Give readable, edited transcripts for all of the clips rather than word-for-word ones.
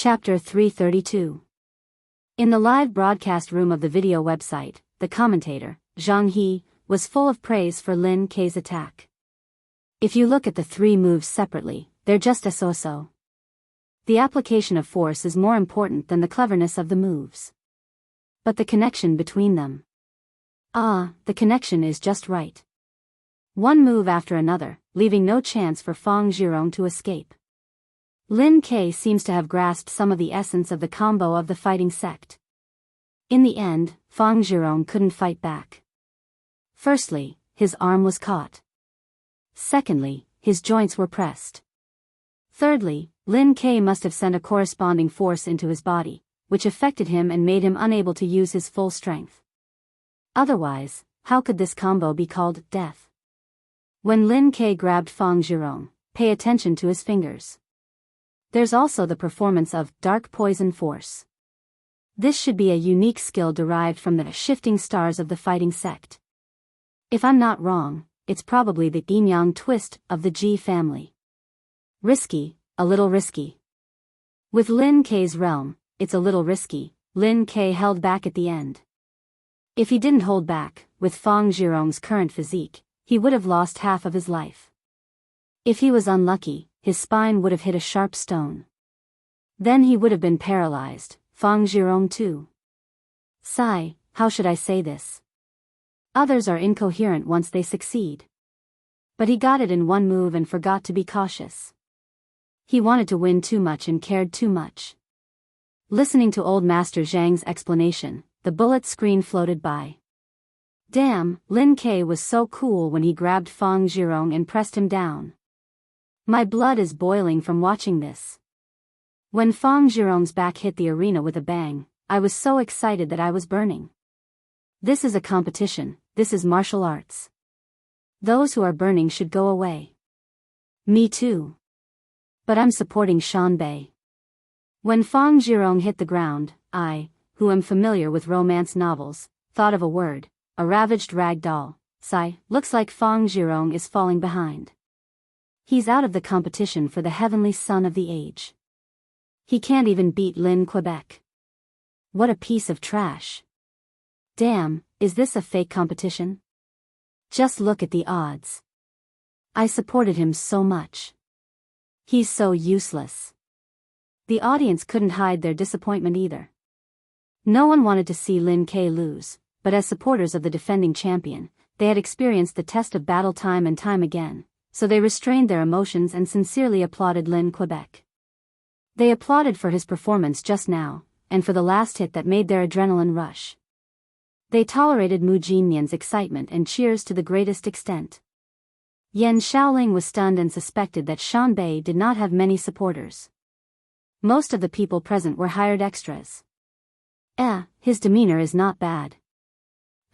Chapter 332. In the live broadcast room of the video website, the commentator, Zhang He, was full of praise for Lin Kei's attack. If you look at the three moves separately, they're just a so-so. The application of force is more important than the cleverness of the moves. But the connection between them. The connection is just right. One move after another, leaving no chance for Fang Zhirong to escape. Lin Kei seems to have grasped some of the essence of the combo of the fighting sect. In the end, Fang Zhirong couldn't fight back. Firstly, his arm was caught. Secondly, his joints were pressed. Thirdly, Lin Kei must have sent a corresponding force into his body, which affected him and made him unable to use his full strength. Otherwise, how could this combo be called death? When Lin Kei grabbed Fang Zhirong, pay attention to his fingers. There's also the performance of dark poison force. This should be a unique skill derived from the shifting stars of the fighting sect. If I'm not wrong, it's probably the yin-yang twist of the Ji family. Risky, a little risky. With Lin Kei's realm, it's a little risky. Lin Kei held back at the end. If he didn't hold back, with Fang Zhirong's current physique, he would have lost half of his life. If he was unlucky, his spine would have hit a sharp stone. Then he would have been paralyzed, Fang Zhirong too. Sigh, how should I say this? Others are incoherent once they succeed. But he got it in one move and forgot to be cautious. He wanted to win too much and cared too much. Listening to old Master Zhang's explanation, the bullet screen floated by. Damn, Lin Kei was so cool when he grabbed Fang Zhirong and pressed him down. My blood is boiling from watching this. When Fang Zhirong's back hit the arena with a bang, I was so excited that I was burning. This is a competition, this is martial arts. Those who are burning should go away. Me too. But I'm supporting Shanbei. When Fang Zhirong hit the ground, I, who am familiar with romance novels, thought of a word, a ravaged rag doll. Sigh, looks like Fang Zhirong is falling behind. He's out of the competition for the heavenly son of the age. He can't even beat Lin Quebec. What a piece of trash. Damn, is this a fake competition? Just look at the odds. I supported him so much. He's so useless. The audience couldn't hide their disappointment either. No one wanted to see Lin Kei lose, but as supporters of the defending champion, they had experienced the test of battle time and time again. So they restrained their emotions and sincerely applauded Lin Quebec. They applauded for his performance just now, and for the last hit that made their adrenaline rush. They tolerated Mu Jinmian's excitement and cheers to the greatest extent. Yan Shaoling was stunned and suspected that Shanbei did not have many supporters. Most of the people present were hired extras. His demeanor is not bad.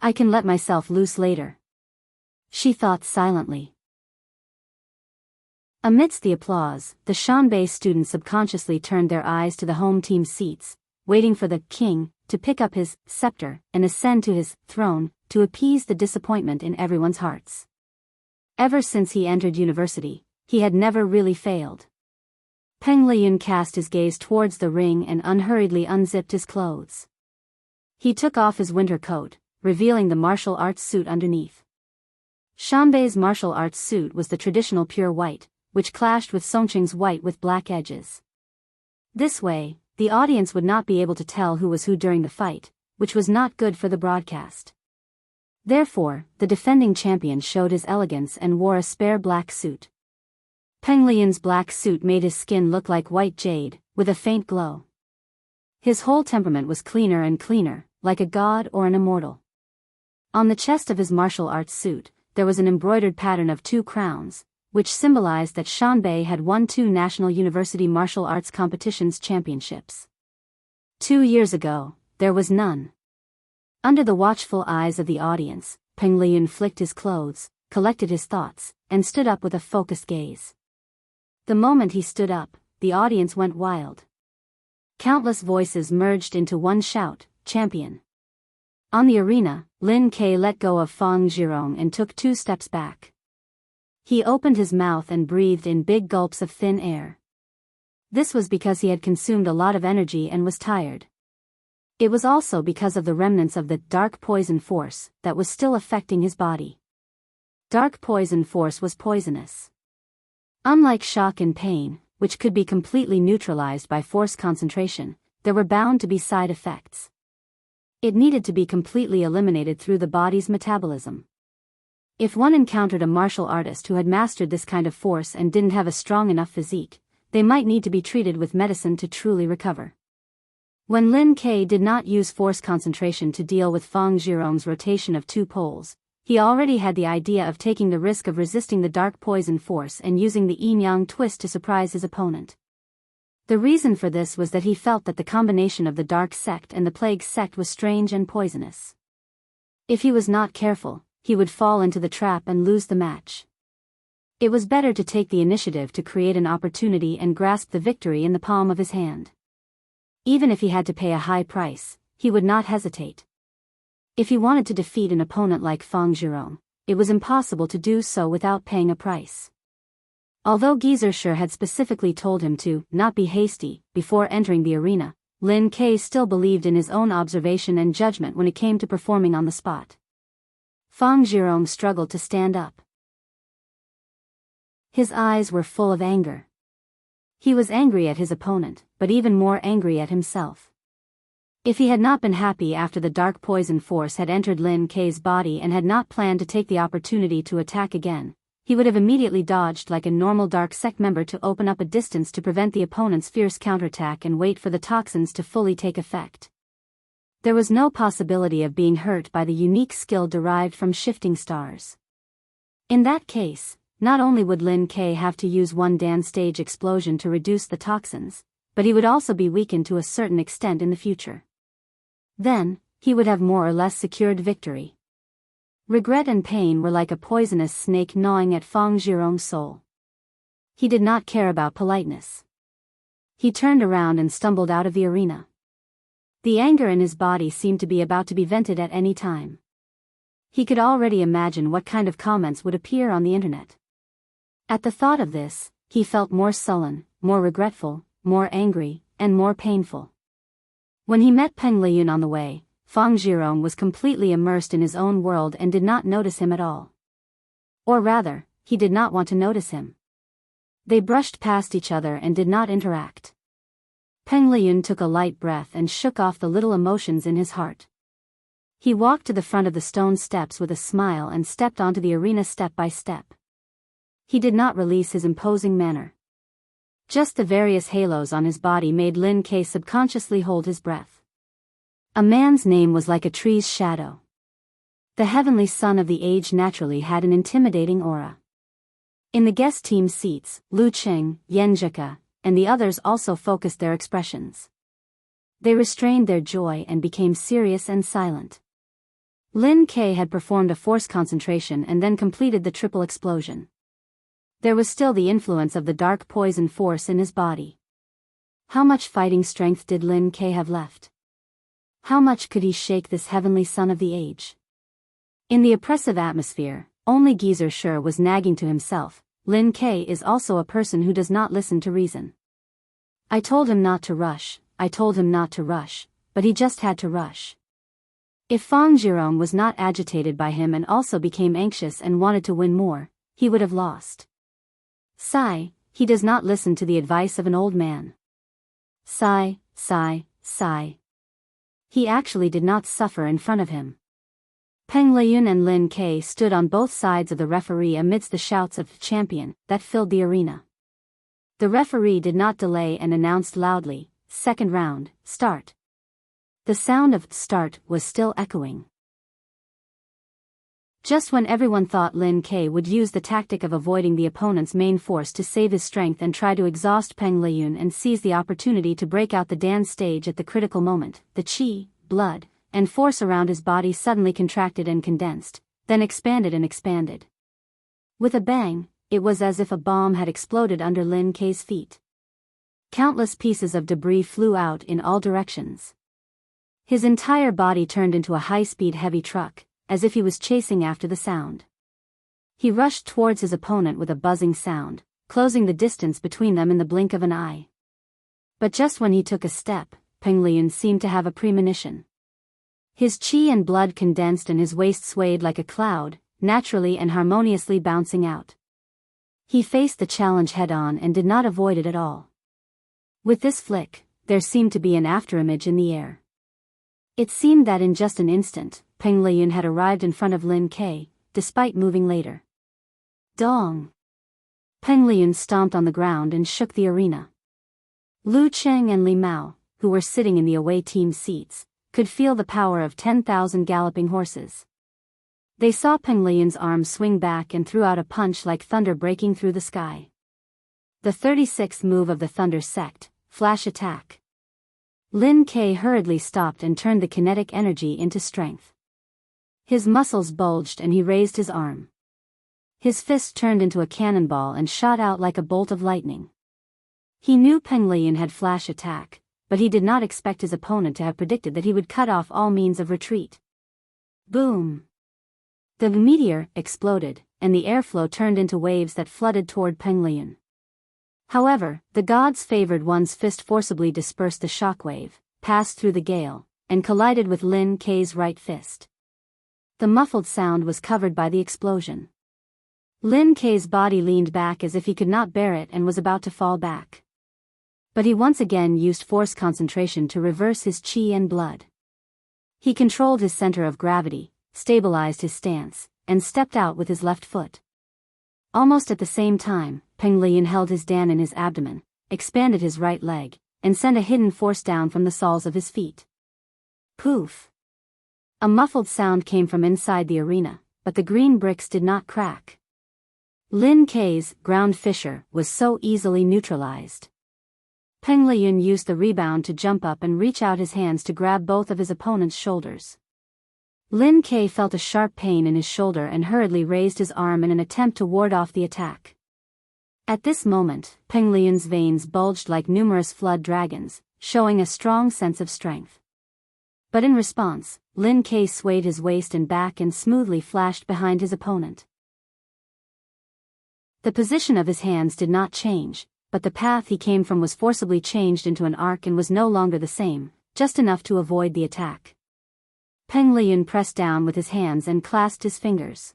I can let myself loose later. She thought silently. Amidst the applause, the Shanbei students subconsciously turned their eyes to the home team seats, waiting for the king to pick up his scepter and ascend to his throne to appease the disappointment in everyone's hearts. Ever since he entered university, he had never really failed. Peng Liyun cast his gaze towards the ring and unhurriedly unzipped his clothes. He took off his winter coat, revealing the martial arts suit underneath. Shanbei's martial arts suit was the traditional pure white, which clashed with Songqing's white with black edges. This way, the audience would not be able to tell who was who during the fight, which was not good for the broadcast. Therefore, the defending champion showed his elegance and wore a spare black suit. Peng Liyun's black suit made his skin look like white jade, with a faint glow. His whole temperament was cleaner and cleaner, like a god or an immortal. On the chest of his martial arts suit, there was an embroidered pattern of 2 crowns, which symbolized that Shanbei had won 2 national university martial arts competitions championships. 2 years ago, there was none. Under the watchful eyes of the audience, Peng Liyun flicked his clothes, collected his thoughts, and stood up with a focused gaze. The moment he stood up, the audience went wild. Countless voices merged into one shout, "Champion!" On the arena, Lin Kei let go of Fang Zhirong and took 2 steps back. He opened his mouth and breathed in big gulps of thin air. This was because he had consumed a lot of energy and was tired. It was also because of the remnants of the dark poison force that was still affecting his body. Dark poison force was poisonous. Unlike shock and pain, which could be completely neutralized by force concentration, there were bound to be side effects. It needed to be completely eliminated through the body's metabolism. If one encountered a martial artist who had mastered this kind of force and didn't have a strong enough physique, they might need to be treated with medicine to truly recover. When Lin Ke did not use force concentration to deal with Fang Zhirong's rotation of two poles, he already had the idea of taking the risk of resisting the dark poison force and using the yin-yang twist to surprise his opponent. The reason for this was that he felt that the combination of the dark sect and the plague sect was strange and poisonous. If he was not careful, he would fall into the trap and lose the match. It was better to take the initiative to create an opportunity and grasp the victory in the palm of his hand. Even if he had to pay a high price, he would not hesitate. If he wanted to defeat an opponent like Fang Zhirong, it was impossible to do so without paying a price. Although Geyser had specifically told him to not be hasty before entering the arena, Lin Ke still believed in his own observation and judgment when it came to performing on the spot. Fang Zhirong struggled to stand up. His eyes were full of anger. He was angry at his opponent, but even more angry at himself. If he had not been happy after the dark poison force had entered Lin Ke's body and had not planned to take the opportunity to attack again, he would have immediately dodged like a normal dark sect member to open up a distance to prevent the opponent's fierce counterattack and wait for the toxins to fully take effect. There was no possibility of being hurt by the unique skill derived from shifting stars. In that case, not only would Lin Ke have to use one Dan stage explosion to reduce the toxins, but he would also be weakened to a certain extent in the future. Then, he would have more or less secured victory. Regret and pain were like a poisonous snake gnawing at Fang Zhirong's soul. He did not care about politeness. He turned around and stumbled out of the arena. The anger in his body seemed to be about to be vented at any time. He could already imagine what kind of comments would appear on the internet. At the thought of this, he felt more sullen, more regretful, more angry, and more painful. When he met Peng Liyun on the way, Fang Zhirong was completely immersed in his own world and did not notice him at all. Or rather, he did not want to notice him. They brushed past each other and did not interact. Peng Liyun took a light breath and shook off the little emotions in his heart. He walked to the front of the stone steps with a smile and stepped onto the arena step by step. He did not release his imposing manner. Just the various halos on his body made Lin Ke subconsciously hold his breath. A man's name was like a tree's shadow. The heavenly son of the age naturally had an intimidating aura. In the guest team seats, Lu Cheng, Yan Zhika, and the others also focused their expressions. They restrained their joy and became serious and silent. Lin Ke had performed a force concentration and then completed the triple explosion. There was still the influence of the dark poison force in his body. How much fighting strength did Lin Ke have left? How much could he shake this heavenly son of the age? In the oppressive atmosphere, only Geyser was nagging to himself, Lin Ke is also a person who does not listen to reason. I told him not to rush, but he just had to rush. If Fang Zhirong was not agitated by him and also became anxious and wanted to win more, he would have lost. Sigh, he does not listen to the advice of an old man. Sigh. He actually did not suffer in front of him. Peng Liyun and Lin Ke stood on both sides of the referee amidst the shouts of champion that filled the arena. The referee did not delay and announced loudly, "Second round, start." The sound of "start" was still echoing. Just when everyone thought Lin Ke would use the tactic of avoiding the opponent's main force to save his strength and try to exhaust Peng Liyun and seize the opportunity to break out the Dan stage at the critical moment, the qi, blood, and force around his body suddenly contracted and condensed, then expanded and expanded. With a bang, it was as if a bomb had exploded under Lin Ke's feet. Countless pieces of debris flew out in all directions. His entire body turned into a high-speed heavy truck, as if he was chasing after the sound. He rushed towards his opponent with a buzzing sound, closing the distance between them in the blink of an eye. But just when he took a step, Peng Lian seemed to have a premonition. His qi and blood condensed and his waist swayed like a cloud, naturally and harmoniously bouncing out. He faced the challenge head-on and did not avoid it at all. With this flick, there seemed to be an afterimage in the air. It seemed that in just an instant, Peng Lian had arrived in front of Lin Ke, despite moving later. Dong! Peng Lian stomped on the ground and shook the arena. Lu Cheng and Li Mao, who were sitting in the away team seats, could feel the power of 10,000 galloping horses. They saw Peng Lian's arm swing back and threw out a punch like thunder breaking through the sky. The 36th move of the Thunder Sect, Flash Attack. Lin Ke hurriedly stopped and turned the kinetic energy into strength. His muscles bulged and he raised his arm. His fist turned into a cannonball and shot out like a bolt of lightning. He knew Peng Lian had Flash Attack, but he did not expect his opponent to have predicted that he would cut off all means of retreat. Boom! The meteor exploded, and the airflow turned into waves that flooded toward Peng Lian. However, the gods' favored one's fist forcibly dispersed the shockwave, passed through the gale, and collided with Lin Ke's right fist. The muffled sound was covered by the explosion. Lin Ke's body leaned back as if he could not bear it and was about to fall back. But he once again used force concentration to reverse his qi and blood. He controlled his center of gravity, stabilized his stance, and stepped out with his left foot. Almost at the same time, Peng Lian held his Dan in his abdomen, expanded his right leg, and sent a hidden force down from the soles of his feet. Poof! A muffled sound came from inside the arena, but the green bricks did not crack. Lin Ke's ground fissure was so easily neutralized. Peng Lian used the rebound to jump up and reach out his hands to grab both of his opponent's shoulders. Lin Ke felt a sharp pain in his shoulder and hurriedly raised his arm in an attempt to ward off the attack. At this moment, Peng Lian's veins bulged like numerous flood dragons, showing a strong sense of strength. But in response, Lin Ke swayed his waist and back and smoothly flashed behind his opponent. The position of his hands did not change, but the path he came from was forcibly changed into an arc and was no longer the same, just enough to avoid the attack. Peng Lian pressed down with his hands and clasped his fingers.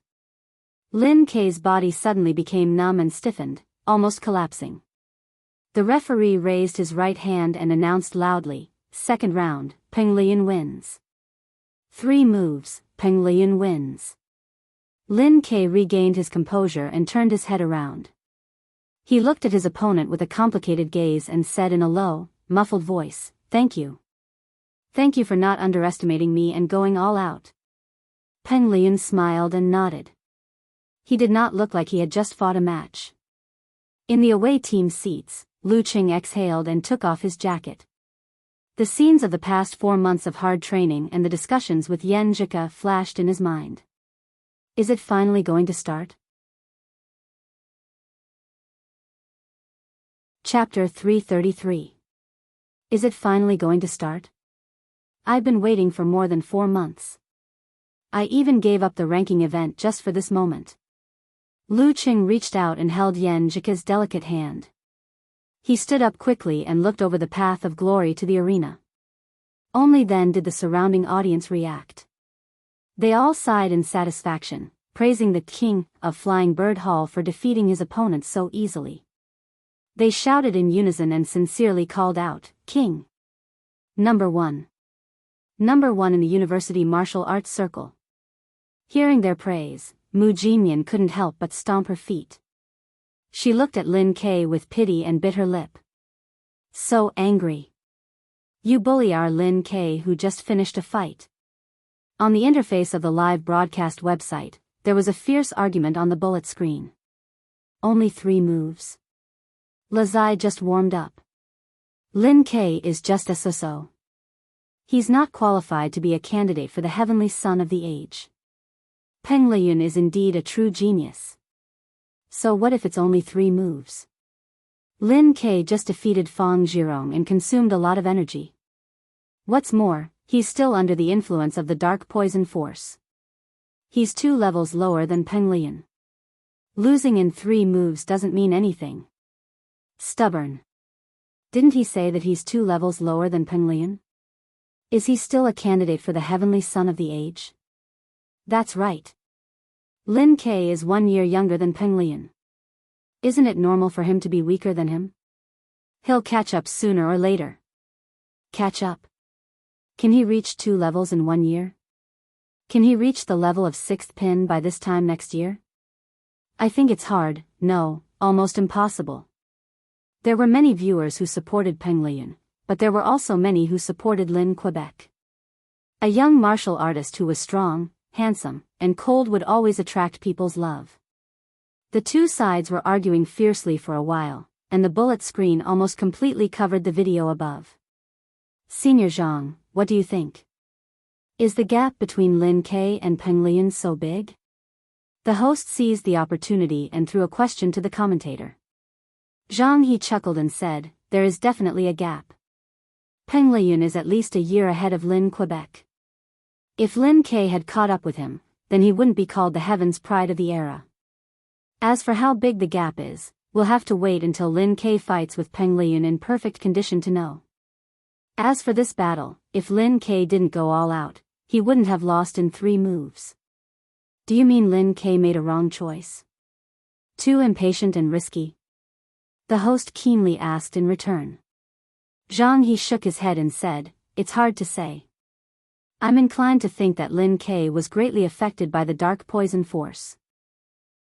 Lin Ke's body suddenly became numb and stiffened, almost collapsing. The referee raised his right hand and announced loudly, "Second round, Peng Lian wins." 3 moves, Peng Lian wins. Lin Ke regained his composure and turned his head around. He looked at his opponent with a complicated gaze and said in a low, muffled voice, "Thank you. Thank you for not underestimating me and going all out." Peng Lian smiled and nodded. He did not look like he had just fought a match. In the away team seats, Lu Qing exhaled and took off his jacket. The scenes of the past 4 months of hard training and the discussions with Yan Zhika flashed in his mind. Is it finally going to start? Chapter 333. Is it finally going to start? I've been waiting for more than 4 months. I even gave up the ranking event just for this moment. Lu Qing reached out and held Yan Zhika's delicate hand. He stood up quickly and looked over the path of glory to the arena. Only then did the surrounding audience react. They all sighed in satisfaction, praising the king of Flying Bird Hall for defeating his opponent so easily. They shouted in unison and sincerely called out, "King! Number 1! Number 1 in the University Martial Arts Circle." Hearing their praise, Mu Jinyan couldn't help but stomp her feet. She looked at Lin Ke with pity and bit her lip. So angry. You bully our Lin Ke who just finished a fight. On the interface of the live broadcast website, there was a fierce argument on the bullet screen. Only 3 moves. Lazai just warmed up. Lin Ke is just a so-so. He's not qualified to be a candidate for the heavenly son of the age. Peng Lian is indeed a true genius. So what if it's only 3 moves? Lin Ke just defeated Fang Zhirong and consumed a lot of energy. What's more, he's still under the influence of the dark poison force. He's 2 levels lower than Peng Lian. Losing in 3 moves doesn't mean anything. Stubborn. Didn't he say that he's 2 levels lower than Peng Lian? Is he still a candidate for the heavenly son of the age? That's right. Lin Ke is 1 year younger than Peng Lian. Isn't it normal for him to be weaker than him? He'll catch up sooner or later. Catch up? Can he reach 2 levels in 1 year? Can he reach the level of 6th pin by this time next year? I think it's hard, no, almost impossible. There were many viewers who supported Peng Lian, but there were also many who supported Lin Quebec. A young martial artist who was strong, handsome, and cold would always attract people's love. The two sides were arguing fiercely for a while, and the bullet screen almost completely covered the video above. Senior Zhang, what do you think? Is the gap between Lin Ke and Peng Lian so big? The host seized the opportunity and threw a question to the commentator. Zhang He chuckled and said, there is definitely a gap. Peng Lian is at least a year ahead of Lin Quebec. If Lin Ke had caught up with him, then he wouldn't be called the Heaven's Pride of the era. As for how big the gap is, we'll have to wait until Lin Ke fights with Peng Lian in perfect condition to know. As for this battle, if Lin Ke didn't go all out, he wouldn't have lost in 3 moves. Do you mean Lin Ke made a wrong choice? Too impatient and risky? The host keenly asked in return. Zhang He shook his head and said, it's hard to say. I'm inclined to think that Lin Ke was greatly affected by the dark poison force.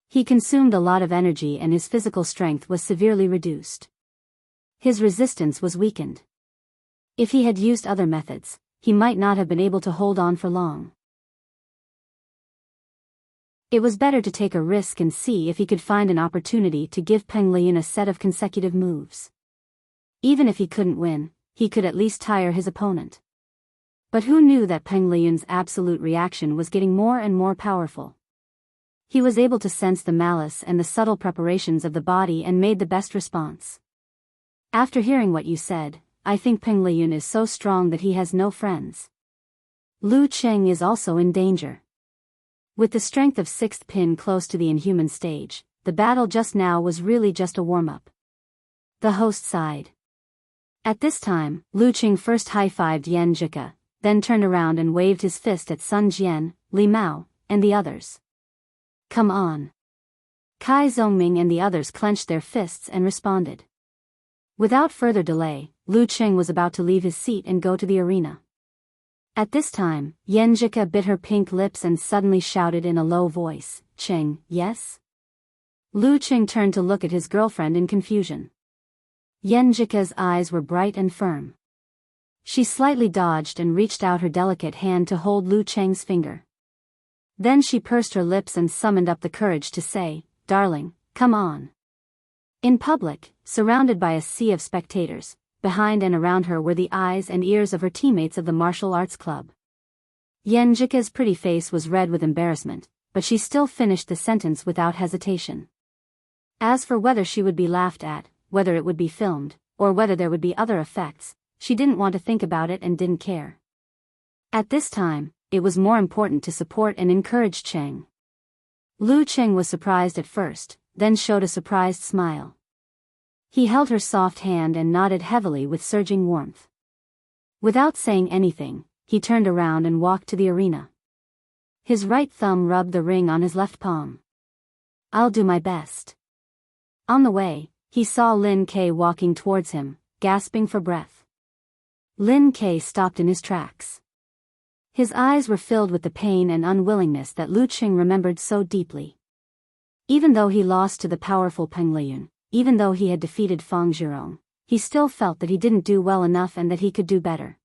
He consumed a lot of energy and his physical strength was severely reduced. His resistance was weakened. If he had used other methods, he might not have been able to hold on for long. It was better to take a risk and see if he could find an opportunity to give Peng Lian a set of consecutive moves. Even if he couldn't win, he could at least tire his opponent. But who knew that Peng Lian's absolute reaction was getting more and more powerful? He was able to sense the malice and the subtle preparations of the body and made the best response. After hearing what you said, I think Peng Lian is so strong that he has no friends. Lu Cheng is also in danger. With the strength of 6th pin close to the inhuman stage, the battle just now was really just a warm-up. The host sighed. At this time, Lu Cheng first high-fived Yan Zhika, then turned around and waved his fist at Sun Jian, Li Mao, and the others. Come on. Kai Zhongming and the others clenched their fists and responded. Without further delay, Lu Cheng was about to leave his seat and go to the arena. At this time, Yan Zhika bit her pink lips and suddenly shouted in a low voice, Cheng, yes? Lu Cheng turned to look at his girlfriend in confusion. Yan Zhika's eyes were bright and firm. She slightly dodged and reached out her delicate hand to hold Lu Cheng's finger. Then she pursed her lips and summoned up the courage to say, darling, come on. In public, surrounded by a sea of spectators, behind and around her were the eyes and ears of her teammates of the martial arts club. Yan Zhika's pretty face was red with embarrassment, but she still finished the sentence without hesitation. As for whether she would be laughed at, whether it would be filmed, or whether there would be other effects, she didn't want to think about it and didn't care. At this time, it was more important to support and encourage Cheng. Lu Cheng was surprised at first, then showed a surprised smile. He held her soft hand and nodded heavily with surging warmth. Without saying anything, he turned around and walked to the arena. His right thumb rubbed the ring on his left palm. I'll do my best. On the way, he saw Lin Ke walking towards him, gasping for breath. Lin Ke stopped in his tracks. His eyes were filled with the pain and unwillingness that Lu Cheng remembered so deeply. Even though he lost to the powerful Peng Lian, even though he had defeated Fang Zhirong, he still felt that he didn't do well enough and that he could do better.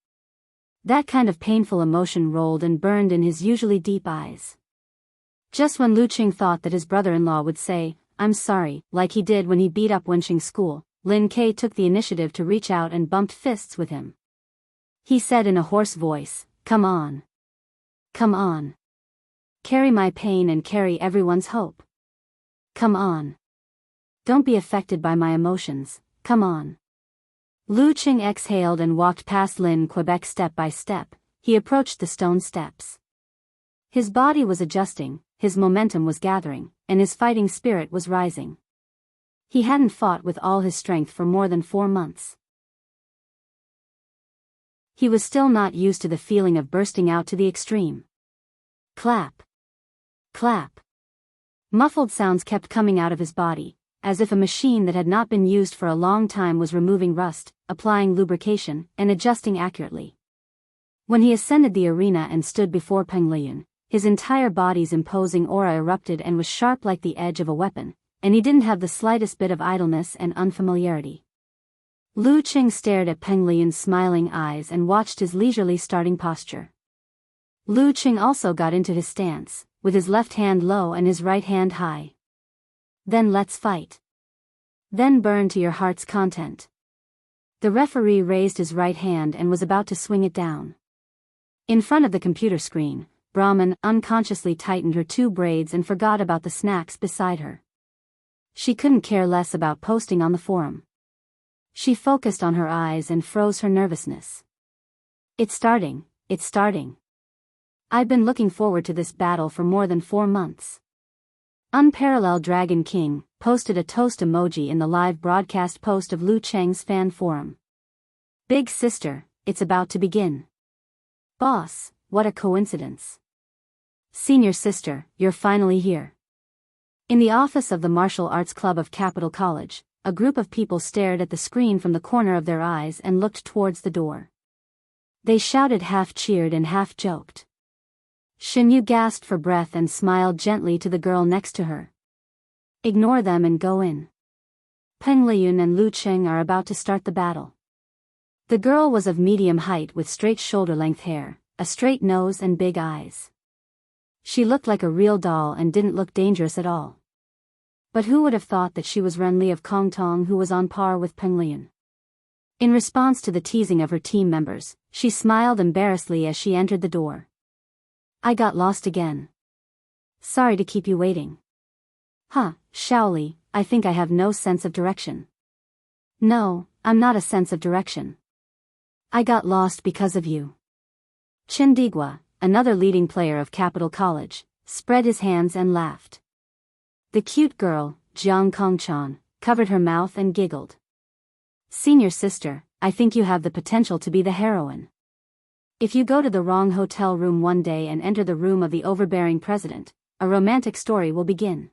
That kind of painful emotion rolled and burned in his usually deep eyes. Just when Lu Cheng thought that his brother-in-law would say, I'm sorry, like he did when he beat up Wenxing's school, Lin Ke took the initiative to reach out and bumped fists with him. He said in a hoarse voice, come on. Come on. Carry my pain and carry everyone's hope. Come on. Don't be affected by my emotions, come on. Lu Cheng exhaled and walked past Lin Quebec step by step. He approached the stone steps. His body was adjusting, his momentum was gathering, and his fighting spirit was rising. He hadn't fought with all his strength for more than 4 months. he was still not used to the feeling of bursting out to the extreme. Clap. Clap. Muffled sounds kept coming out of his body, as if a machine that had not been used for a long time was removing rust, applying lubrication, and adjusting accurately. When he ascended the arena and stood before Peng Liyun, his entire body's imposing aura erupted and was sharp like the edge of a weapon, and he didn't have the slightest bit of idleness and unfamiliarity. Lu Qing stared at Peng Liyun's smiling eyes and watched his leisurely starting posture. Lu Qing also got into his stance, with his left hand low and his right hand high. Then let's fight. Then burn to your heart's content. The referee raised his right hand and was about to swing it down. In front of the computer screen, Brahman unconsciously tightened her 2 braids and forgot about the snacks beside her. She couldn't care less about posting on the forum. She focused on her eyes and froze her nervousness. It's starting, it's starting. I've been looking forward to this battle for more than 4 months. Unparalleled Dragon King posted a toast emoji in the live broadcast post of Lu Cheng's fan forum. Big sister, it's about to begin. Boss, what a coincidence. Senior sister, you're finally here. In the office of the Martial Arts Club of Capital College, a group of people stared at the screen from the corner of their eyes and looked towards the door. They shouted, half cheered and half joked. Shen Yu gasped for breath and smiled gently to the girl next to her. Ignore them and go in. Peng Liyun and Lu Qing are about to start the battle. The girl was of medium height with straight shoulder-length hair, a straight nose and big eyes. She looked like a real doll and didn't look dangerous at all. But who would have thought that she was Renli of Kongtong, who was on par with Peng Liyun? In response to the teasing of her team members, she smiled embarrassedly as she entered the door. I got lost again. Sorry to keep you waiting. Huh, Shaoli, I think I have no sense of direction. No, I'm not a sense of direction. I got lost because of you. Chen Digua, another leading player of Capital College, spread his hands and laughed. The cute girl, Jiang Kongchan, covered her mouth and giggled. Senior sister, I think you have the potential to be the heroine. If you go to the wrong hotel room one day and enter the room of the overbearing president, a romantic story will begin.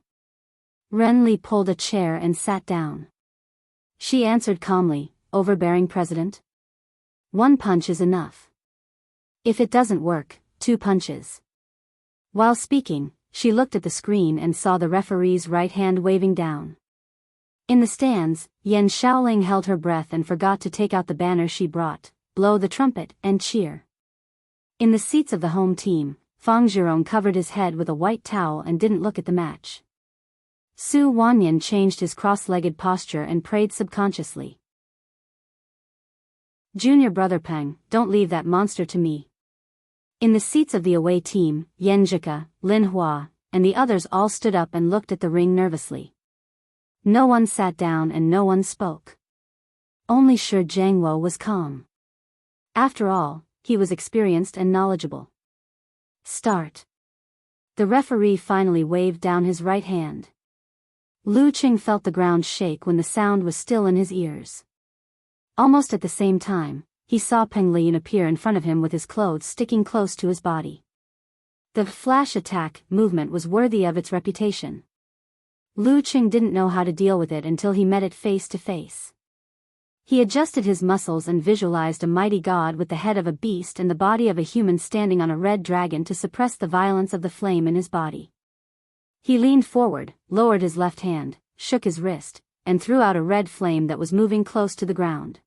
Renli pulled a chair and sat down. She answered calmly, overbearing president? 1 punch is enough. If it doesn't work, 2 punches. While speaking, she looked at the screen and saw the referee's right hand waving down. In the stands, Yan Shaoling held her breath and forgot to take out the banner she brought, blow the trumpet, and cheer. In the seats of the home team, Fang Zhirong covered his head with a white towel and didn't look at the match. Su Wanyan changed his cross-legged posture and prayed subconsciously. Junior brother Peng, don't leave that monster to me. In the seats of the away team, Yan Zhika, Lin Hua, and the others all stood up and looked at the ring nervously. No one sat down and no one spoke. Only Shi Jiangwo was calm. After all, he was experienced and knowledgeable. Start. The referee finally waved down his right hand. Lu Qing felt the ground shake when the sound was still in his ears. Almost at the same time, he saw Peng Liyun appear in front of him with his clothes sticking close to his body. The flash attack movement was worthy of its reputation. Lu Qing didn't know how to deal with it until he met it face to face. He adjusted his muscles and visualized a mighty god with the head of a beast and the body of a human standing on a red dragon to suppress the violence of the flame in his body. He leaned forward, lowered his left hand, shook his wrist, and threw out a red flame that was moving close to the ground.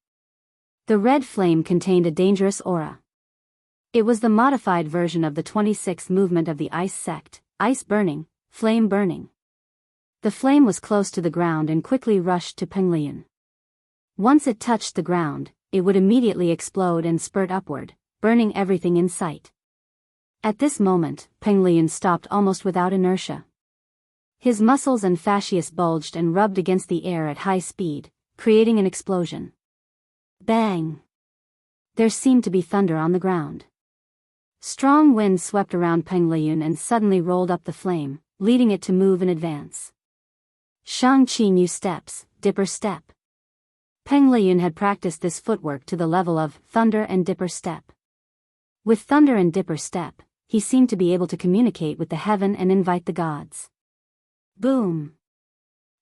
The red flame contained a dangerous aura. It was the modified version of the 26th movement of the ice sect, ice burning, flame burning. The flame was close to the ground and quickly rushed to Peng Liyun. Once it touched the ground, it would immediately explode and spurt upward, burning everything in sight. At this moment, Peng Liyun stopped almost without inertia. His muscles and fascias bulged and rubbed against the air at high speed, creating an explosion. Bang! There seemed to be thunder on the ground. Strong wind swept around Peng Liyun and suddenly rolled up the flame, leading it to move in advance. Shang-Chi new steps, dipper step. Peng Liyun had practiced this footwork to the level of thunder and dipper step. With thunder and dipper step, he seemed to be able to communicate with the heaven and invite the gods. Boom!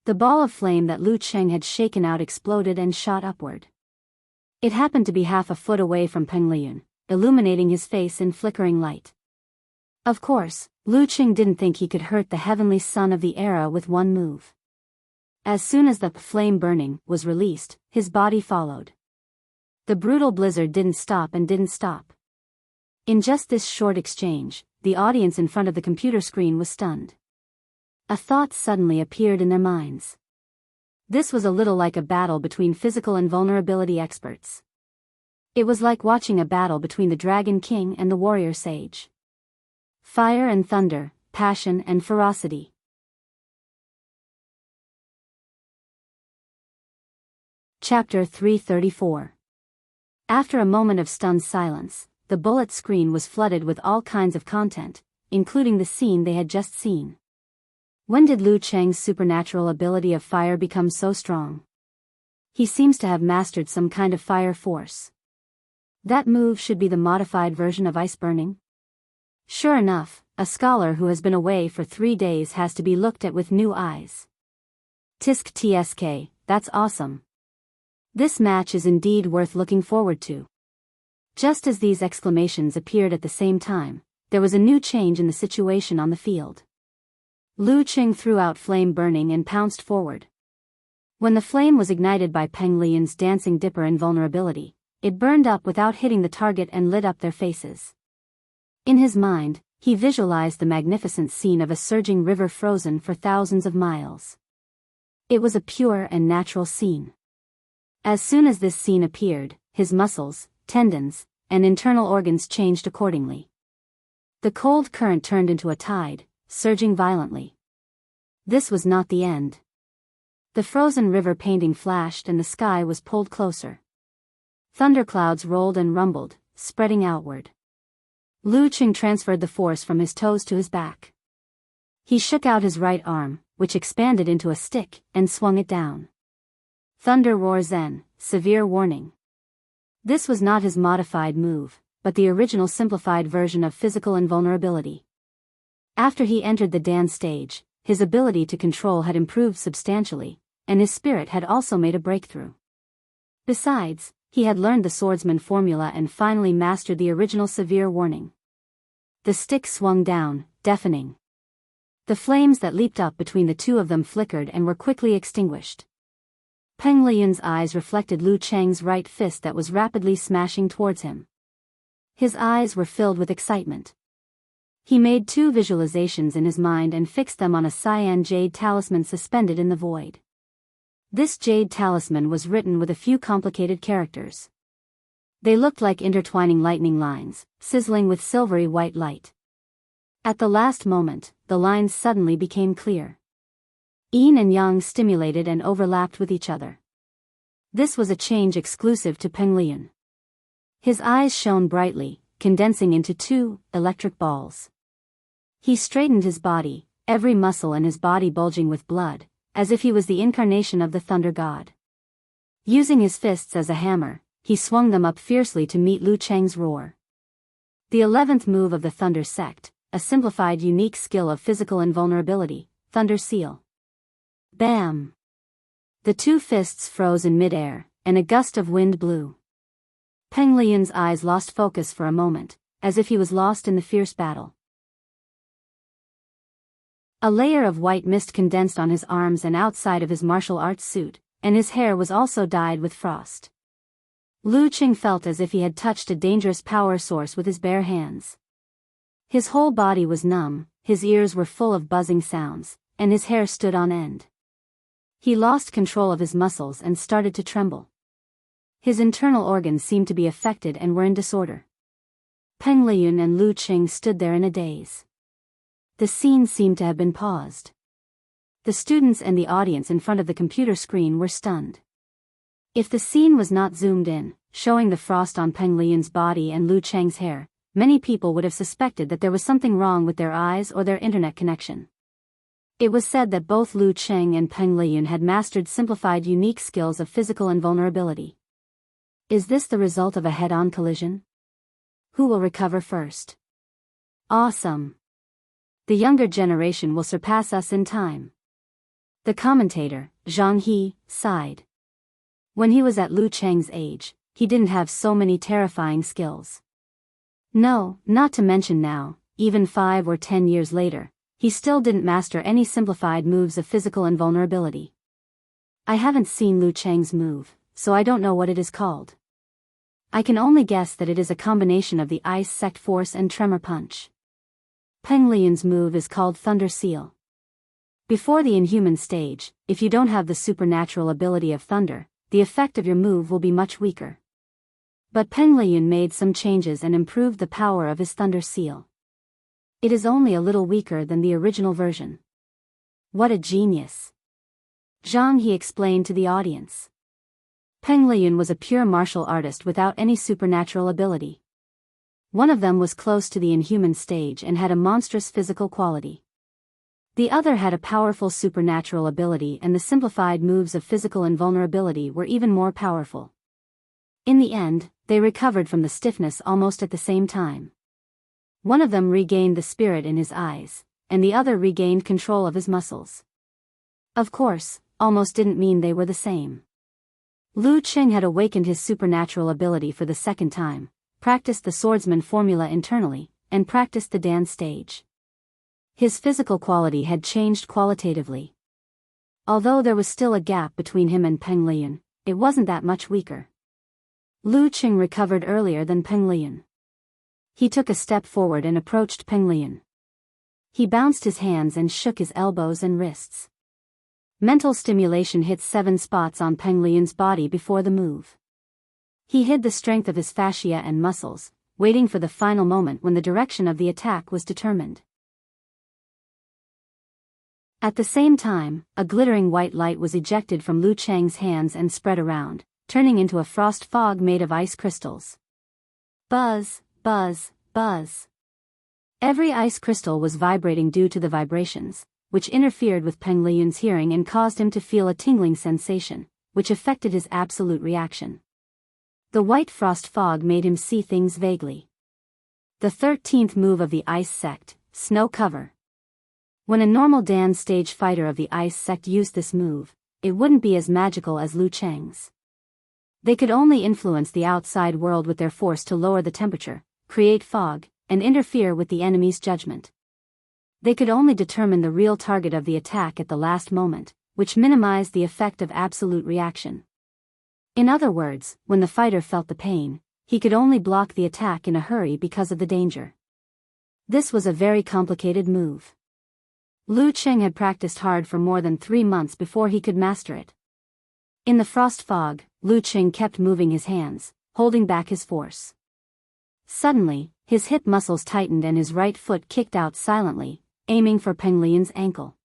The ball of flame that Lu Cheng had shaken out exploded and shot upward. It happened to be half a foot away from Peng Liyun, illuminating his face in flickering light. Of course, Lu Cheng didn't think he could hurt the heavenly son of the era with one move. As soon as the flame burning was released, his body followed. The brutal blizzard didn't stop and didn't stop. In just this short exchange, the audience in front of the computer screen was stunned. A thought suddenly appeared in their minds. This was a little like a battle between physical and vulnerability experts. It was like watching a battle between the Dragon King and the Warrior Sage. Fire and thunder, passion and ferocity. Chapter 334. After a moment of stunned silence, the bullet screen was flooded with all kinds of content, including the scene they had just seen. When did Lu Cheng's supernatural ability of fire become so strong? He seems to have mastered some kind of fire force. That move should be the modified version of ice burning? Sure enough, a scholar who has been away for 3 days has to be looked at with new eyes. Tisk tsk, that's awesome. This match is indeed worth looking forward to. Just as these exclamations appeared at the same time, there was a new change in the situation on the field. Lu Cheng threw out flame burning and pounced forward. When the flame was ignited by Peng Liyun's dancing dipper invulnerability, it burned up without hitting the target and lit up their faces. In his mind, he visualized the magnificent scene of a surging river frozen for thousands of miles. It was a pure and natural scene. As soon as this scene appeared, his muscles, tendons, and internal organs changed accordingly. The cold current turned into a tide, surging violently. This was not the end. The frozen river painting flashed and the sky was pulled closer. Thunderclouds rolled and rumbled, spreading outward. Lu Cheng transferred the force from his toes to his back. He shook out his right arm, which expanded into a stick, and swung it down. Thunder roar Zen, severe warning. This was not his modified move, but the original simplified version of physical invulnerability. After he entered the dance stage, his ability to control had improved substantially, and his spirit had also made a breakthrough. Besides, he had learned the swordsman formula and finally mastered the original severe warning. The stick swung down, deafening. The flames that leaped up between the two of them flickered and were quickly extinguished. Peng Liyun's eyes reflected Lu Cheng's right fist that was rapidly smashing towards him. His eyes were filled with excitement. He made 2 visualizations in his mind and fixed them on a cyan jade talisman suspended in the void. This jade talisman was written with a few complicated characters. They looked like intertwining lightning lines, sizzling with silvery white light. At the last moment, the lines suddenly became clear. Yin and yang stimulated and overlapped with each other. This was a change exclusive to Peng Liyun. His eyes shone brightly, condensing into 2 electric balls. He straightened his body, every muscle in his body bulging with blood, as if he was the incarnation of the thunder god. Using his fists as a hammer, he swung them up fiercely to meet Lu Cheng's roar. The 11th move of the Thunder Sect, a simplified unique skill of physical invulnerability, Thunder Seal. Bam! The 2 fists froze in midair, and a gust of wind blew. Peng Liyun's eyes lost focus for a moment, as if he was lost in the fierce battle. A layer of white mist condensed on his arms and outside of his martial arts suit, and his hair was also dyed with frost. Lu Cheng felt as if he had touched a dangerous power source with his bare hands. His whole body was numb, his ears were full of buzzing sounds, and his hair stood on end. He lost control of his muscles and started to tremble. His internal organs seemed to be affected and were in disorder. Peng Liyun and Lu Cheng stood there in a daze. The scene seemed to have been paused. The students and the audience in front of the computer screen were stunned. If the scene was not zoomed in, showing the frost on Peng Liyun's body and Lu Cheng's hair, many people would have suspected that there was something wrong with their eyes or their internet connection. It was said that both Lu Cheng and Peng Liyun had mastered simplified unique skills of physical invulnerability. Is this the result of a head-on collision? Who will recover first? Awesome! The younger generation will surpass us in time. The commentator, Zhang He, sighed. When he was at Lu Cheng's age, he didn't have so many terrifying skills. No, not to mention now, even 5 or 10 years later, he still didn't master any simplified moves of physical invulnerability. I haven't seen Lu Cheng's move, so I don't know what it is called. I can only guess that it is a combination of the ice sect force and tremor punch. Peng Liyun's move is called Thunder Seal. Before the inhuman stage, if you don't have the supernatural ability of thunder, the effect of your move will be much weaker. But Peng Liyun made some changes and improved the power of his Thunder Seal. It is only a little weaker than the original version. What a genius! Zhang He explained to the audience. Peng Liyun was a pure martial artist without any supernatural ability. One of them was close to the inhuman stage and had a monstrous physical quality. The other had a powerful supernatural ability, and the simplified moves of physical invulnerability were even more powerful. In the end, they recovered from the stiffness almost at the same time. One of them regained the spirit in his eyes, and the other regained control of his muscles. Of course, almost didn't mean they were the same. Lu Cheng had awakened his supernatural ability for the second time, practiced the swordsman formula internally, and practiced the dance stage. His physical quality had changed qualitatively. Although there was still a gap between him and Peng Liyun, it wasn't that much weaker. Lu Cheng recovered earlier than Peng Liyun. He took a step forward and approached Peng Liyun. He bounced his hands and shook his elbows and wrists. Mental stimulation hit 7 spots on Peng Liyun's body before the move. He hid the strength of his fascia and muscles, waiting for the final moment when the direction of the attack was determined. At the same time, a glittering white light was ejected from Lu Cheng's hands and spread around, turning into a frost fog made of ice crystals. Buzz, buzz, buzz. Every ice crystal was vibrating due to the vibrations, which interfered with Peng Liyun's hearing and caused him to feel a tingling sensation, which affected his absolute reaction. The white frost fog made him see things vaguely. The 13th move of the ice sect, Snow Cover. When a normal dance stage fighter of the ice sect used this move, it wouldn't be as magical as Lu Cheng's. They could only influence the outside world with their force to lower the temperature, create fog, and interfere with the enemy's judgment. They could only determine the real target of the attack at the last moment, which minimized the effect of absolute reaction. In other words, when the fighter felt the pain, he could only block the attack in a hurry because of the danger. This was a very complicated move. Lu Cheng had practiced hard for more than 3 months before he could master it. In the frost fog, Lu Cheng kept moving his hands, holding back his force. Suddenly, his hip muscles tightened and his right foot kicked out silently, aiming for Peng Liyun's ankle.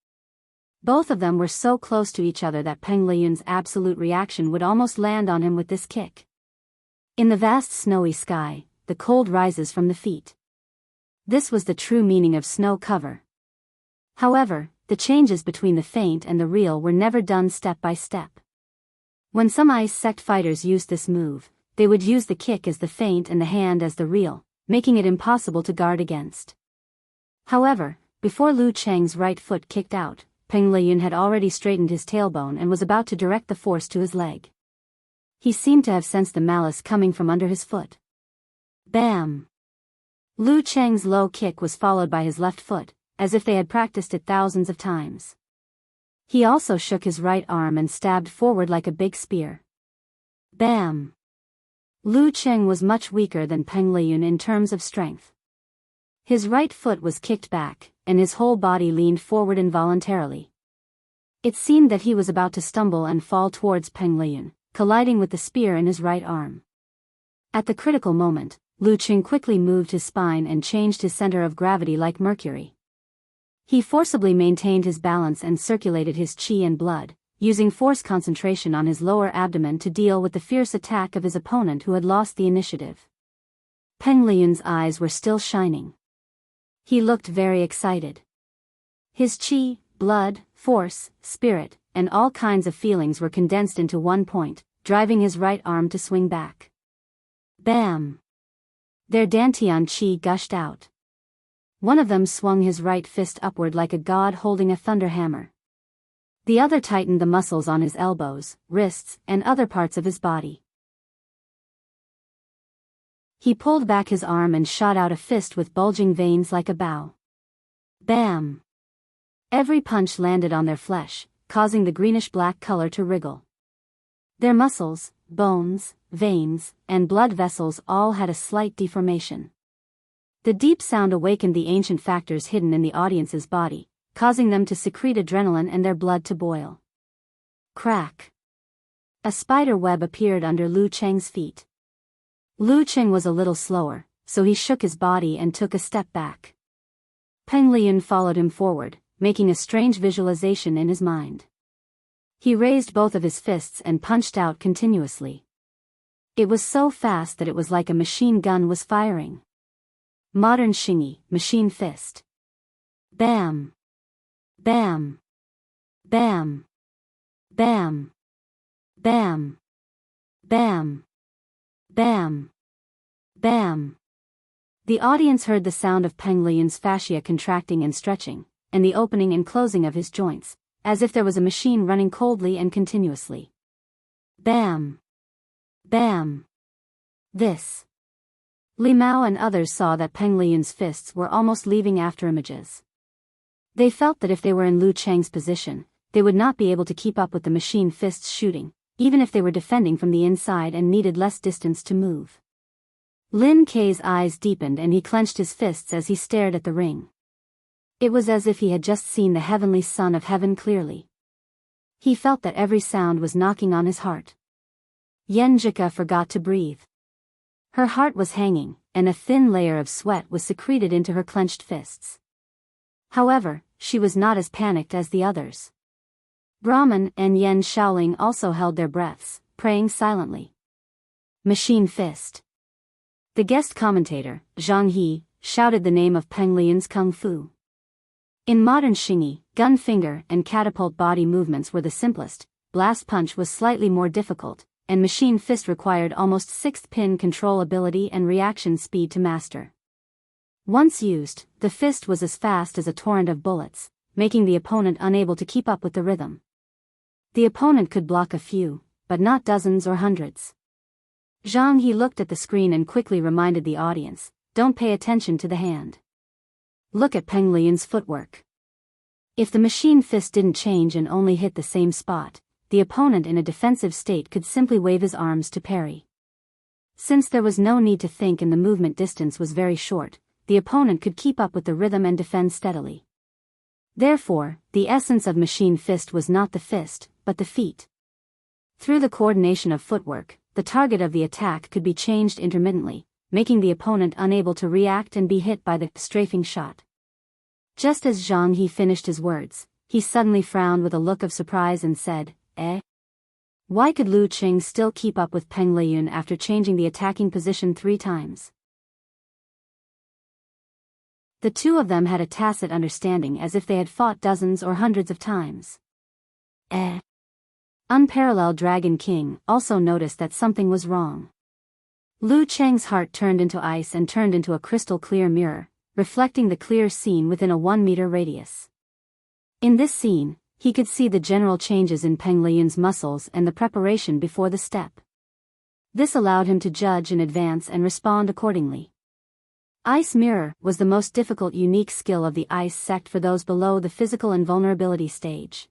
Both of them were so close to each other that Peng Liyun's absolute reaction would almost land on him with this kick. In the vast snowy sky, the cold rises from the feet. This was the true meaning of snow cover. However, the changes between the feint and the real were never done step by step. When some ice sect fighters used this move, they would use the kick as the feint and the hand as the real, making it impossible to guard against. However, before Lu Cheng's right foot kicked out, Peng Liyun had already straightened his tailbone and was about to direct the force to his leg. He seemed to have sensed the malice coming from under his foot. Bam! Lu Cheng's low kick was followed by his left foot, as if they had practiced it thousands of times. He also shook his right arm and stabbed forward like a big spear. Bam! Lu Cheng was much weaker than Peng Liyun in terms of strength. His right foot was kicked back, and his whole body leaned forward involuntarily. It seemed that he was about to stumble and fall towards Peng Liyun, colliding with the spear in his right arm. At the critical moment, Lu Cheng quickly moved his spine and changed his center of gravity like Mercury. He forcibly maintained his balance and circulated his qi and blood, using force concentration on his lower abdomen to deal with the fierce attack of his opponent who had lost the initiative. Peng Liyun's eyes were still shining. He looked very excited. His qi, blood, force, spirit, and all kinds of feelings were condensed into one point, driving his right arm to swing back. Bam! Their dantian chi gushed out. One of them swung his right fist upward like a god holding a thunder hammer. The other tightened the muscles on his elbows, wrists, and other parts of his body. He pulled back his arm and shot out a fist with bulging veins like a bow. Bam! Every punch landed on their flesh, causing the greenish-black color to wriggle. Their muscles, bones, veins, and blood vessels all had a slight deformation. The deep sound awakened the ancient factors hidden in the audience's body, causing them to secrete adrenaline and their blood to boil. Crack! A spider web appeared under Lu Cheng's feet. Lu Cheng was a little slower, so he shook his body and took a step back. Peng Liyun followed him forward, making a strange visualization in his mind. He raised both of his fists and punched out continuously. It was so fast that it was like a machine gun was firing. Modern Xingyi, machine fist. Bam! Bam! Bam! Bam! Bam! Bam! Bam! Bam! The audience heard the sound of Peng Liyun's fascia contracting and stretching, and the opening and closing of his joints, as if there was a machine running coldly and continuously. Bam! Bam! This. Li Mao and others saw that Peng Liyun's fists were almost leaving afterimages. They felt that if they were in Lu Cheng's position, they would not be able to keep up with the machine fists shooting, even if they were defending from the inside and needed less distance to move. Lin Kei's eyes deepened and he clenched his fists as he stared at the ring. It was as if he had just seen the heavenly Son of Heaven clearly. He felt that every sound was knocking on his heart. Yen Jika forgot to breathe. Her heart was hanging, and a thin layer of sweat was secreted into her clenched fists. However, she was not as panicked as the others. Brahman and Yen Shaoling also held their breaths, praying silently. Machine fist. The guest commentator, Zhang He, shouted the name of Peng Liyun's kung fu. In modern Xingyi, gun finger and catapult body movements were the simplest, blast punch was slightly more difficult, and machine fist required almost sixth pin control ability and reaction speed to master. Once used, the fist was as fast as a torrent of bullets, making the opponent unable to keep up with the rhythm. The opponent could block a few, but not dozens or hundreds. Zhang He looked at the screen and quickly reminded the audience, don't pay attention to the hand. Look at Peng Liyun's footwork. If the machine fist didn't change and only hit the same spot, the opponent in a defensive state could simply wave his arms to parry. Since there was no need to think and the movement distance was very short, the opponent could keep up with the rhythm and defend steadily. Therefore, the essence of machine fist was not the fist, but the feet. Through the coordination of footwork, the target of the attack could be changed intermittently, making the opponent unable to react and be hit by the strafing shot. Just as Zhang He finished his words, he suddenly frowned with a look of surprise and said, "Eh? Why could Lu Cheng still keep up with Peng Liyun after changing the attacking position 3 times? The two of them had a tacit understanding as if they had fought dozens or hundreds of times. Unparalleled Dragon King also noticed that something was wrong. Lu Cheng's heart turned into ice and turned into a crystal-clear mirror, reflecting the clear scene within a 1-meter radius. In this scene, he could see the general changes in Peng Liyun's muscles and the preparation before the step. This allowed him to judge in advance and respond accordingly. Ice Mirror was the most difficult unique skill of the ice sect for those below the physical invulnerability stage.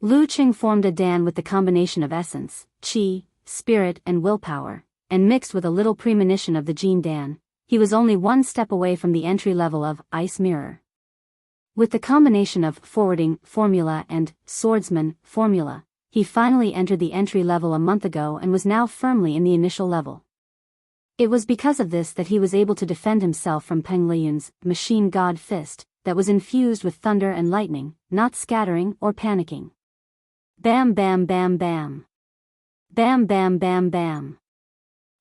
Lu Cheng formed a Dan with the combination of essence, qi, spirit and willpower, and mixed with a little premonition of the Jin Dan, he was only 1 step away from the entry level of Ice Mirror. With the combination of forwarding formula and swordsman formula, he finally entered the entry level a month ago and was now firmly in the initial level. It was because of this that he was able to defend himself from Peng Liyun's machine god fist that was infused with thunder and lightning, not scattering or panicking. Bam bam bam bam. Bam bam bam bam.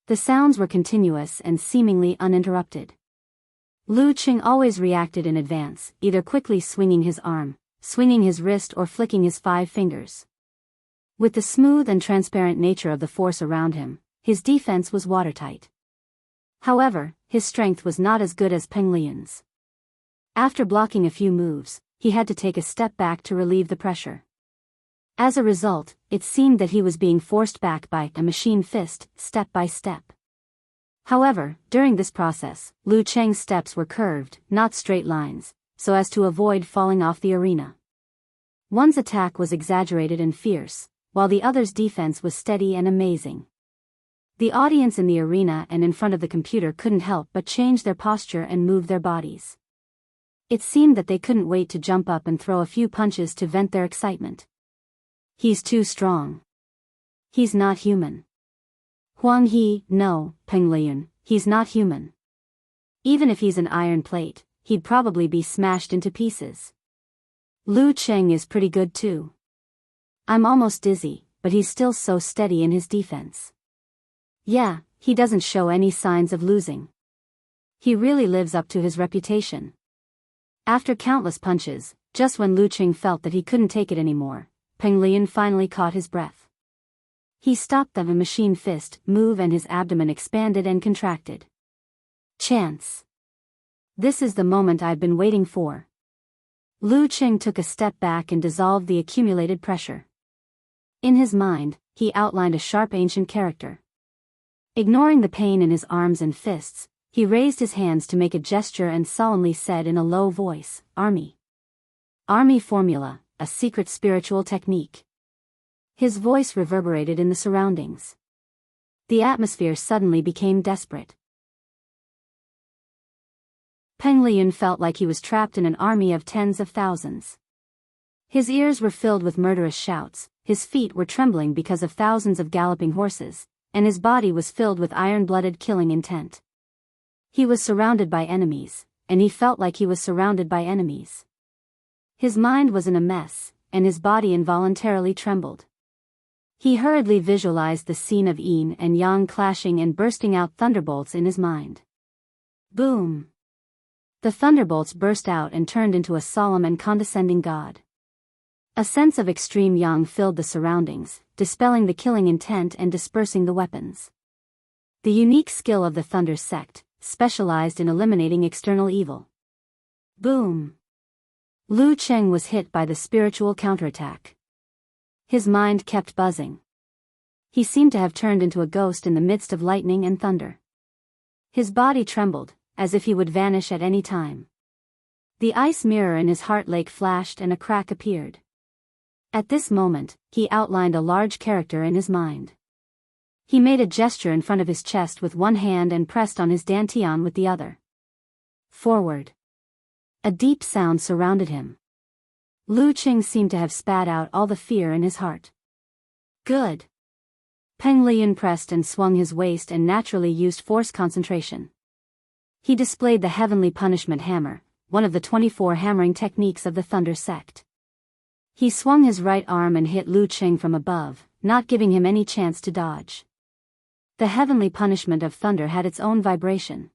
The sounds were continuous and seemingly uninterrupted. Lu Cheng always reacted in advance, either quickly swinging his arm, swinging his wrist or flicking his 5 fingers. With the smooth and transparent nature of the force around him, his defense was watertight. However, his strength was not as good as Peng Liyun's. After blocking a few moves, he had to take a step back to relieve the pressure. As a result, it seemed that he was being forced back by a machine fist, step by step. However, during this process, Lu Cheng's steps were curved, not straight lines, so as to avoid falling off the arena. One's attack was exaggerated and fierce, while the other's defense was steady and amazing. The audience in the arena and in front of the computer couldn't help but change their posture and move their bodies. It seemed that they couldn't wait to jump up and throw a few punches to vent their excitement. He's too strong. He's not human. Huang He, no, Peng Liyun, he's not human. Even if he's an iron plate, he'd probably be smashed into pieces. Lu Cheng is pretty good too. I'm almost dizzy, but he's still so steady in his defense. Yeah, he doesn't show any signs of losing. He really lives up to his reputation. After countless punches, just when Lu Cheng felt that he couldn't take it anymore, Peng Liyun finally caught his breath. He stopped the machine fist move and his abdomen expanded and contracted. Chance. This is the moment I've been waiting for. Lu Cheng took a step back and dissolved the accumulated pressure. In his mind, he outlined a sharp ancient character. Ignoring the pain in his arms and fists, he raised his hands to make a gesture and solemnly said in a low voice, Army. Army formula, a secret spiritual technique. His voice reverberated in the surroundings. The atmosphere suddenly became desperate. Peng Liyun felt like he was trapped in an army of tens of thousands. His ears were filled with murderous shouts, his feet were trembling because of thousands of galloping horses, and his body was filled with iron-blooded killing intent. He was surrounded by enemies, and he felt like he was surrounded by enemies. His mind was in a mess, and his body involuntarily trembled. He hurriedly visualized the scene of yin and yang clashing and bursting out thunderbolts in his mind. Boom! The thunderbolts burst out and turned into a solemn and condescending god. A sense of extreme yang filled the surroundings, dispelling the killing intent and dispersing the weapons. The unique skill of the Thunder sect, specialized in eliminating external evil. Boom! Lu Cheng was hit by the spiritual counterattack. His mind kept buzzing. He seemed to have turned into a ghost in the midst of lightning and thunder. His body trembled, as if he would vanish at any time. The ice mirror in his heart lake flashed and a crack appeared. At this moment, he outlined a large character in his mind. He made a gesture in front of his chest with one hand and pressed on his dantian with the other. Forward. A deep sound surrounded him. Lu Cheng seemed to have spat out all the fear in his heart. Good. Peng Liyun pressed and swung his waist and naturally used force concentration. He displayed the heavenly punishment hammer, one of the 24 hammering techniques of the Thunder sect. He swung his right arm and hit Lu Cheng from above, not giving him any chance to dodge. The heavenly punishment of thunder had its own vibration.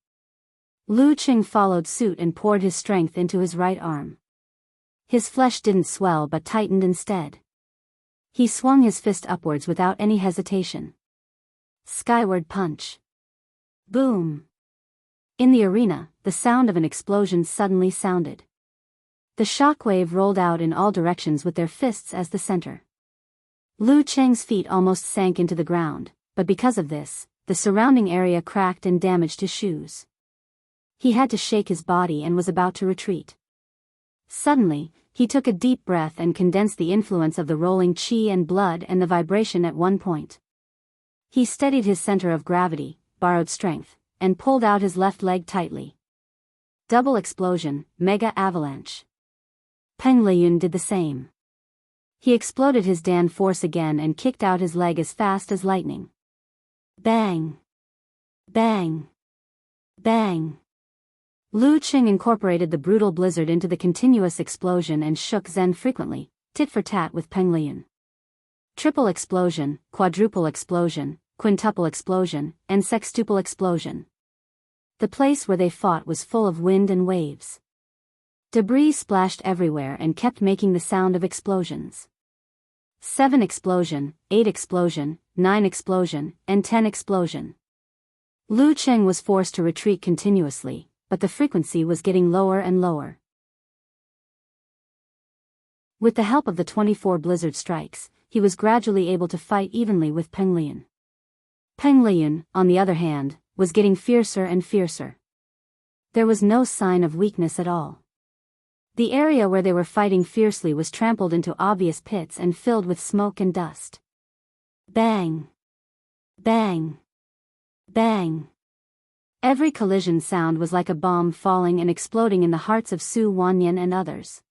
Lu Cheng followed suit and poured his strength into his right arm. His flesh didn't swell but tightened instead. He swung his fist upwards without any hesitation. Skyward punch. Boom. In the arena, the sound of an explosion suddenly sounded. The shockwave rolled out in all directions with their fists as the center. Lu Cheng's feet almost sank into the ground, but because of this, the surrounding area cracked and damaged his shoes. He had to shake his body and was about to retreat. Suddenly, he took a deep breath and condensed the influence of the rolling qi and blood and the vibration at one point. He steadied his center of gravity, borrowed strength, and pulled out his left leg tightly. Double explosion, mega avalanche. Peng Liyun did the same. He exploded his Dan force again and kicked out his leg as fast as lightning. Bang! Bang! Bang! Lu Cheng incorporated the brutal blizzard into the continuous explosion and shook Zen frequently, tit for tat with Peng Liyun. Triple explosion, quadruple explosion, quintuple explosion, and sextuple explosion. The place where they fought was full of wind and waves. Debris splashed everywhere and kept making the sound of explosions. 7 explosion, 8 explosion, 9 explosion, and 10 explosion. Lu Cheng was forced to retreat continuously, but the frequency was getting lower and lower. With the help of the 24 blizzard strikes, he was gradually able to fight evenly with Peng Lian. Peng Lian, on the other hand, was getting fiercer and fiercer. There was no sign of weakness at all. The area where they were fighting fiercely was trampled into obvious pits and filled with smoke and dust. Bang! Bang! Bang! Every collision sound was like a bomb falling and exploding in the hearts of Su Wanyan and others.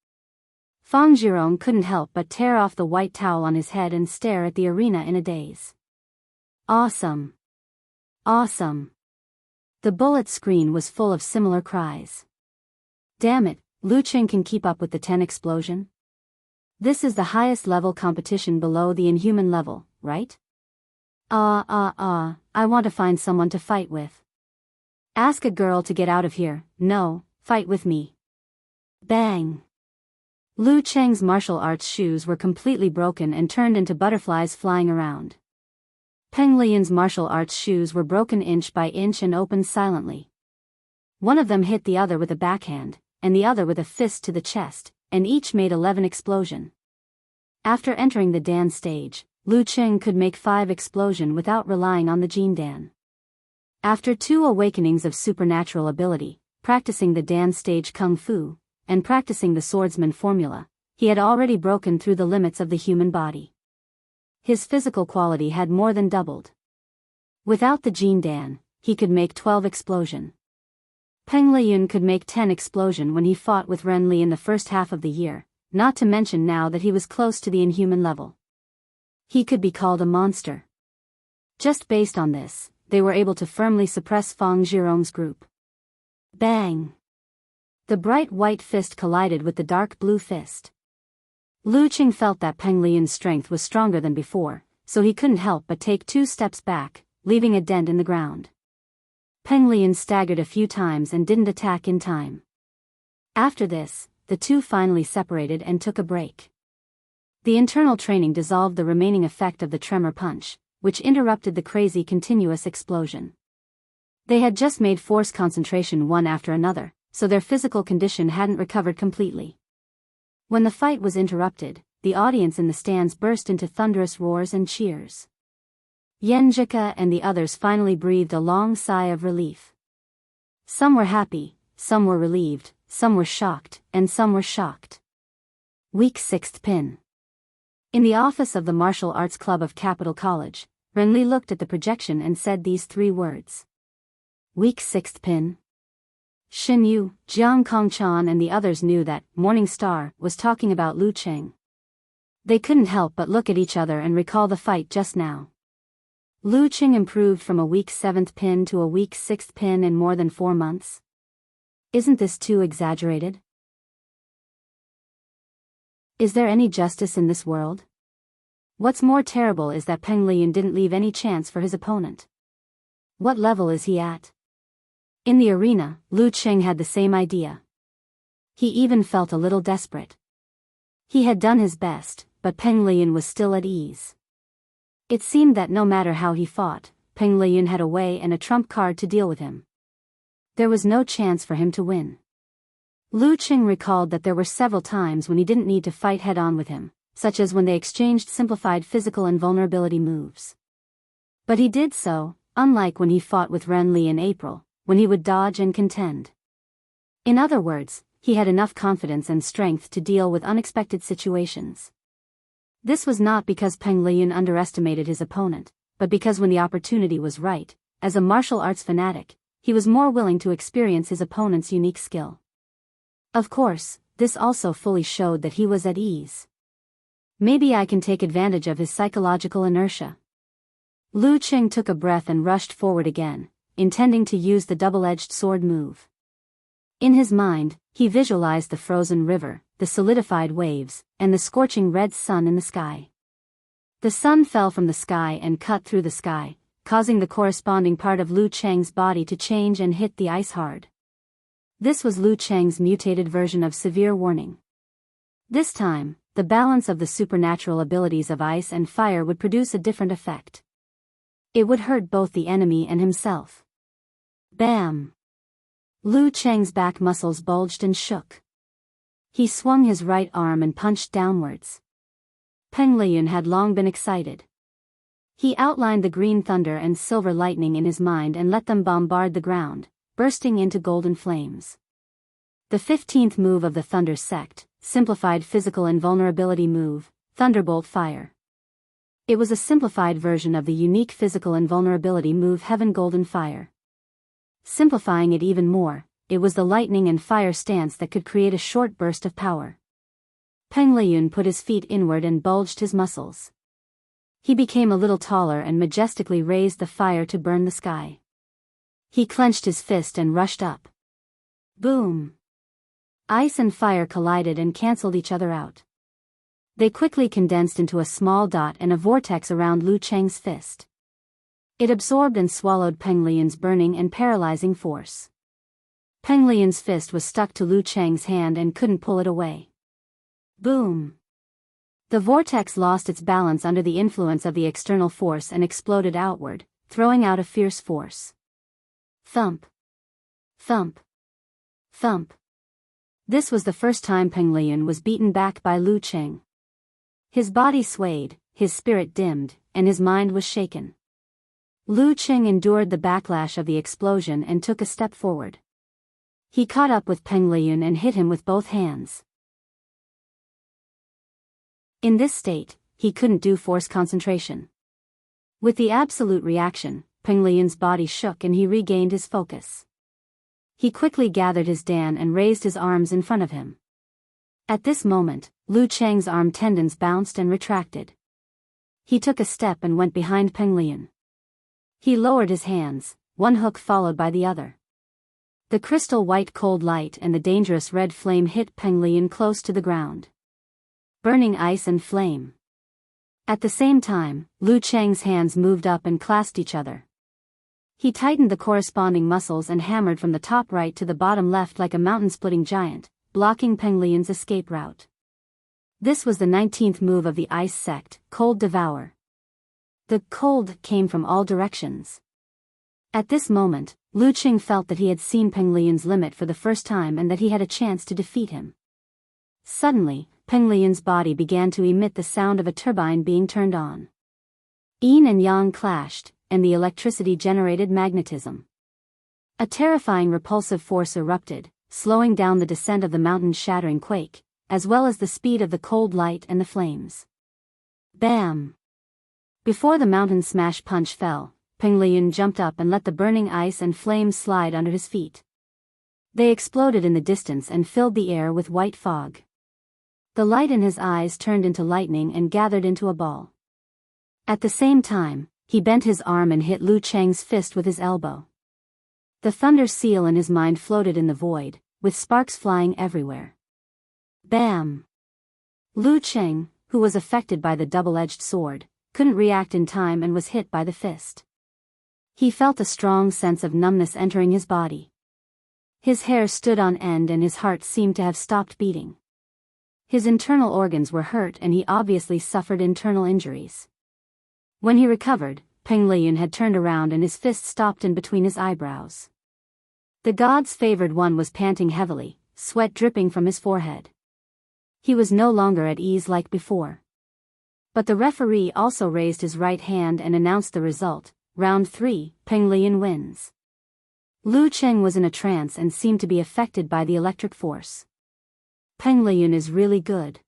Fang Zhirong couldn't help but tear off the white towel on his head and stare at the arena in a daze. Awesome! Awesome! The bullet screen was full of similar cries. Damn it, Lu Cheng can keep up with the 10 explosion? This is the highest level competition below the inhuman level, right? I want to find someone to fight with. Ask a girl to get out of here, no, fight with me. Bang! Lu Cheng's martial arts shoes were completely broken and turned into butterflies flying around. Peng Lian's martial arts shoes were broken inch by inch and opened silently. One of them hit the other with a backhand, and the other with a fist to the chest, and each made 11 explosion. After entering the Dan stage, Lu Cheng could make 5 explosion without relying on the Jin Dan. After 2 awakenings of supernatural ability, practicing the Dan stage kung fu, and practicing the swordsman formula, he had already broken through the limits of the human body. His physical quality had more than doubled. Without the Jin Dan, he could make 12 explosion. Peng Lian could make 10 explosion when he fought with Ren Li in the first half of the year, not to mention now that he was close to the inhuman level. He could be called a monster. Just based on this, they were able to firmly suppress Fang Zhirong's group. Bang! The bright white fist collided with the dark blue fist. Lu Cheng felt that Peng Lian's strength was stronger than before, so he couldn't help but take 2 steps back, leaving a dent in the ground. Peng Lian staggered a few times and didn't attack in time. After this, the two finally separated and took a break. The internal training dissolved the remaining effect of the tremor punch, which interrupted the crazy continuous explosion. They had just made force concentration one after another, so their physical condition hadn't recovered completely. When the fight was interrupted, the audience in the stands burst into thunderous roars and cheers. Yenjika and the others finally breathed a long sigh of relief. Some were happy, some were relieved, some were shocked, and some were shocked. Week 6th Pin. In the office of the Martial Arts Club of Capital College, Renli looked at the projection and said these 3 words. Week 6th Pin. Xin Yu, Jiang Kongchan and the others knew that Morning Star was talking about Lu Cheng. They couldn't help but look at each other and recall the fight just now. Lu Cheng improved from a week 7th pin to a week 6th pin in more than 4 months. Isn't this too exaggerated? Is there any justice in this world? What's more terrible is that Peng Lian didn't leave any chance for his opponent. What level is he at? In the arena, Lu Cheng had the same idea. He even felt a little desperate. He had done his best, but Peng Lian was still at ease. It seemed that no matter how he fought, Peng Lian had a way and a trump card to deal with him. There was no chance for him to win. Lu Cheng recalled that there were several times when he didn't need to fight head-on with him, such as when they exchanged simplified physical and vulnerability moves. But he did so, unlike when he fought with Ren Li in April, when he would dodge and contend. In other words, he had enough confidence and strength to deal with unexpected situations. This was not because Peng Lian underestimated his opponent, but because when the opportunity was right, as a martial arts fanatic, he was more willing to experience his opponent's unique skill. Of course, this also fully showed that he was at ease. Maybe I can take advantage of his psychological inertia. Lu Cheng took a breath and rushed forward again, intending to use the double-edged sword move. In his mind, he visualized the frozen river, the solidified waves, and the scorching red sun in the sky. The sun fell from the sky and cut through the sky, causing the corresponding part of Lu Cheng's body to change and hit the ice hard. This was Lu Cheng's mutated version of severe warning. This time, the balance of the supernatural abilities of ice and fire would produce a different effect. It would hurt both the enemy and himself. Bam! Lu Cheng's back muscles bulged and shook. He swung his right arm and punched downwards. Peng Liyun had long been excited. He outlined the green thunder and silver lightning in his mind and let them bombard the ground, bursting into golden flames. The 15th move of the Thunder Sect, simplified physical invulnerability move, Thunderbolt Fire. It was a simplified version of the unique physical invulnerability move Heaven Golden Fire. Simplifying it even more, it was the lightning and fire stance that could create a short burst of power. Peng Liyun put his feet inward and bulged his muscles. He became a little taller and majestically raised the fire to burn the sky. He clenched his fist and rushed up. Boom! Ice and fire collided and cancelled each other out. They quickly condensed into a small dot and a vortex around Lu Cheng's fist. It absorbed and swallowed Peng Liyun's burning and paralyzing force. Peng Liyun's fist was stuck to Lu Cheng's hand and couldn't pull it away. Boom! The vortex lost its balance under the influence of the external force and exploded outward, throwing out a fierce force. Thump! Thump! Thump! This was the first time Peng Liyun was beaten back by Lu Cheng. His body swayed, his spirit dimmed, and his mind was shaken. Lu Cheng endured the backlash of the explosion and took a step forward. He caught up with Peng Liyun and hit him with both hands. In this state, he couldn't do force concentration. With the absolute reaction, Peng Liyun's body shook and he regained his focus. He quickly gathered his Dan and raised his arms in front of him. At this moment, Lu Cheng's arm tendons bounced and retracted. He took a step and went behind Peng Liyun. He lowered his hands, one hook followed by the other. The crystal white cold light and the dangerous red flame hit Peng Liyun close to the ground. Burning ice and flame. At the same time, Lu Cheng's hands moved up and clasped each other. He tightened the corresponding muscles and hammered from the top right to the bottom left like a mountain-splitting giant, blocking Peng Liyun's escape route. This was the 19th move of the Ice Sect, Cold Devour. The cold came from all directions. At this moment, Lu Cheng felt that he had seen Peng Liyun's limit for the first time and that he had a chance to defeat him. Suddenly, Peng Liyun's body began to emit the sound of a turbine being turned on. Yin and yang clashed, and the electricity generated magnetism. A terrifying repulsive force erupted, slowing down the descent of the mountain's shattering quake, as well as the speed of the cold light and the flames. Bam! Before the mountain smash punch fell, Peng Liyun jumped up and let the burning ice and flames slide under his feet. They exploded in the distance and filled the air with white fog. The light in his eyes turned into lightning and gathered into a ball. At the same time, he bent his arm and hit Lu Cheng's fist with his elbow. The thunder seal in his mind floated in the void, with sparks flying everywhere. Bam! Lu Cheng, who was affected by the double-edged sword, couldn't react in time and was hit by the fist. He felt a strong sense of numbness entering his body. His hair stood on end and his heart seemed to have stopped beating. His internal organs were hurt and he obviously suffered internal injuries. When he recovered, Peng Liyun had turned around and his fist stopped in between his eyebrows. The god's favored one was panting heavily, sweat dripping from his forehead. He was no longer at ease like before. But the referee also raised his right hand and announced the result. Round 3, Peng Liyun wins. Lu Cheng was in a trance and seemed to be affected by the electric force. Peng Liyun is really good.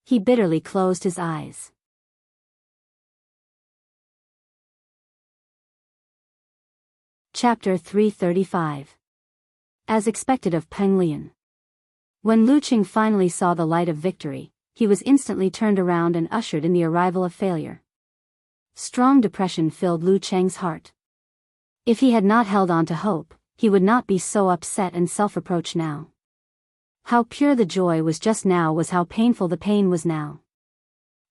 He bitterly closed his eyes. Chapter 335. As expected of Peng Liyun. When Lu Cheng finally saw the light of victory, he was instantly turned around and ushered in the arrival of failure. Strong depression filled Lu Cheng's heart. If he had not held on to hope, he would not be so upset and self-reproached now. How pure the joy was just now was how painful the pain was now.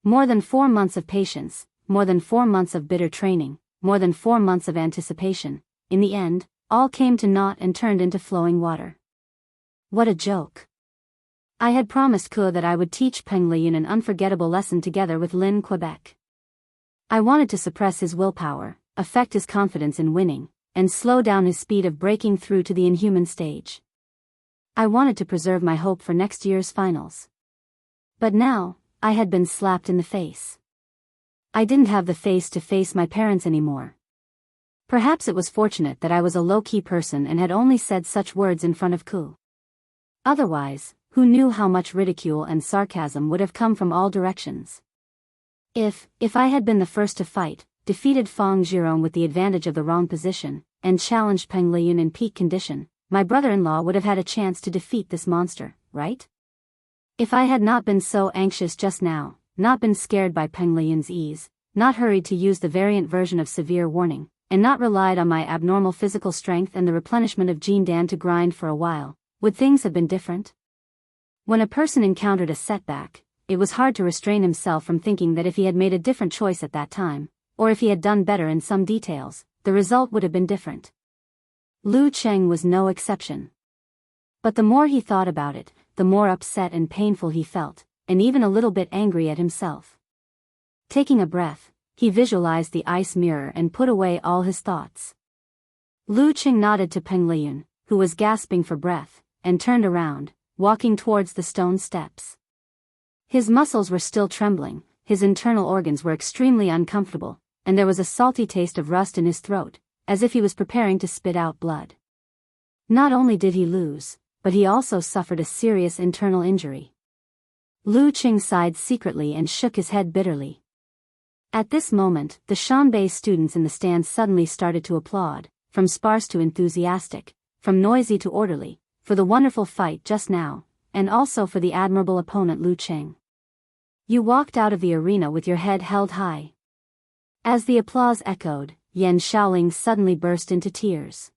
More than 4 months of patience, more than 4 months of bitter training, more than 4 months of anticipation, in the end, all came to naught and turned into flowing water. What a joke. I had promised Ke that I would teach Peng Liyun an unforgettable lesson together with Lin Quebec. I wanted to suppress his willpower, affect his confidence in winning, and slow down his speed of breaking through to the inhuman stage. I wanted to preserve my hope for next year's finals. But now, I had been slapped in the face. I didn't have the face to face my parents anymore. Perhaps it was fortunate that I was a low-key person and had only said such words in front of Ke. Otherwise, who knew how much ridicule and sarcasm would have come from all directions? If I had been the first to fight, defeated Fang Zhirong with the advantage of the wrong position, and challenged Peng Liyun in peak condition, my brother-in-law would have had a chance to defeat this monster, right? If I had not been so anxious just now, not been scared by Peng Liyun's ease, not hurried to use the variant version of severe warning, and not relied on my abnormal physical strength and the replenishment of Jin Dan to grind for a while, would things have been different? When a person encountered a setback, it was hard to restrain himself from thinking that if he had made a different choice at that time, or if he had done better in some details, the result would have been different. Lu Cheng was no exception. But the more he thought about it, the more upset and painful he felt, and even a little bit angry at himself. Taking a breath, he visualized the ice mirror and put away all his thoughts. Lu Cheng nodded to Peng Liyun, who was gasping for breath, and turned around, walking towards the stone steps. His muscles were still trembling, his internal organs were extremely uncomfortable, and there was a salty taste of rust in his throat, as if he was preparing to spit out blood. Not only did he lose, but he also suffered a serious internal injury. Lu Cheng sighed secretly and shook his head bitterly. At this moment, the Shanbei students in the stands suddenly started to applaud, from sparse to enthusiastic, from noisy to orderly, for the wonderful fight just now, and also for the admirable opponent Lu Cheng. You walked out of the arena with your head held high. As the applause echoed, Yan Shaoling suddenly burst into tears.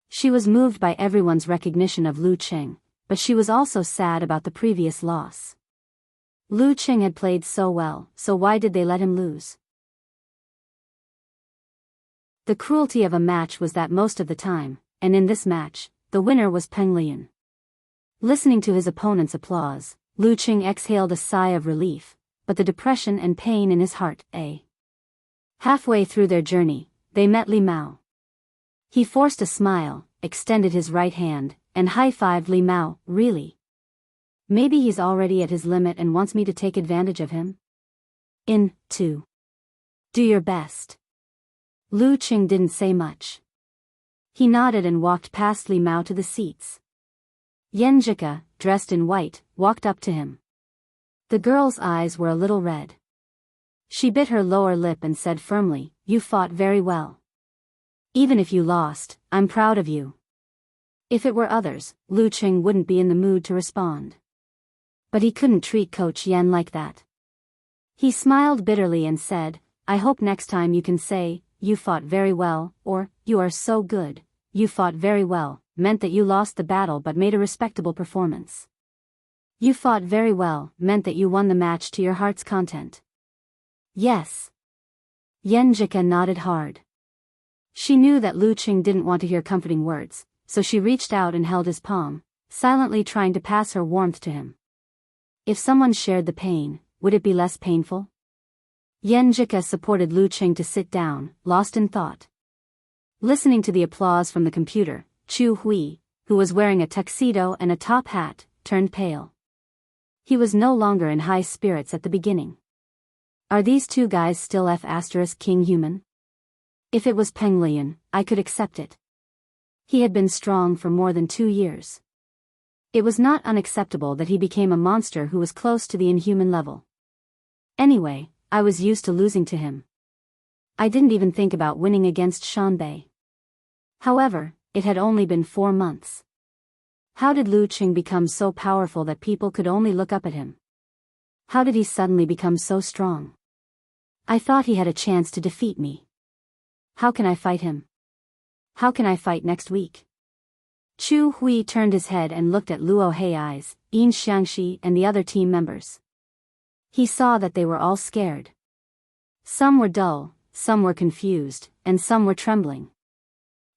She was moved by everyone's recognition of Lu Cheng, but she was also sad about the previous loss. Lu Cheng had played so well, so why did they let him lose? The cruelty of a match was that most of the time, and in this match, the winner was Peng Liyun. Listening to his opponent's applause, Lu Cheng exhaled a sigh of relief, but the depression and pain in his heart, Halfway through their journey, they met Li Mao. He forced a smile, extended his right hand, and high-fived Li Mao. Really? Maybe he's already at his limit and wants me to take advantage of him? Do your best. Lu Cheng didn't say much. He nodded and walked past Li Mao to the seats. Yan Jika, dressed in white, walked up to him. The girl's eyes were a little red. She bit her lower lip and said firmly, "You fought very well. Even if you lost, I'm proud of you." If it were others, Lu Cheng wouldn't be in the mood to respond. But he couldn't treat Coach Yan like that. He smiled bitterly and said, "I hope next time you can say, 'You fought very well,' or 'You are so good.' 'You fought very well' meant that you lost the battle but made a respectable performance. 'You fought very well' meant that you won the match to your heart's content." Yes. Yan Jika nodded hard. She knew that Lu Cheng didn't want to hear comforting words, so she reached out and held his palm, silently trying to pass her warmth to him. If someone shared the pain, would it be less painful? Yan Jika supported Lu Cheng to sit down, lost in thought. Listening to the applause from the computer, Chu Hui, who was wearing a tuxedo and a top hat, turned pale. He was no longer in high spirits at the beginning. Are these two guys still King human? If it was Peng Liyun, I could accept it. He had been strong for more than 2 years. It was not unacceptable that he became a monster who was close to the inhuman level. Anyway, I was used to losing to him. I didn't even think about winning against Shanbei. However, it had only been 4 months. How did Lu Cheng become so powerful that people could only look up at him? How did he suddenly become so strong? I thought he had a chance to defeat me. How can I fight him? How can I fight next week? Chu Hui turned his head and looked at Luo Hei's, Yin Xiangxi and the other team members. He saw that they were all scared. Some were dull, some were confused, and some were trembling.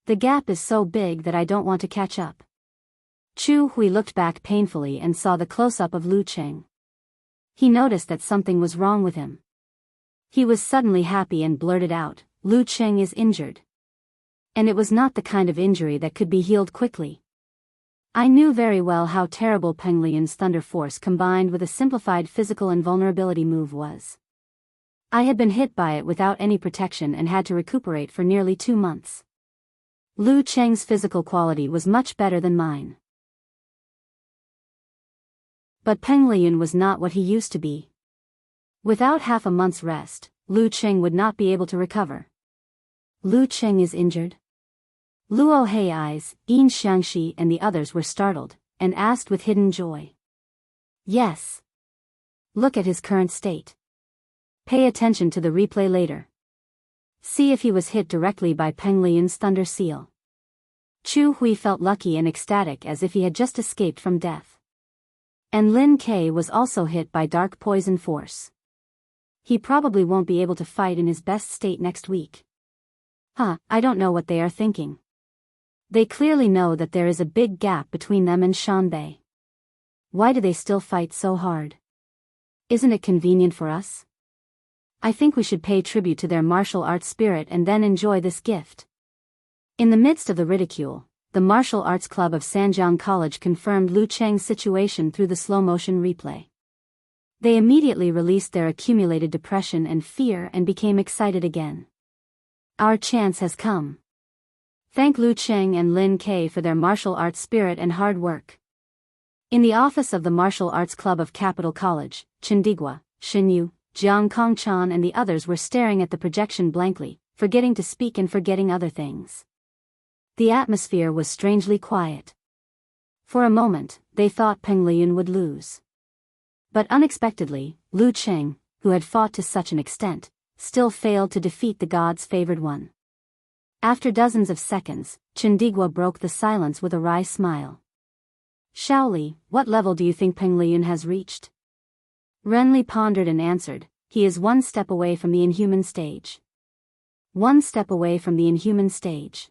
The gap is so big that I don't want to catch up. Chu Hui looked back painfully and saw the close-up of Lu Cheng. He noticed that something was wrong with him. He was suddenly happy and blurted out, "Lu Cheng is injured." And it was not the kind of injury that could be healed quickly. I knew very well how terrible Peng Liyun's thunder force combined with a simplified physical invulnerability move was. I had been hit by it without any protection and had to recuperate for nearly 2 months. Lu Cheng's physical quality was much better than mine. But Peng Liyun was not what he used to be. Without half a month's rest, Lu Cheng would not be able to recover. Lu Cheng is injured? Luo Hei eyes, Yin Xiangxi and the others were startled, and asked with hidden joy. Yes. Look at his current state. Pay attention to the replay later. See if he was hit directly by Peng Liyun's thunder seal. Chu Hui felt lucky and ecstatic as if he had just escaped from death. And Lin Ke was also hit by dark poison force. He probably won't be able to fight in his best state next week. I don't know what they are thinking. They clearly know that there is a big gap between them and Shanbei. Why do they still fight so hard? Isn't it convenient for us? I think we should pay tribute to their martial arts spirit and then enjoy this gift. In the midst of the ridicule, the Martial Arts Club of Sanjiang College confirmed Lu Cheng's situation through the slow-motion replay. They immediately released their accumulated depression and fear and became excited again. Our chance has come. Thank Lu Cheng and Lin Ke for their martial arts spirit and hard work. In the office of the Martial Arts Club of Capital College, Chendigua, Shinyu, Jiang Kongchan and the others were staring at the projection blankly, forgetting to speak and forgetting other things. The atmosphere was strangely quiet. For a moment, they thought Peng Liyun would lose. But unexpectedly, Lu Cheng, who had fought to such an extent, still failed to defeat the gods' favored one. After dozens of seconds, Chendigua broke the silence with a wry smile. Shaoli, what level do you think Peng Liyun has reached? Renli pondered and answered, he is 1 step away from the inhuman stage. 1 step away from the inhuman stage.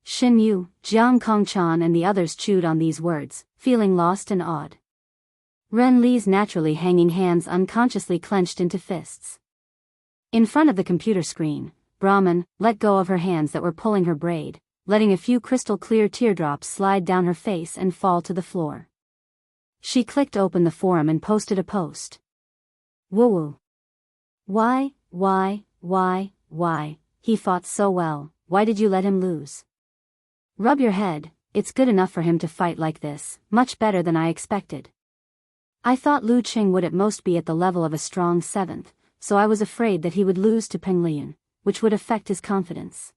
Xin Yu, Jiang Kongchan and the others chewed on these words, feeling lost and awed. Renli's naturally hanging hands unconsciously clenched into fists. In front of the computer screen, Brahman let go of her hands that were pulling her braid, letting a few crystal-clear teardrops slide down her face and fall to the floor. She clicked open the forum and posted a post. Woo-woo. Why, he fought so well, why did you let him lose? Rub your head, it's good enough for him to fight like this, much better than I expected. I thought Lu Cheng would at most be at the level of a strong 7th, so I was afraid that he would lose to Peng Liyun, which would affect his confidence.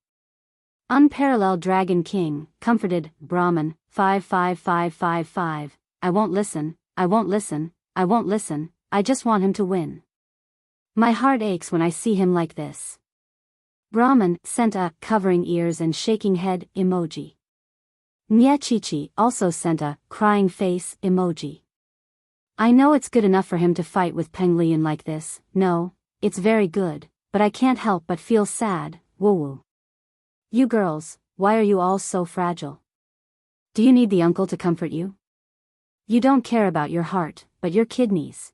Unparalleled Dragon King, comforted, Brahman, 55555, I won't listen, I just want him to win. My heart aches when I see him like this. Brahman sent a covering ears and shaking head emoji. Nyechichi also sent a crying face emoji. I know it's good enough for him to fight with Peng Liyun like this, no, it's very good, but I can't help but feel sad, woo-woo. You girls, why are you all so fragile? Do you need the uncle to comfort you? You don't care about your heart, but your kidneys.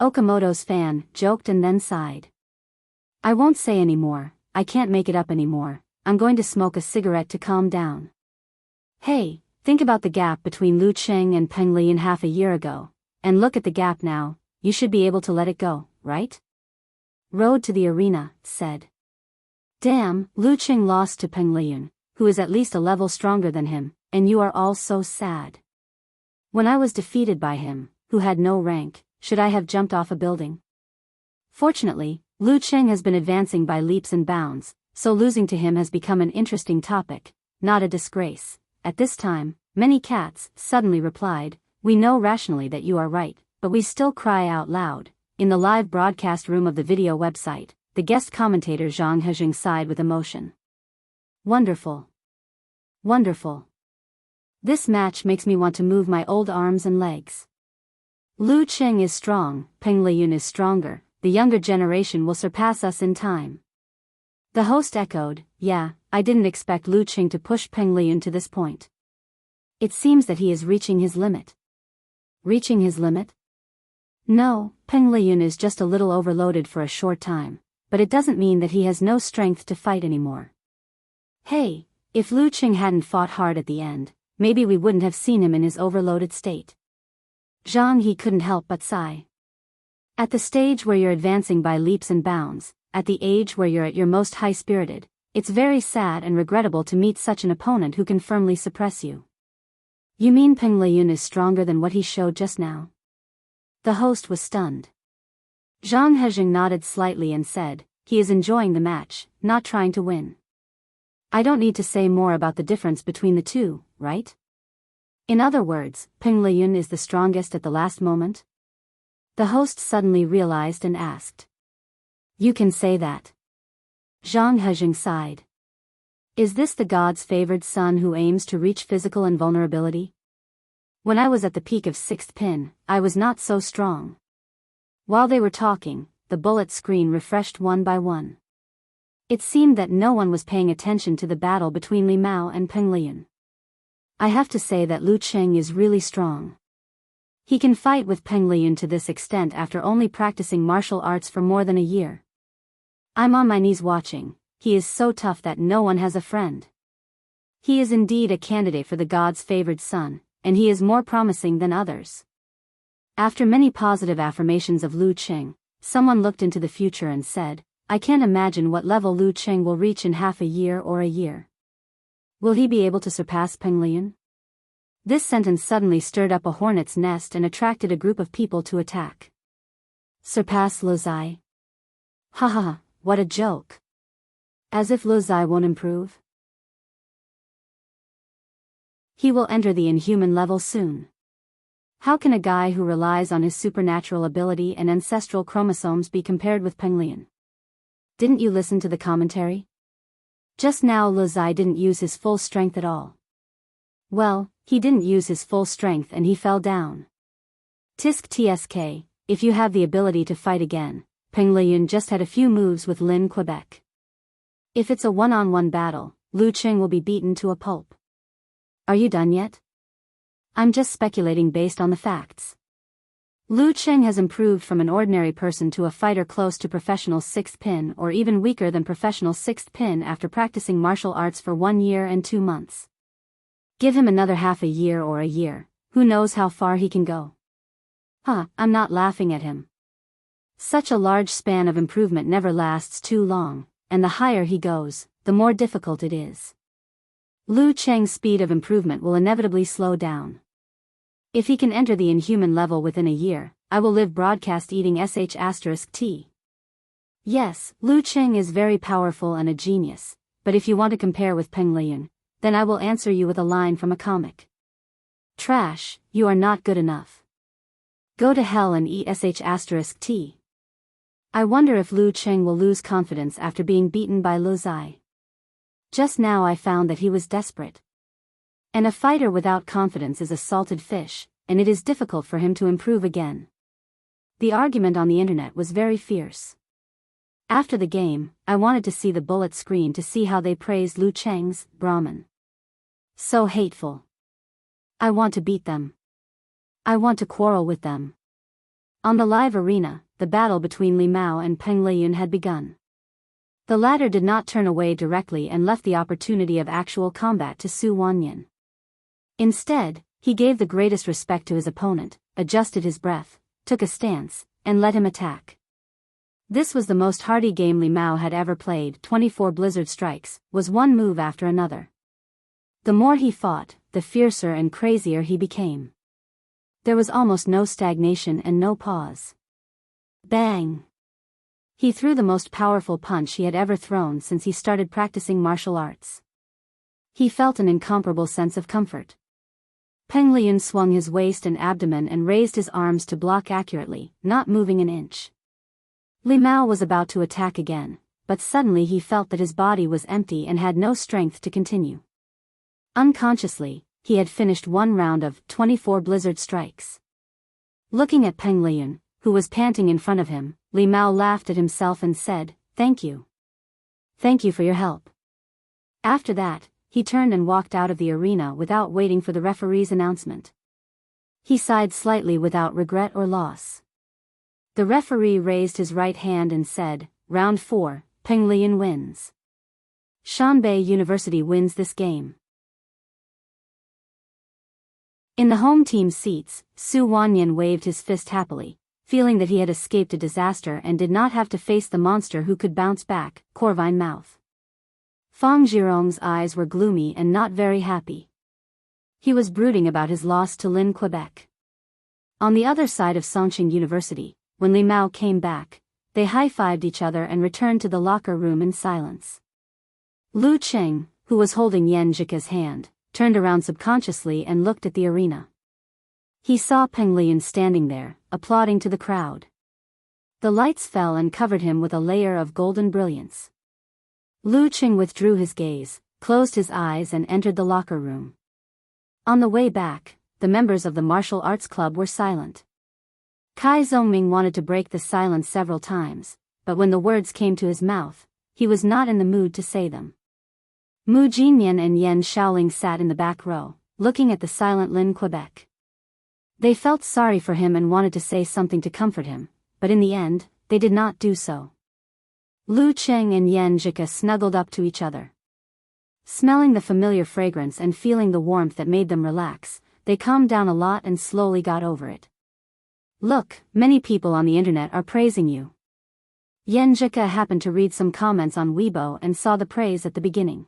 Okamoto's fan joked and then sighed. I won't say any more, I can't make it up anymore, I'm going to smoke a cigarette to calm down. Hey, think about the gap between Lu Cheng and Peng Liyun half a year ago, and look at the gap now, you should be able to let it go, right? Road to the arena, said. Damn, Lu Cheng lost to Peng Liyun, who is at least a level stronger than him, and you are all so sad. When I was defeated by him, who had no rank, should I have jumped off a building? Fortunately, Lu Cheng has been advancing by leaps and bounds, so losing to him has become an interesting topic, not a disgrace. At this time, many cats suddenly replied, we know rationally that you are right, but we still cry out loud. In the live broadcast room of the video website, the guest commentator Zhang Hejing sighed with emotion. Wonderful. Wonderful. This match makes me want to move my old arms and legs. Lu Cheng is strong, Peng Liyun is stronger, the younger generation will surpass us in time. The host echoed, yeah, I didn't expect Lu Qing to push Peng Liyun to this point. It seems that he is reaching his limit. Reaching his limit? No, Peng Liyun is just a little overloaded for a short time, but it doesn't mean that he has no strength to fight anymore. Hey, if Lu Qing hadn't fought hard at the end, maybe we wouldn't have seen him in his overloaded state. Zhang He couldn't help but sigh. At the stage where you're advancing by leaps and bounds, at the age where you're at your most high-spirited, it's very sad and regrettable to meet such an opponent who can firmly suppress you. You mean Peng Liyun is stronger than what he showed just now? The host was stunned. Zhang Hejing nodded slightly and said, he is enjoying the match, not trying to win. I don't need to say more about the difference between the two, right? In other words, Peng Liyun is the strongest at the last moment? The host suddenly realized and asked. You can say that. Zhang Hejing sighed. Is this the god's favored son who aims to reach physical invulnerability? When I was at the peak of 6th pin, I was not so strong. While they were talking, the bullet screen refreshed one by one. It seemed that no one was paying attention to the battle between Li Mao and Peng Liyun. I have to say that Lu Qing is really strong. He can fight with Peng Liyun to this extent after only practicing martial arts for more than a year. I'm on my knees watching. He is so tough that no one has a friend. He is indeed a candidate for the god's favored son, and he is more promising than others. After many positive affirmations of Lu Qing, someone looked into the future and said, I can't imagine what level Lu Qing will reach in half a year or a year. Will he be able to surpass Peng Liyun? This sentence suddenly stirred up a hornet's nest and attracted a group of people to attack. Surpass Lu Zai? Ha ha ha, what a joke. As if Lu Zai won't improve. He will enter the inhuman level soon. How can a guy who relies on his supernatural ability and ancestral chromosomes be compared with Peng Liyun? Didn't you listen to the commentary? Just now Lu Zai didn't use his full strength at all. Well, he didn't use his full strength and he fell down. Tisk tsk, if you have the ability to fight again, Peng Liyun just had a few moves with Lin Quebec. If it's a one-on-one battle, Lu Qing will be beaten to a pulp. Are you done yet? I'm just speculating based on the facts. Lu Qing has improved from an ordinary person to a fighter close to professional 6th pin or even weaker than professional 6th pin after practicing martial arts for 1 year and 2 months. Give him another half a year or a year, who knows how far he can go. I'm not laughing at him. Such a large span of improvement never lasts too long, and the higher he goes, the more difficult it is. Lu Qing's speed of improvement will inevitably slow down. If he can enter the inhuman level within a year, I will live broadcast eating sh*t. Yes, Lu Qing is very powerful and a genius, but if you want to compare with Peng Liyun, then I will answer you with a line from a comic. Trash, you are not good enough. Go to hell and eat sh*t. I wonder if Lu Qing will lose confidence after being beaten by Lu Zai. Just now I found that he was desperate. And a fighter without confidence is a salted fish, and it is difficult for him to improve again. The argument on the internet was very fierce. After the game, I wanted to see the bullet screen to see how they praised Lu Qing's Brahmin. So hateful. I want to beat them. I want to quarrel with them. On the live arena, the battle between Li Mao and Peng Liyun had begun. The latter did not turn away directly and left the opportunity of actual combat to Su Wanyan. Instead, he gave the greatest respect to his opponent, adjusted his breath, took a stance, and let him attack. This was the most hardy game Li Mao had ever played. 24 blizzard strikes, was one move after another. The more he fought, the fiercer and crazier he became. There was almost no stagnation and no pause. Bang! He threw the most powerful punch he had ever thrown since he started practicing martial arts. He felt an incomparable sense of comfort. Peng Liyun swung his waist and abdomen and raised his arms to block accurately, not moving an inch. Li Mao was about to attack again, but suddenly he felt that his body was empty and had no strength to continue. Unconsciously, he had finished one round of 24 blizzard strikes. Looking at Peng Liyun, who was panting in front of him, Li Mao laughed at himself and said, "Thank you. Thank you for your help." After that, he turned and walked out of the arena without waiting for the referee's announcement. He sighed slightly without regret or loss. The referee raised his right hand and said, "Round 4, Penglian wins. Shanbei University wins this game." In the home team seats, Su Wanyan waved his fist happily, feeling that he had escaped a disaster and did not have to face the monster who could bounce back, Corvine mouth. Fang Zhirong's eyes were gloomy and not very happy. He was brooding about his loss to Lin Quebec. On the other side of Songqing University, when Li Mao came back, they high-fived each other and returned to the locker room in silence. Lu Cheng, who was holding Yan Zhika's hand, turned around subconsciously and looked at the arena. He saw Peng Lian standing there, applauding to the crowd. The lights fell and covered him with a layer of golden brilliance. Lu Cheng withdrew his gaze, closed his eyes and entered the locker room. On the way back, the members of the martial arts club were silent. Kai Zhongming wanted to break the silence several times, but when the words came to his mouth, he was not in the mood to say them. Mu Jinyan and Yan Shaoling sat in the back row, looking at the silent Lin Quebec. They felt sorry for him and wanted to say something to comfort him, but in the end, they did not do so. Lu Cheng and Yan Zhika snuggled up to each other. Smelling the familiar fragrance and feeling the warmth that made them relax, they calmed down a lot and slowly got over it. "Look, many people on the internet are praising you." Yan Zhika happened to read some comments on Weibo and saw the praise at the beginning.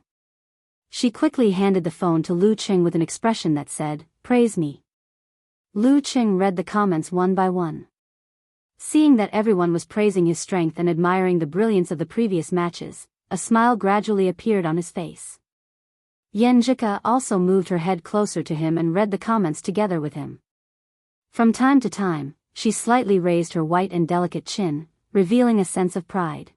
She quickly handed the phone to Lu Cheng with an expression that said, "Praise me." Lu Cheng read the comments one by one. Seeing that everyone was praising his strength and admiring the brilliance of the previous matches, a smile gradually appeared on his face. Yan Zhika also moved her head closer to him and read the comments together with him. From time to time, she slightly raised her white and delicate chin, revealing a sense of pride.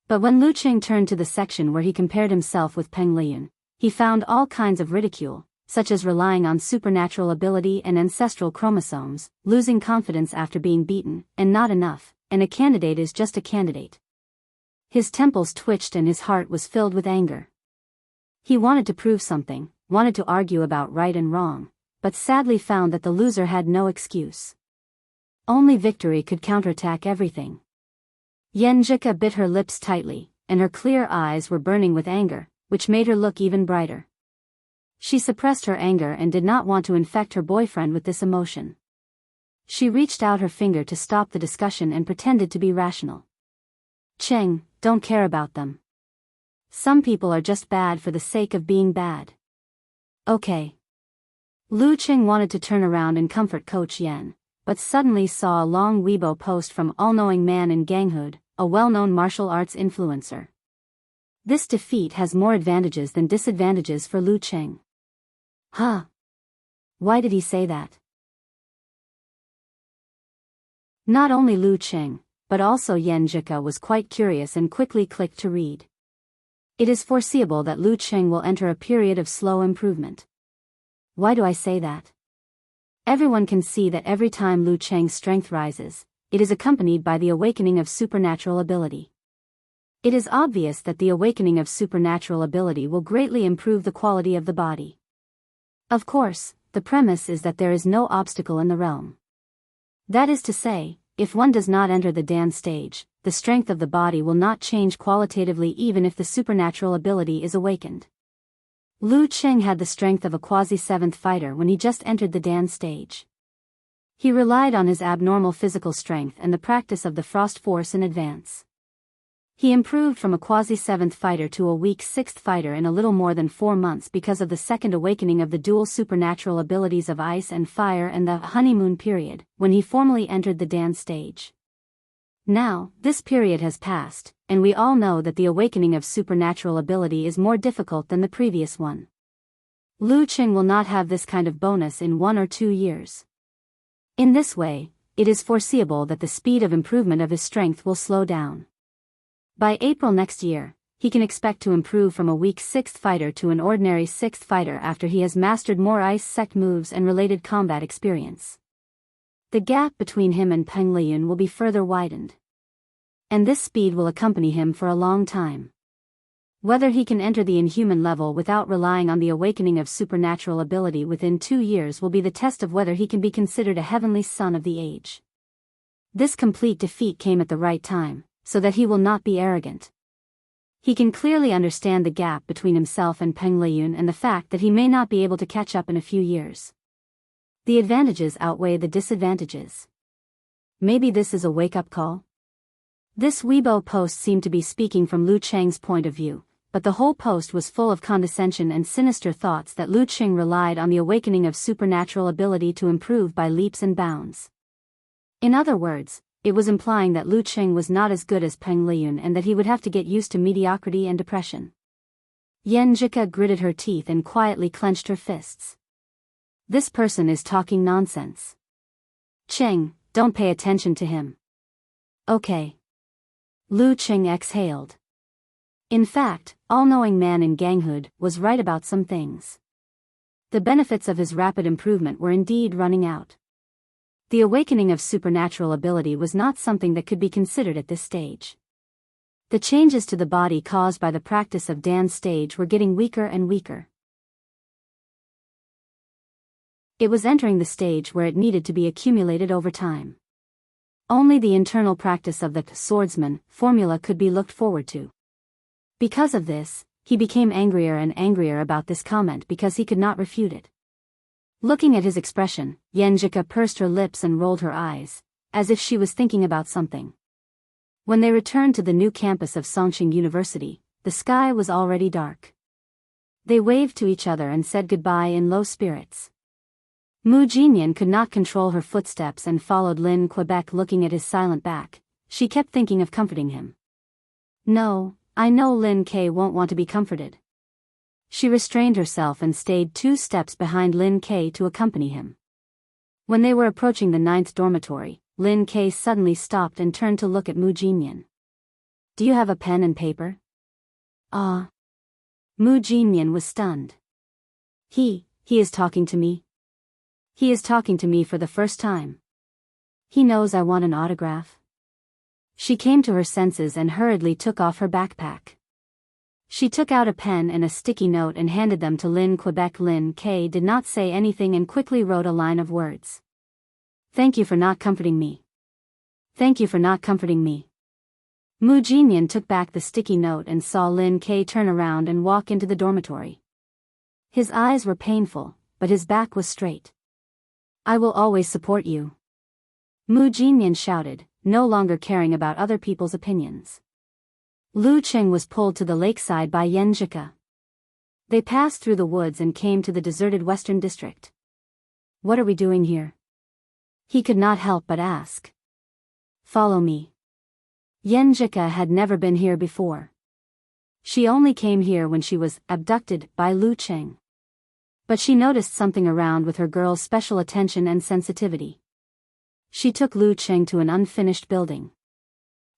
But when Lu Cheng turned to the section where he compared himself with Peng Lian, he found all kinds of ridicule, such as relying on supernatural ability and ancestral chromosomes, losing confidence after being beaten, and not enough, and a candidate is just a candidate. His temples twitched and his heart was filled with anger. He wanted to prove something, wanted to argue about right and wrong, but sadly found that the loser had no excuse. Only victory could counterattack everything. Yan Zhika bit her lips tightly, and her clear eyes were burning with anger, which made her look even brighter. She suppressed her anger and did not want to infect her boyfriend with this emotion. She reached out her finger to stop the discussion and pretended to be rational. "Cheng, don't care about them. Some people are just bad for the sake of being bad." "Okay." Lu Cheng wanted to turn around and comfort Coach Yan, but suddenly saw a long Weibo post from All-Knowing Man in Ganghood, a well-known martial arts influencer. This defeat has more advantages than disadvantages for Lu Cheng. Huh? Why did he say that? Not only Lu Cheng, but also Yan Zhika was quite curious and quickly clicked to read. It is foreseeable that Lu Cheng will enter a period of slow improvement. Why do I say that? Everyone can see that every time Lu Cheng's strength rises, it is accompanied by the awakening of supernatural ability. It is obvious that the awakening of supernatural ability will greatly improve the quality of the body. Of course, the premise is that there is no obstacle in the realm. That is to say, if one does not enter the Dan stage, the strength of the body will not change qualitatively even if the supernatural ability is awakened. Lu Cheng had the strength of a quasi-seventh fighter when he just entered the Dan stage. He relied on his abnormal physical strength and the practice of the Frost Force in advance. He improved from a quasi-seventh fighter to a weak sixth fighter in a little more than 4 months because of the second awakening of the dual supernatural abilities of ice and fire and the honeymoon period, when he formally entered the Dan stage. Now, this period has passed, and we all know that the awakening of supernatural ability is more difficult than the previous one. Lu Cheng will not have this kind of bonus in 1 or 2 years. In this way, it is foreseeable that the speed of improvement of his strength will slow down. By April next year, he can expect to improve from a weak 6th fighter to an ordinary 6th fighter after he has mastered more ice sect moves and related combat experience. The gap between him and Peng Liyun will be further widened. And this speed will accompany him for a long time. Whether he can enter the inhuman level without relying on the awakening of supernatural ability within 2 years will be the test of whether he can be considered a heavenly son of the age. This complete defeat came at the right time, so that he will not be arrogant. He can clearly understand the gap between himself and Peng Liyun and the fact that he may not be able to catch up in a few years. The advantages outweigh the disadvantages. Maybe this is a wake-up call? This Weibo post seemed to be speaking from Lu Cheng's point of view, but the whole post was full of condescension and sinister thoughts that Lu Cheng relied on the awakening of supernatural ability to improve by leaps and bounds. In other words, it was implying that Lu Cheng was not as good as Peng Liyun and that he would have to get used to mediocrity and depression. Yan Jika gritted her teeth and quietly clenched her fists. This person is talking nonsense. Cheng, don't pay attention to him. Okay. Lu Cheng exhaled. In fact, all-knowing man in ganghood was right about some things. The benefits of his rapid improvement were indeed running out. The awakening of supernatural ability was not something that could be considered at this stage. The changes to the body caused by the practice of Dan's stage were getting weaker and weaker. It was entering the stage where it needed to be accumulated over time. Only the internal practice of the swordsman formula could be looked forward to. Because of this, he became angrier and angrier about this comment because he could not refute it. Looking at his expression, Yenjika pursed her lips and rolled her eyes, as if she was thinking about something. When they returned to the new campus of Songqing University, the sky was already dark. They waved to each other and said goodbye in low spirits. Mu Jinyan could not control her footsteps and followed Lin Quebec looking at his silent back. She kept thinking of comforting him. No, I know Lin K won't want to be comforted. She restrained herself and stayed 2 steps behind Lin K to accompany him. When they were approaching the 9th dormitory, Lin K suddenly stopped and turned to look at Mu Jinyan. Do you have a pen and paper? Ah. Mu Jinyan was stunned. He is talking to me. He is talking to me for the first time. He knows I want an autograph. She came to her senses and hurriedly took off her backpack. She took out a pen and a sticky note and handed them to Lin Quebec. Lin K did not say anything and quickly wrote a line of words. Thank you for not comforting me. Thank you for not comforting me. Mu Jinyan took back the sticky note and saw Lin K turn around and walk into the dormitory. His eyes were painful, but his back was straight. I will always support you. Mu Jinyan shouted, no longer caring about other people's opinions. Lu Cheng was pulled to the lakeside by Yenjika. They passed through the woods and came to the deserted western district. What are we doing here? He could not help but ask. Follow me. Yenjika had never been here before. She only came here when she was abducted by Lu Cheng. But she noticed something around with her girl's special attention and sensitivity. She took Lu Cheng to an unfinished building.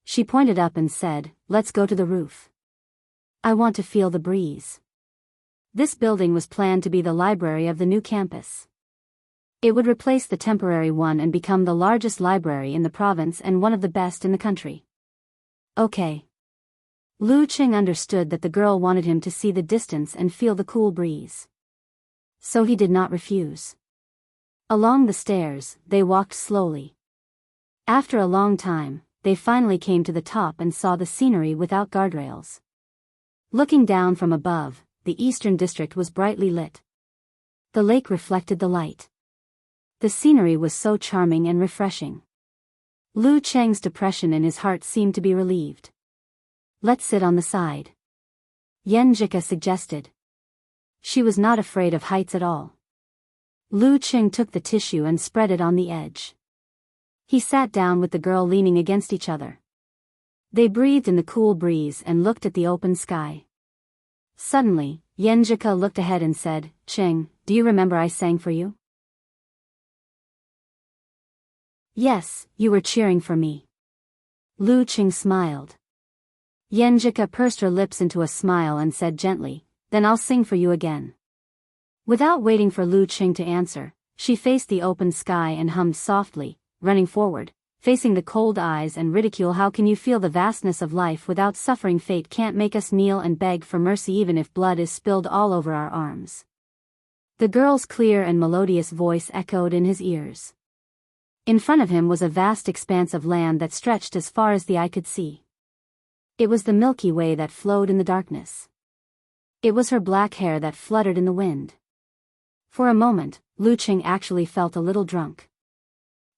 She pointed up and said, let's go to the roof. I want to feel the breeze. This building was planned to be the library of the new campus. It would replace the temporary one and become the largest library in the province and one of the best in the country. Okay. Lu Cheng understood that the girl wanted him to see the distance and feel the cool breeze. So he did not refuse. Along the stairs, they walked slowly. After a long time, they finally came to the top and saw the scenery without guardrails. Looking down from above, the eastern district was brightly lit. The lake reflected the light. The scenery was so charming and refreshing. Lu Cheng's depression in his heart seemed to be relieved. Let's sit on the side. Yenjika suggested. She was not afraid of heights at all. Lu Cheng took the tissue and spread it on the edge. He sat down with the girl leaning against each other. They breathed in the cool breeze and looked at the open sky. Suddenly, Yenjika looked ahead and said, Cheng, do you remember I sang for you? Yes, you were cheering for me. Lu Cheng smiled. Yenjika pursed her lips into a smile and said gently, then I'll sing for you again. Without waiting for Lu Cheng to answer, she faced the open sky and hummed softly, running forward, facing the cold eyes and ridicule. How can you feel the vastness of life without suffering? Fate can't make us kneel and beg for mercy even if blood is spilled all over our arms. The girl's clear and melodious voice echoed in his ears. In front of him was a vast expanse of land that stretched as far as the eye could see. It was the Milky Way that flowed in the darkness. It was her black hair that fluttered in the wind. For a moment, Lu Qing actually felt a little drunk.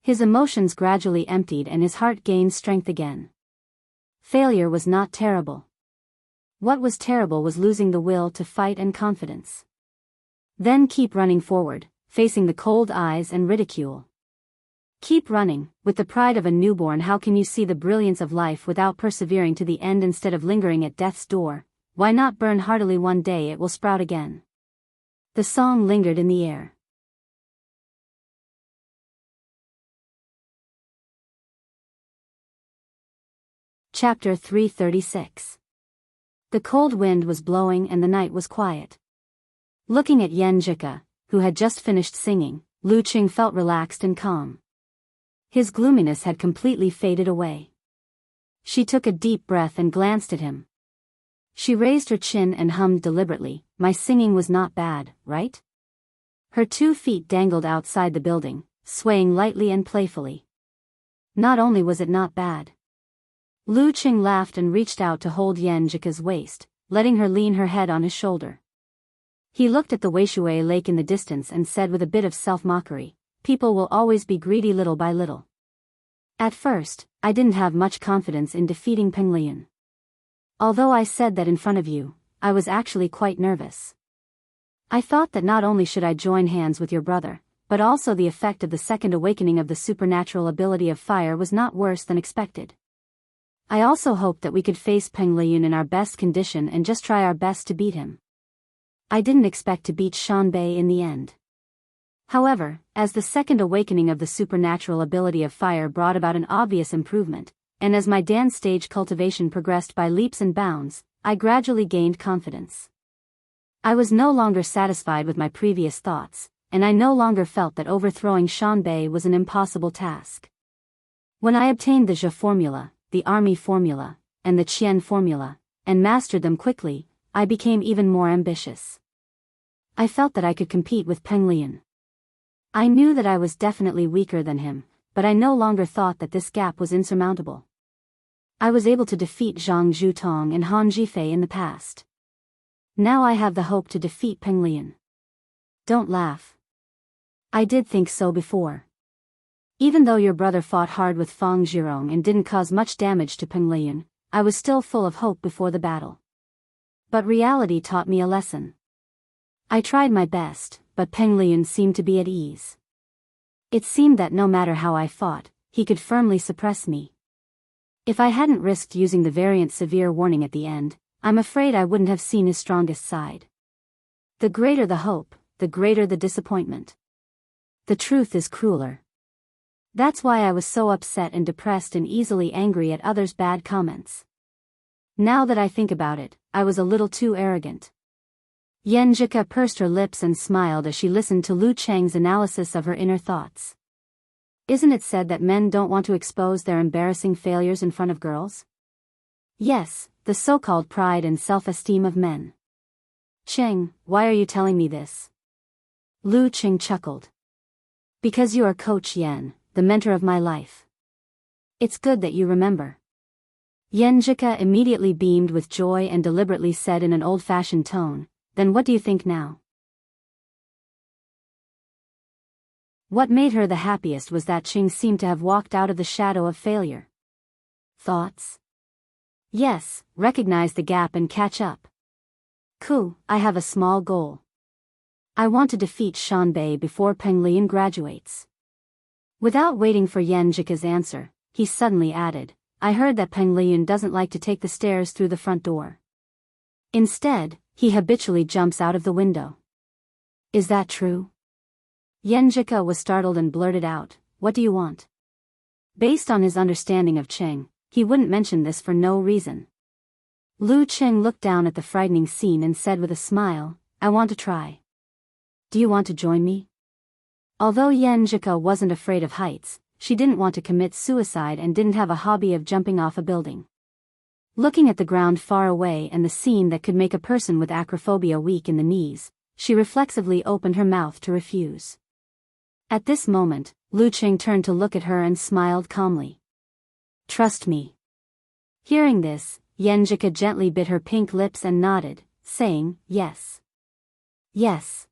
His emotions gradually emptied and his heart gained strength again. Failure was not terrible. What was terrible was losing the will to fight and confidence. Then keep running forward, facing the cold eyes and ridicule. Keep running, with the pride of a newborn. How can you see the brilliance of life without persevering to the end instead of lingering at death's door? Why not burn heartily? One day it will sprout again. The song lingered in the air. Chapter 336. The cold wind was blowing and the night was quiet. Looking at Yen Jika, who had just finished singing, Lu Qing felt relaxed and calm. His gloominess had completely faded away. She took a deep breath and glanced at him. She raised her chin and hummed deliberately, "My singing was not bad, right?" Her 2 feet dangled outside the building, swaying lightly and playfully. Not only was it not bad. Lu Qing laughed and reached out to hold Yen Jika's waist, letting her lean her head on his shoulder. He looked at the Weishui lake in the distance and said with a bit of self-mockery, "People will always be greedy little by little. At first, I didn't have much confidence in defeating Peng Lian. Although I said that in front of you, I was actually quite nervous. I thought that not only should I join hands with your brother, but also the effect of the second awakening of the supernatural ability of fire was not worse than expected. I also hoped that we could face Peng Lian in our best condition and just try our best to beat him. I didn't expect to beat Shanbei in the end. However, as the second awakening of the supernatural ability of fire brought about an obvious improvement, and as my dance stage cultivation progressed by leaps and bounds, I gradually gained confidence. I was no longer satisfied with my previous thoughts, and I no longer felt that overthrowing Shanbei was an impossible task. When I obtained the Zhe formula, the Army formula, and the Qian formula, and mastered them quickly, I became even more ambitious. I felt that I could compete with Peng Lian. I knew that I was definitely weaker than him, but I no longer thought that this gap was insurmountable. I was able to defeat Zhang Zhutong and Han Zhifei in the past. Now I have the hope to defeat Peng Lian. Don't laugh. I did think so before. Even though your brother fought hard with Fang Zhirong and didn't cause much damage to Peng Lian, I was still full of hope before the battle. But reality taught me a lesson. I tried my best, but Peng Lian seemed to be at ease. It seemed that no matter how I fought, he could firmly suppress me. If I hadn't risked using the variant severe warning at the end, I'm afraid I wouldn't have seen his strongest side. The greater the hope, the greater the disappointment. The truth is crueler. That's why I was so upset and depressed and easily angry at others' bad comments. Now that I think about it, I was a little too arrogant. Yen Jika pursed her lips and smiled as she listened to Lu Cheng's analysis of her inner thoughts. Isn't it said that men don't want to expose their embarrassing failures in front of girls? Yes, the so-called pride and self-esteem of men. Cheng, why are you telling me this? Lu Cheng chuckled. Because you are Coach Yen, the mentor of my life. It's good that you remember. Yen Jika immediately beamed with joy and deliberately said in an old-fashioned tone, "Then what do you think now?" What made her the happiest was that Qing seemed to have walked out of the shadow of failure. Thoughts? Yes, recognize the gap and catch up. Cool, I have a small goal. I want to defeat Shanbei before Peng Lian graduates. Without waiting for Yen Jika's answer, he suddenly added, I heard that Peng Lian doesn't like to take the stairs through the front door. Instead, he habitually jumps out of the window. Is that true? Yen Jika was startled and blurted out, "What do you want?" Based on his understanding of Cheng, he wouldn't mention this for no reason. Lu Cheng looked down at the frightening scene and said with a smile, "I want to try. Do you want to join me?" Although Yen Jika wasn't afraid of heights, she didn't want to commit suicide and didn't have a hobby of jumping off a building. Looking at the ground far away and the scene that could make a person with acrophobia weak in the knees, she reflexively opened her mouth to refuse. At this moment, Lu Qing turned to look at her and smiled calmly. "Trust me." Hearing this, Yenjika gently bit her pink lips and nodded, saying, "Yes. Yes."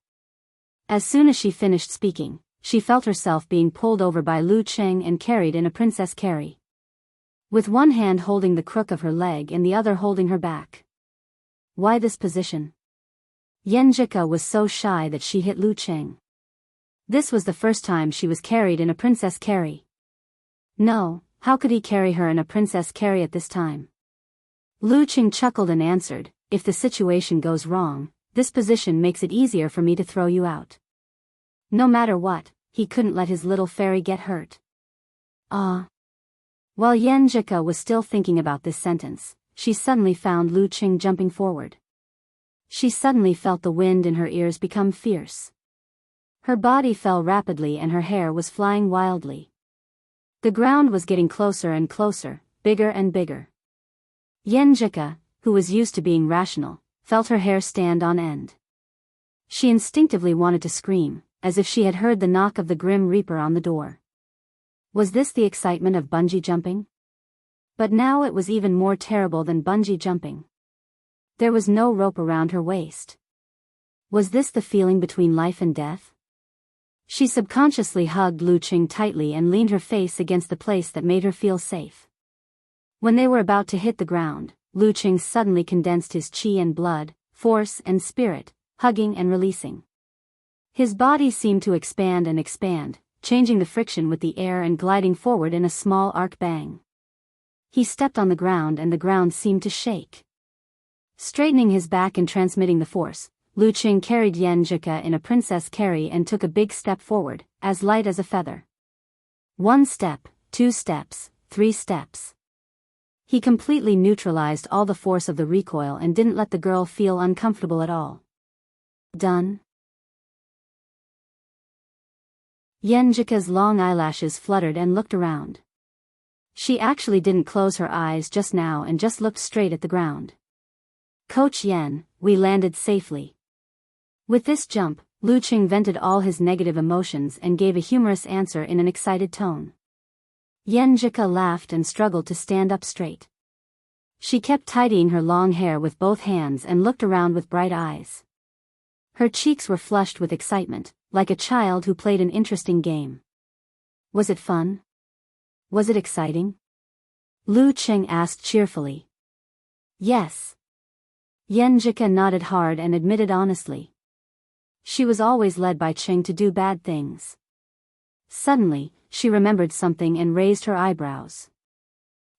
As soon as she finished speaking, she felt herself being pulled over by Lu Qing and carried in a princess carry. With one hand holding the crook of her leg and the other holding her back. Why this position? Yenjika was so shy that she hit Lu Qing. This was the first time she was carried in a princess carry. No, how could he carry her in a princess carry at this time? Lu Qing chuckled and answered, "If the situation goes wrong, this position makes it easier for me to throw you out." No matter what, he couldn't let his little fairy get hurt. Ah. While Yenjika was still thinking about this sentence, she suddenly found Lu Qing jumping forward. She suddenly felt the wind in her ears become fierce. Her body fell rapidly and her hair was flying wildly. The ground was getting closer and closer, bigger and bigger. Yenjika, who was used to being rational, felt her hair stand on end. She instinctively wanted to scream, as if she had heard the knock of the Grim Reaper on the door. Was this the excitement of bungee jumping? But now it was even more terrible than bungee jumping. There was no rope around her waist. Was this the feeling between life and death? She subconsciously hugged Lu Qing tightly and leaned her face against the place that made her feel safe. When they were about to hit the ground, Lu Qing suddenly condensed his qi and blood, force and spirit, hugging and releasing. His body seemed to expand and expand, changing the friction with the air and gliding forward in a small arc bang. He stepped on the ground and the ground seemed to shake. Straightening his back and transmitting the force, Lu Qing carried Yenjika in a princess carry and took a big step forward, as light as a feather. 1 step, 2 steps, 3 steps. He completely neutralized all the force of the recoil and didn't let the girl feel uncomfortable at all. Done? Yenjika's long eyelashes fluttered and looked around. She actually didn't close her eyes just now and just looked straight at the ground. "Coach Yen, we landed safely." With this jump, Lu Qing vented all his negative emotions and gave a humorous answer in an excited tone. Yenjika laughed and struggled to stand up straight. She kept tidying her long hair with both hands and looked around with bright eyes. Her cheeks were flushed with excitement, like a child who played an interesting game. Was it fun? Was it exciting? Lu Qing asked cheerfully. Yes. Yenjika nodded hard and admitted honestly. She was always led by Qing to do bad things. Suddenly, she remembered something and raised her eyebrows.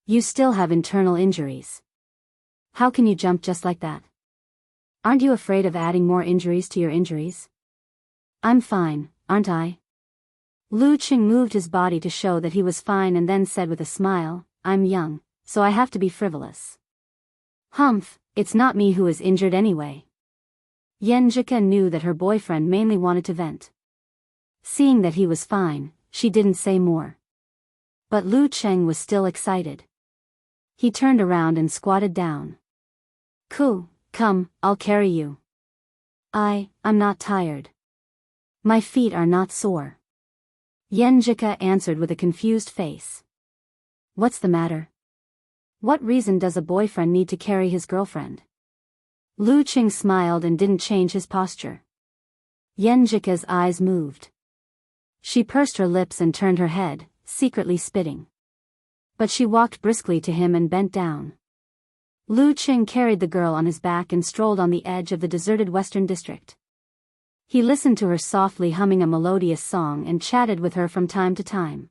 "You still have internal injuries. How can you jump just like that? Aren't you afraid of adding more injuries to your injuries?" "I'm fine, aren't I?" Lu Qing moved his body to show that he was fine and then said with a smile, "I'm young, so I have to be frivolous." "Humph, it's not me who is injured anyway." Yenjika knew that her boyfriend mainly wanted to vent. Seeing that he was fine, she didn't say more. But Lu Qing was still excited. He turned around and squatted down. Come, I'll carry you." I'm not tired. My feet are not sore." Yenjika answered with a confused face. "What's the matter? What reason does a boyfriend need to carry his girlfriend?" Lu Qing smiled and didn't change his posture. Yenjika's eyes moved. She pursed her lips and turned her head, secretly spitting. But she walked briskly to him and bent down. Lu Qing carried the girl on his back and strolled on the edge of the deserted western district. He listened to her softly humming a melodious song and chatted with her from time to time.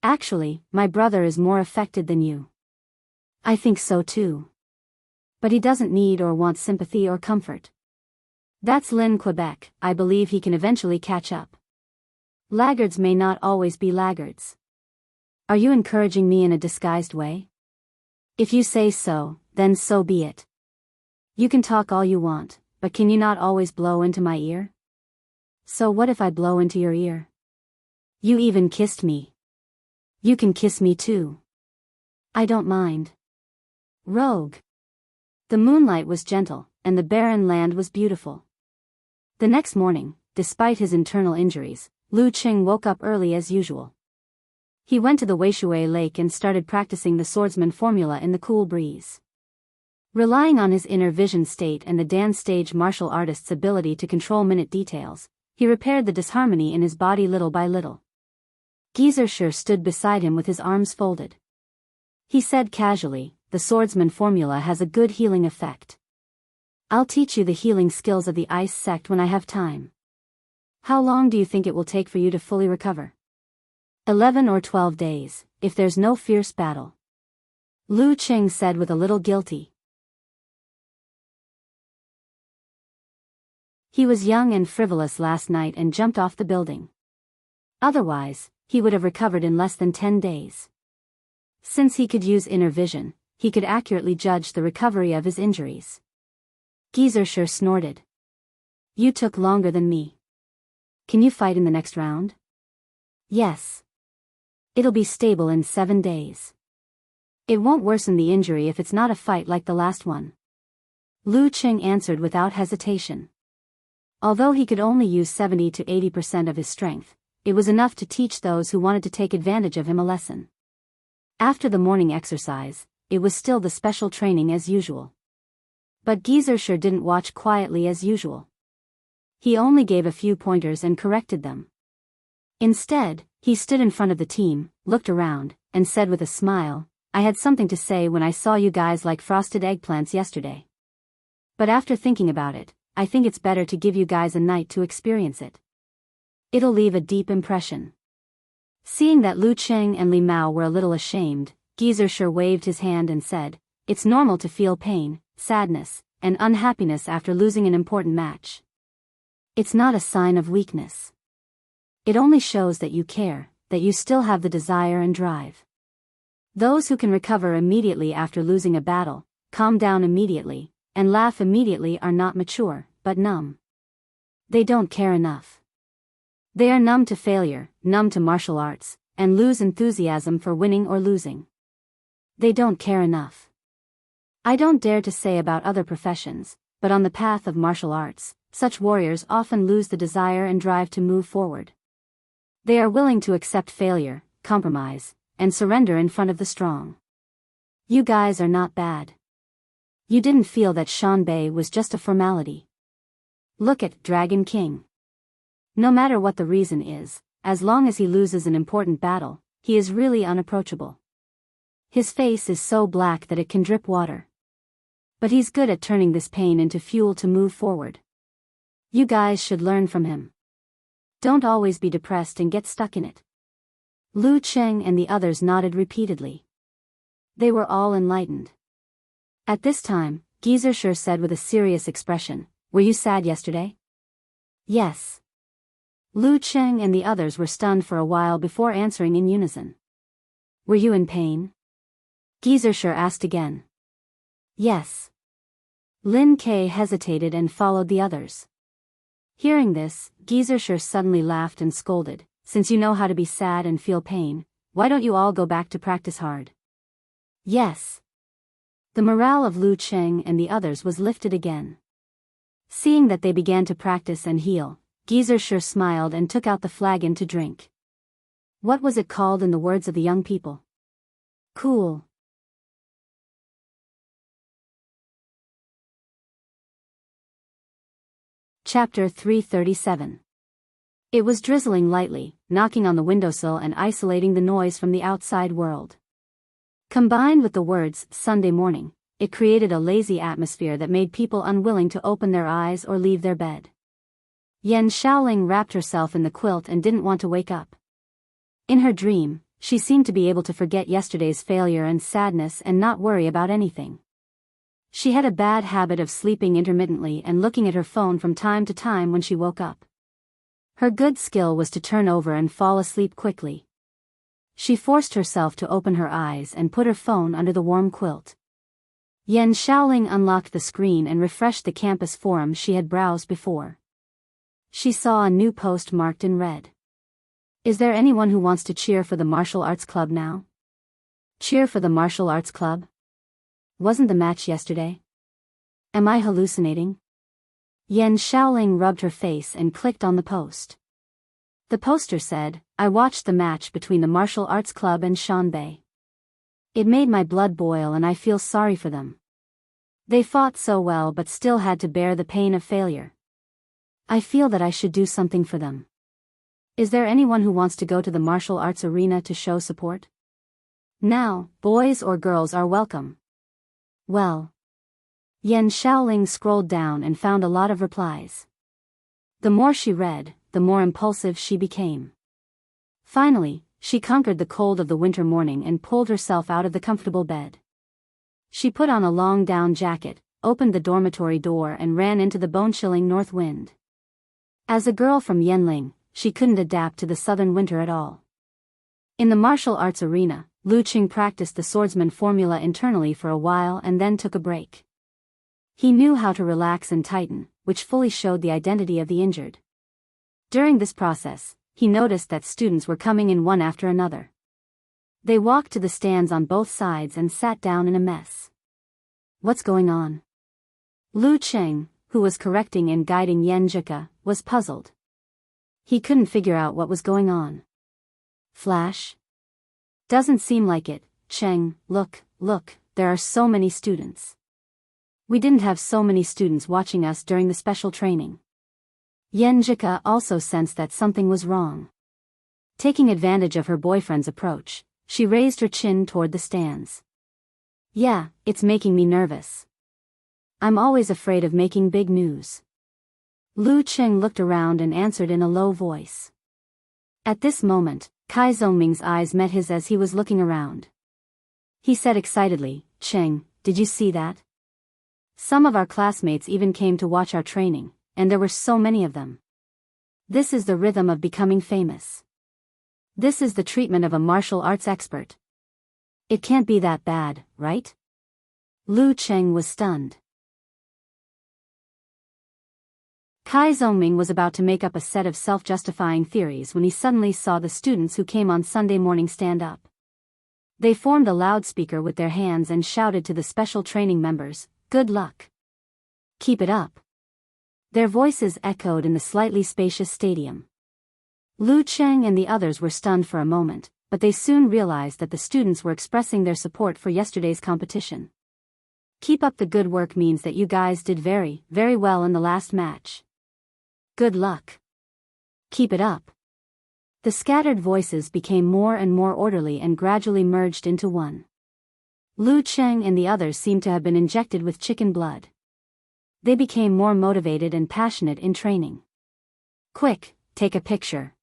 "Actually, my brother is more affected than you." "I think so too. But he doesn't need or want sympathy or comfort. That's Lynn, Quebec. I believe he can eventually catch up. Laggards may not always be laggards." "Are you encouraging me in a disguised way?" "If you say so, then so be it. You can talk all you want, but can you not always blow into my ear?" "So what if I blow into your ear?" "You even kissed me." You can kiss me too. I don't mind. Rogue. The moonlight was gentle, and the barren land was beautiful. The next morning, despite his internal injuries, Lu Qing woke up early as usual. He went to the Weishui Lake and started practicing the swordsman formula in the cool breeze. Relying on his inner vision state and the dance stage martial artist's ability to control minute details, he repaired the disharmony in his body little by little. Gizershur stood beside him with his arms folded. He said casually, "The swordsman formula has a good healing effect. I'll teach you the healing skills of the ice sect when I have time. How long do you think it will take for you to fully recover?" 11 or 12 days, if there's no fierce battle. Lu Qing said with a little guilty. He was young and frivolous last night and jumped off the building. Otherwise, he would have recovered in less than 10 days. Since he could use inner vision, he could accurately judge the recovery of his injuries. Gizershur snorted. "You took longer than me. Can you fight in the next round?" "Yes. It'll be stable in 7 days. It won't worsen the injury if it's not a fight like the last one." Lu Qing answered without hesitation. Although he could only use 70 to 80% of his strength, it was enough to teach those who wanted to take advantage of him a lesson. After the morning exercise, it was still the special training as usual. But Gizershur didn't watch quietly as usual. He only gave a few pointers and corrected them. Instead, he stood in front of the team, looked around, and said with a smile, "I had something to say when I saw you guys like frosted eggplants yesterday. But after thinking about it, I think it's better to give you guys a night to experience it. It'll leave a deep impression." Seeing that Lu Qing and Li Mao were a little ashamed, Gizershur waved his hand and said, "It's normal to feel pain, sadness, and unhappiness after losing an important match. It's not a sign of weakness. It only shows that you care, that you still have the desire and drive. Those who can recover immediately after losing a battle, calm down immediately, and laugh immediately are not mature, but numb. They don't care enough. They are numb to failure, numb to martial arts, and lose enthusiasm for winning or losing. They don't care enough. I don't dare to say about other professions, but on the path of martial arts, such warriors often lose the desire and drive to move forward. They are willing to accept failure, compromise, and surrender in front of the strong. You guys are not bad. You didn't feel that Shanbei was just a formality. Look at Dragon King. No matter what the reason is, as long as he loses an important battle, he is really unapproachable. His face is so black that it can drip water. But he's good at turning this pain into fuel to move forward. You guys should learn from him. Don't always be depressed and get stuck in it." Lu Qing and the others nodded repeatedly. They were all enlightened. At this time, Gizershur said with a serious expression, "Were you sad yesterday?" "Yes." Lu Qing and the others were stunned for a while before answering in unison. "Were you in pain?" Gizershur asked again. "Yes." Lin Ke hesitated and followed the others. Hearing this, Gizershur suddenly laughed and scolded, "Since you know how to be sad and feel pain, why don't you all go back to practice hard?" "Yes." The morale of Lu Qing and the others was lifted again. Seeing that they began to practice and heal, Gizershur smiled and took out the flagon to drink. What was it called in the words of the young people? Cool. Chapter 337. It was drizzling lightly, knocking on the windowsill and isolating the noise from the outside world. Combined with the words, "Sunday morning," it created a lazy atmosphere that made people unwilling to open their eyes or leave their bed. Yan Shaoling wrapped herself in the quilt and didn't want to wake up. In her dream, she seemed to be able to forget yesterday's failure and sadness and not worry about anything. She had a bad habit of sleeping intermittently and looking at her phone from time to time when she woke up. Her good skill was to turn over and fall asleep quickly. She forced herself to open her eyes and put her phone under the warm quilt. Yan Shaoling unlocked the screen and refreshed the campus forum she had browsed before. She saw a new post marked in red. Is there anyone who wants to cheer for the martial arts club now? Cheer for the martial arts club? Wasn't the match yesterday? Am I hallucinating? Yan Shaoling rubbed her face and clicked on the post. The poster said, I watched the match between the martial arts club and Shanbei. It made my blood boil and I feel sorry for them. They fought so well but still had to bear the pain of failure. I feel that I should do something for them. Is there anyone who wants to go to the martial arts arena to show support? Now, boys or girls are welcome. Well. Yan Shaoling scrolled down and found a lot of replies. The more she read, the more impulsive she became. Finally, she conquered the cold of the winter morning and pulled herself out of the comfortable bed. She put on a long down jacket, opened the dormitory door and ran into the bone-chilling north wind. As a girl from Yanling, she couldn't adapt to the southern winter at all. In the martial arts arena, Lu Qing practiced the swordsman formula internally for a while and then took a break. He knew how to relax and tighten, which fully showed the identity of the injured. During this process, he noticed that students were coming in one after another. They walked to the stands on both sides and sat down in a mess. What's going on? Lu Qing, who was correcting and guiding Yan Jika, was puzzled. He couldn't figure out what was going on. Flash? Doesn't seem like it. Cheng, look, there are so many students. We didn't have so many students watching us during the special training. Yan Jika also sensed that something was wrong. Taking advantage of her boyfriend's approach, she raised her chin toward the stands. Yeah, it's making me nervous. I'm always afraid of making big news. Lu Qing looked around and answered in a low voice. At this moment, Kai Zhongming's eyes met his as he was looking around. He said excitedly, Qing, did you see that? Some of our classmates even came to watch our training, and there were so many of them. This is the rhythm of becoming famous. This is the treatment of a martial arts expert. It can't be that bad, right? Lu Qing was stunned. Kai Zhongming was about to make up a set of self-justifying theories when he suddenly saw the students who came on Sunday morning stand up. They formed a loudspeaker with their hands and shouted to the special training members, "Good luck. Keep it up." Their voices echoed in the slightly spacious stadium. Lu Qing and the others were stunned for a moment, but they soon realized that the students were expressing their support for yesterday's competition. Keep up the good work means that you guys did very, very well in the last match. Good luck. Keep it up. The scattered voices became more and more orderly and gradually merged into one. Lu Qing and the others seemed to have been injected with chicken blood. They became more motivated and passionate in training. Quick, take a picture.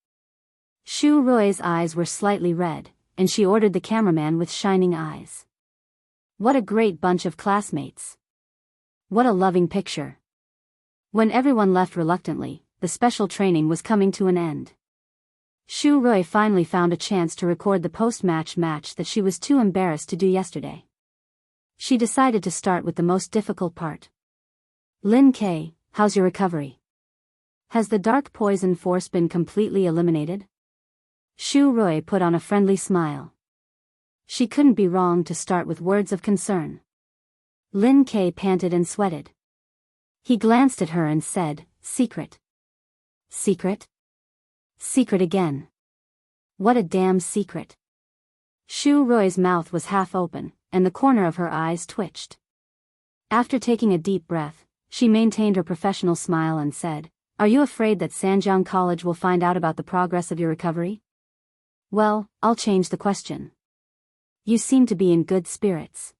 Shu Rui's eyes were slightly red, and she ordered the cameraman with shining eyes. What a great bunch of classmates. What a loving picture. When everyone left reluctantly, the special training was coming to an end. Shu Rui finally found a chance to record the post-match match that she was too embarrassed to do yesterday. She decided to start with the most difficult part. Lin K, how's your recovery? Has the dark poison force been completely eliminated? Shu Rui put on a friendly smile. She couldn't be wrong to start with words of concern. Lin K panted and sweated. He glanced at her and said, Secret. Secret? Secret again. What a damn secret. Shu Rui's mouth was half open, and the corner of her eyes twitched. After taking a deep breath, she maintained her professional smile and said, Are you afraid that Sanjiang College will find out about the progress of your recovery? Well, I'll change the question. You seem to be in good spirits.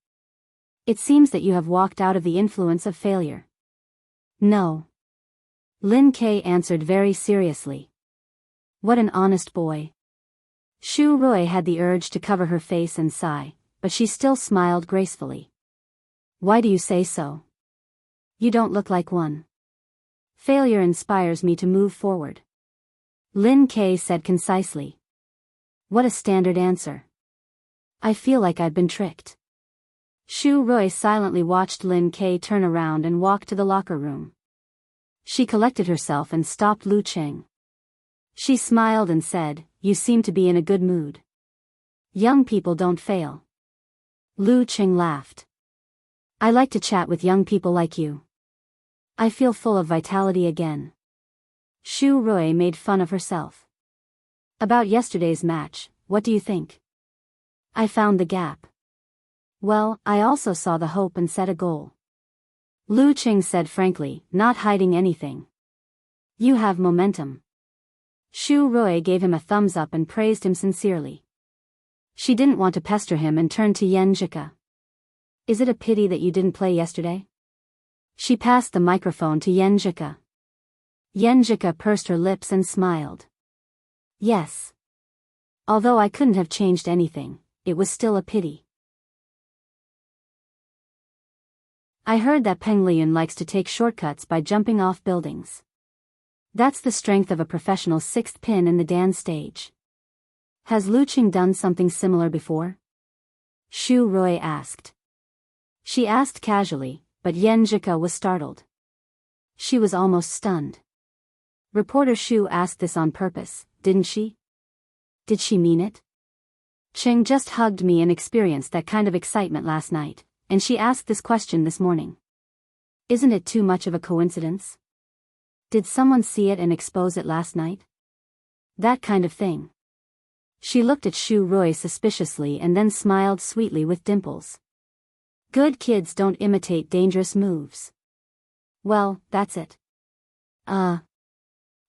It seems that you have walked out of the influence of failure. No. Lin K answered very seriously. What an honest boy. Shu Rui had the urge to cover her face and sigh, but she still smiled gracefully. Why do you say so? You don't look like one. Failure inspires me to move forward. Lin K said concisely. What a standard answer. I feel like I've been tricked. Shu Rui silently watched Lin K turn around and walk to the locker room. She collected herself and stopped Lu Qing. She smiled and said, you seem to be in a good mood. Young people don't fail. Lu Qing laughed. I like to chat with young people like you. I feel full of vitality again. Shu Rui made fun of herself. About yesterday's match, what do you think? I found the gap. Well, I also saw the hope and set a goal. Lu Qing said frankly, not hiding anything. You have momentum. Shu Rui gave him a thumbs up and praised him sincerely. She didn't want to pester him and turned to Yen Jika. Is it a pity that you didn't play yesterday? She passed the microphone to Yen Jika. Yen Jika pursed her lips and smiled. Yes. Although I couldn't have changed anything, it was still a pity. I heard that Peng Liyun likes to take shortcuts by jumping off buildings. That's the strength of a professional sixth pin in the dance stage. Has Lu Qing done something similar before? Shu Rui asked. She asked casually, but Yen Jika was startled. She was almost stunned. Reporter Shu asked this on purpose, didn't she? Did she mean it? Qing just hugged me and experienced that kind of excitement last night, and she asked this question this morning. Isn't it too much of a coincidence? Did someone see it and expose it last night? That kind of thing. She looked at Shu Rui suspiciously and then smiled sweetly with dimples. Good kids don't imitate dangerous moves. Well, that's it.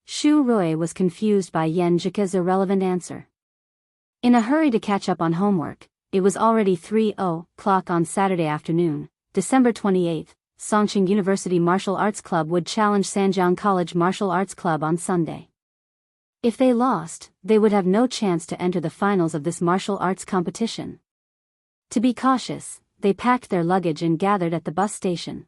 Shu Rui was confused by Yen Jika's irrelevant answer. In a hurry to catch up on homework, it was already 3:00 on Saturday afternoon, December 28th. Songqing University Martial Arts Club would challenge Sanjiang College Martial Arts Club on Sunday. If they lost, they would have no chance to enter the finals of this martial arts competition. To be cautious, they packed their luggage and gathered at the bus station.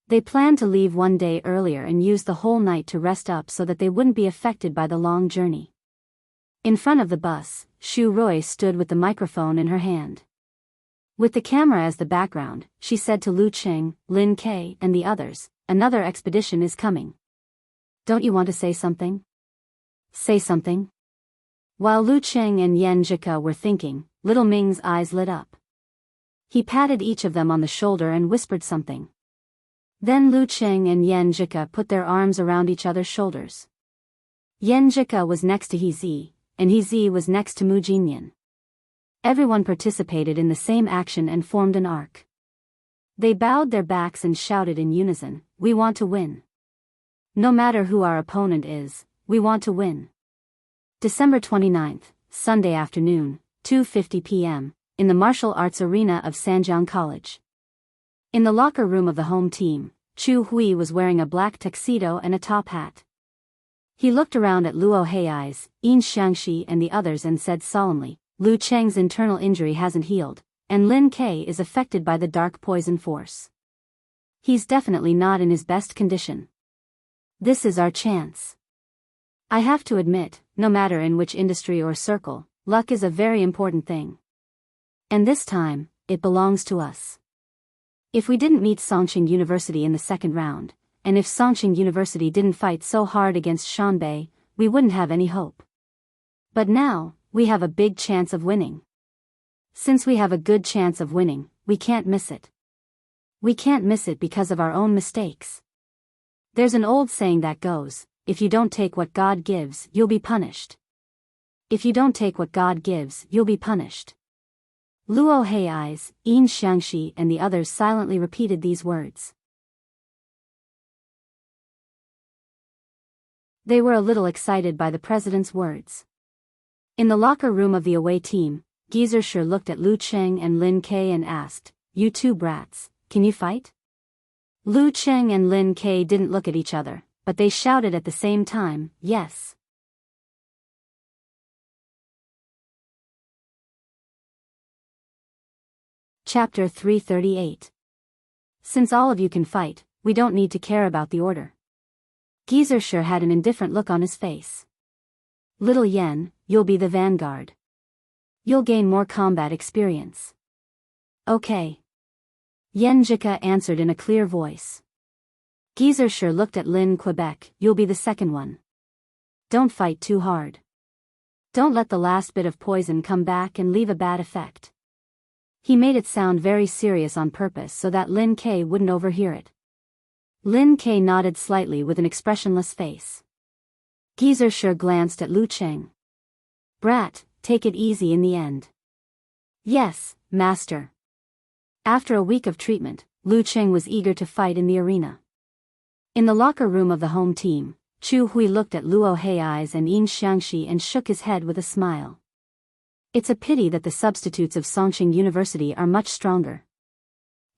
They planned to leave one day earlier and use the whole night to rest up so that they wouldn't be affected by the long journey. In front of the bus, Shu Rui stood with the microphone in her hand. With the camera as the background, she said to Lu Qing, Lin Ke, and the others, another expedition is coming. Don't you want to say something? Say something? While Lu Qing and Yen Jika were thinking, little Ming's eyes lit up. He patted each of them on the shoulder and whispered something. Then Lu Qing and Yen Jika put their arms around each other's shoulders. Yen Jika was next to He Zi, and He Zi was next to Mu Jinyan. Everyone participated in the same action and formed an arc. They bowed their backs and shouted in unison, "We want to win. No matter who our opponent is, we want to win." December 29th, Sunday afternoon, 2:50 p.m., in the martial arts arena of Sanjiang College. In the locker room of the home team, Chu Hui was wearing a black tuxedo and a top hat. He looked around at Luo Hei's, Yin Xiangxi and the others and said solemnly, Lu Cheng's internal injury hasn't healed, and Lin Ke is affected by the dark poison force. He's definitely not in his best condition. This is our chance. I have to admit, no matter in which industry or circle, luck is a very important thing. And this time, it belongs to us. If we didn't meet Songqing University in the second round, and if Songqing University didn't fight so hard against Shanbei, we wouldn't have any hope. But now, we have a big chance of winning. Since we have a good chance of winning, we can't miss it. We can't miss it because of our own mistakes. There's an old saying that goes, if you don't take what God gives, you'll be punished. If you don't take what God gives, you'll be punished. Luo Hei's, Yin Xiangxi and the others silently repeated these words. They were a little excited by the president's words. In the locker room of the away team, Gizershur looked at Lu Cheng and Lin Ke and asked, "You two brats, can you fight?" Lu Cheng and Lin Ke didn't look at each other, but they shouted at the same time, "Yes." Chapter 338. Since all of you can fight, we don't need to care about the order. Gizershur had an indifferent look on his face. Little Yen, you'll be the vanguard. You'll gain more combat experience. Okay. Yen Jika answered in a clear voice. Gizershur looked at Lin Quebec, you'll be the second one. Don't fight too hard. Don't let the last bit of poison come back and leave a bad effect. He made it sound very serious on purpose so that Lin K wouldn't overhear it. Lin K nodded slightly with an expressionless face. Geezer sure glanced at Lu Cheng. Brat, take it easy in the end. Yes, master. After a week of treatment, Lu Cheng was eager to fight in the arena. In the locker room of the home team, Chu Hui looked at Luo Hei's and Yin Xiangxi and shook his head with a smile. It's a pity that the substitutes of Songqing University are much stronger.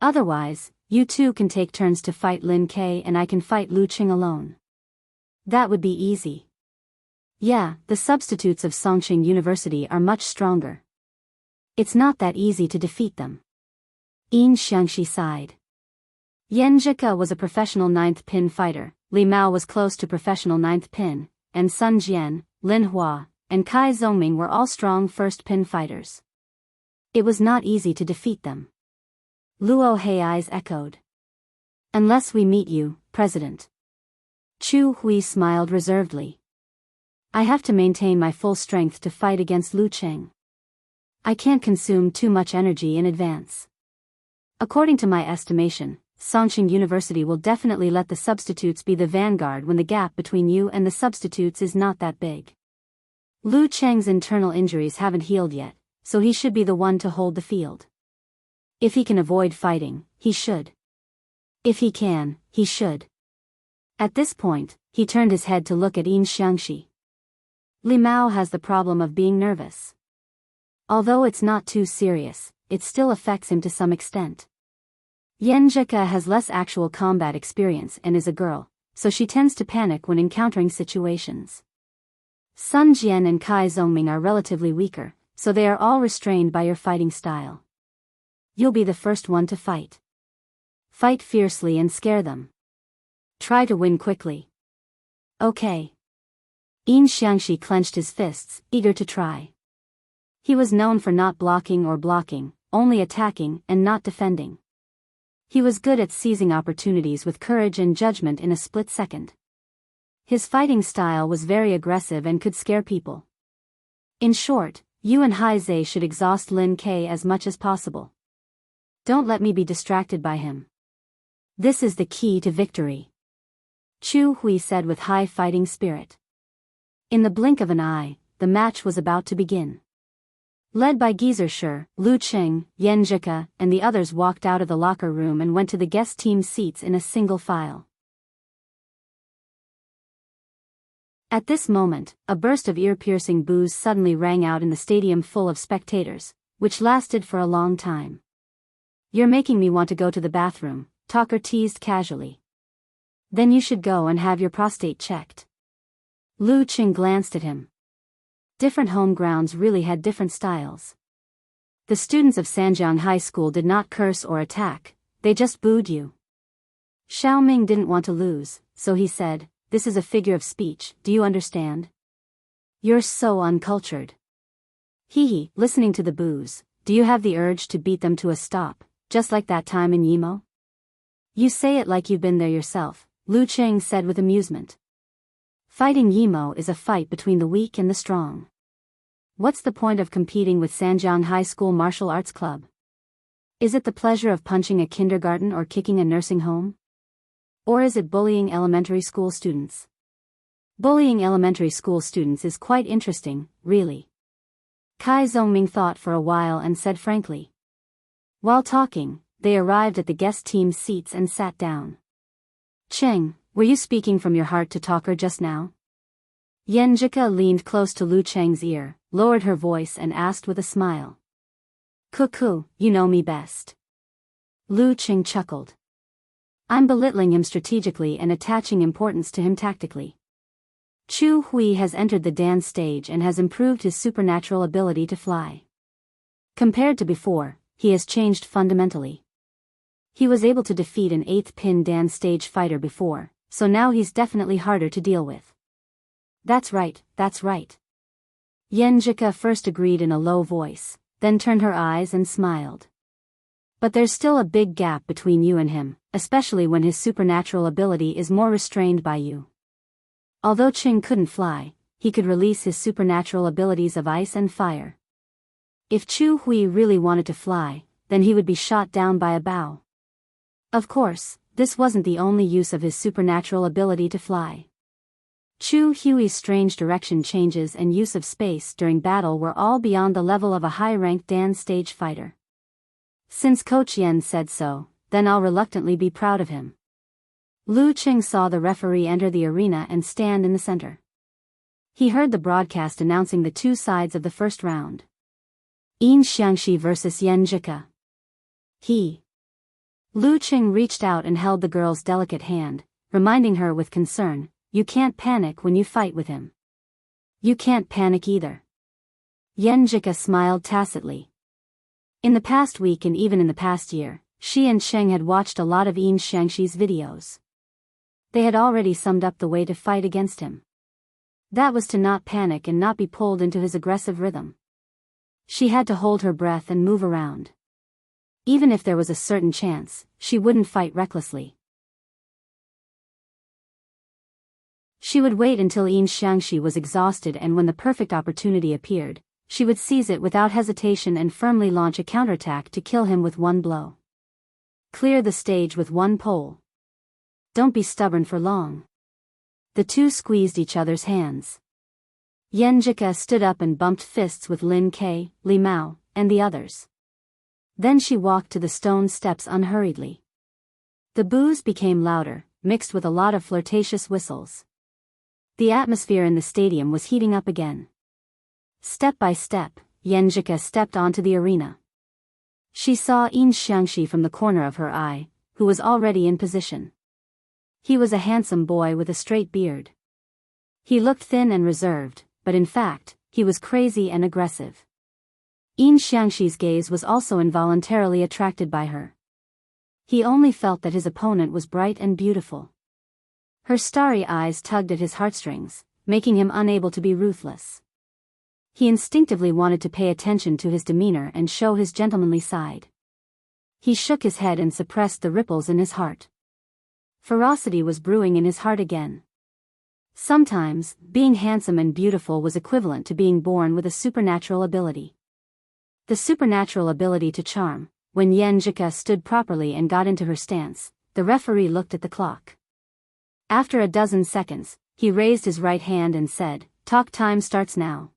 Otherwise, you two can take turns to fight Lin K and I can fight Lu Cheng alone. That would be easy. Yeah, the substitutes of Songqing University are much stronger. It's not that easy to defeat them. Yin Xiangxi sighed. Yan Zhika was a professional 9th pin fighter, Li Mao was close to professional 9th pin, and Sun Jian, Lin Hua, and Kai Zongming were all strong 1st pin fighters. It was not easy to defeat them. Luo Hei's echoed. Unless we meet you, President. Chu Hui smiled reservedly. I have to maintain my full strength to fight against Lu Cheng. I can't consume too much energy in advance. According to my estimation, Songqing University will definitely let the substitutes be the vanguard when the gap between you and the substitutes is not that big. Lu Cheng's internal injuries haven't healed yet, so he should be the one to hold the field. If he can avoid fighting, he should. If he can, he should. At this point, he turned his head to look at Yin Xiangxi. Li Mao has the problem of being nervous. Although it's not too serious, it still affects him to some extent. Yan Zhika has less actual combat experience and is a girl, so she tends to panic when encountering situations. Sun Jian and Kai Zongming are relatively weaker, so they are all restrained by your fighting style. You'll be the first one to fight. Fight fiercely and scare them. Try to win quickly. Okay. Yin Xiangxi clenched his fists, eager to try. He was known for not blocking or blocking, only attacking and not defending. He was good at seizing opportunities with courage and judgment in a split second. His fighting style was very aggressive and could scare people. In short, you and Haizhe should exhaust Lin K as much as possible. Don't let me be distracted by him. This is the key to victory. Chu Hui said with high fighting spirit. In the blink of an eye, the match was about to begin. Led by Geezer Shi, Lu Cheng, Yan Zhika, and the others walked out of the locker room and went to the guest team seats in a single file. At this moment, a burst of ear-piercing boos suddenly rang out in the stadium full of spectators, which lasted for a long time. You're making me want to go to the bathroom, Talker teased casually. Then you should go and have your prostate checked. Lu Cheng glanced at him. Different home grounds really had different styles. The students of Sanjiang High School did not curse or attack, they just booed you. Xiaoming didn't want to lose, so he said, "This is a figure of speech, do you understand? You're so uncultured." Hee, listening to the boos, do you have the urge to beat them to a stop, just like that time in Yimo? You say it like you've been there yourself, Lu Cheng said with amusement. Fighting Yimo is a fight between the weak and the strong. What's the point of competing with Sanjiang High School Martial Arts Club? Is it the pleasure of punching a kindergarten or kicking a nursing home? Or is it bullying elementary school students? Bullying elementary school students is quite interesting, really. Kai Zongming thought for a while and said frankly. While talking, they arrived at the guest team's seats and sat down. Cheng, were you speaking from your heart to Talker just now? Yan Zhika leaned close to Lu Cheng's ear, lowered her voice and asked with a smile. Cuckoo, you know me best. Lu Cheng chuckled. I'm belittling him strategically and attaching importance to him tactically. Chu Hui has entered the dance stage and has improved his supernatural ability to fly. Compared to before, he has changed fundamentally. He was able to defeat an 8th pin dance stage fighter before, so now he's definitely harder to deal with. That's right, that's right. Yan Zhika first agreed in a low voice, then turned her eyes and smiled. But there's still a big gap between you and him, especially when his supernatural ability is more restrained by you. Although Qing couldn't fly, he could release his supernatural abilities of ice and fire. If Chu Hui really wanted to fly, then he would be shot down by a bow. Of course, this wasn't the only use of his supernatural ability to fly. Chu Hui's strange direction changes and use of space during battle were all beyond the level of a high-ranked Dan stage fighter. Since Coach Yen said so, then I'll reluctantly be proud of him. Lu Qing saw the referee enter the arena and stand in the center. He heard the broadcast announcing the two sides of the first round. Yin Xiangxi versus Yen Jika. Lu Qing reached out and held the girl's delicate hand, reminding her with concern, "You can't panic when you fight with him." "You can't panic either." Yen Jika smiled tacitly. In the past week and even in the past year, she and Sheng had watched a lot of Yin Xiangxi's videos. They had already summed up the way to fight against him. That was to not panic and not be pulled into his aggressive rhythm. She had to hold her breath and move around. Even if there was a certain chance, she wouldn't fight recklessly. She would wait until Yin Xiangxi was exhausted, and when the perfect opportunity appeared, she would seize it without hesitation and firmly launch a counterattack to kill him with one blow. Clear the stage with one pole. Don't be stubborn for long. The two squeezed each other's hands. Yen Jika stood up and bumped fists with Lin Ke, Li Mao, and the others. Then she walked to the stone steps unhurriedly. The boos became louder, mixed with a lot of flirtatious whistles. The atmosphere in the stadium was heating up again. Step by step, Yen Jika stepped onto the arena. She saw Yin Xiangxi from the corner of her eye, who was already in position. He was a handsome boy with a straight beard. He looked thin and reserved, but in fact, he was crazy and aggressive. Yin Xiangxi's gaze was also involuntarily attracted by her. He only felt that his opponent was bright and beautiful. Her starry eyes tugged at his heartstrings, making him unable to be ruthless. He instinctively wanted to pay attention to his demeanor and show his gentlemanly side. He shook his head and suppressed the ripples in his heart. Ferocity was brewing in his heart again. Sometimes, being handsome and beautiful was equivalent to being born with a supernatural ability. The supernatural ability to charm. When Yen Jika stood properly and got into her stance, the referee looked at the clock. After a dozen seconds, he raised his right hand and said, "Talk time starts now."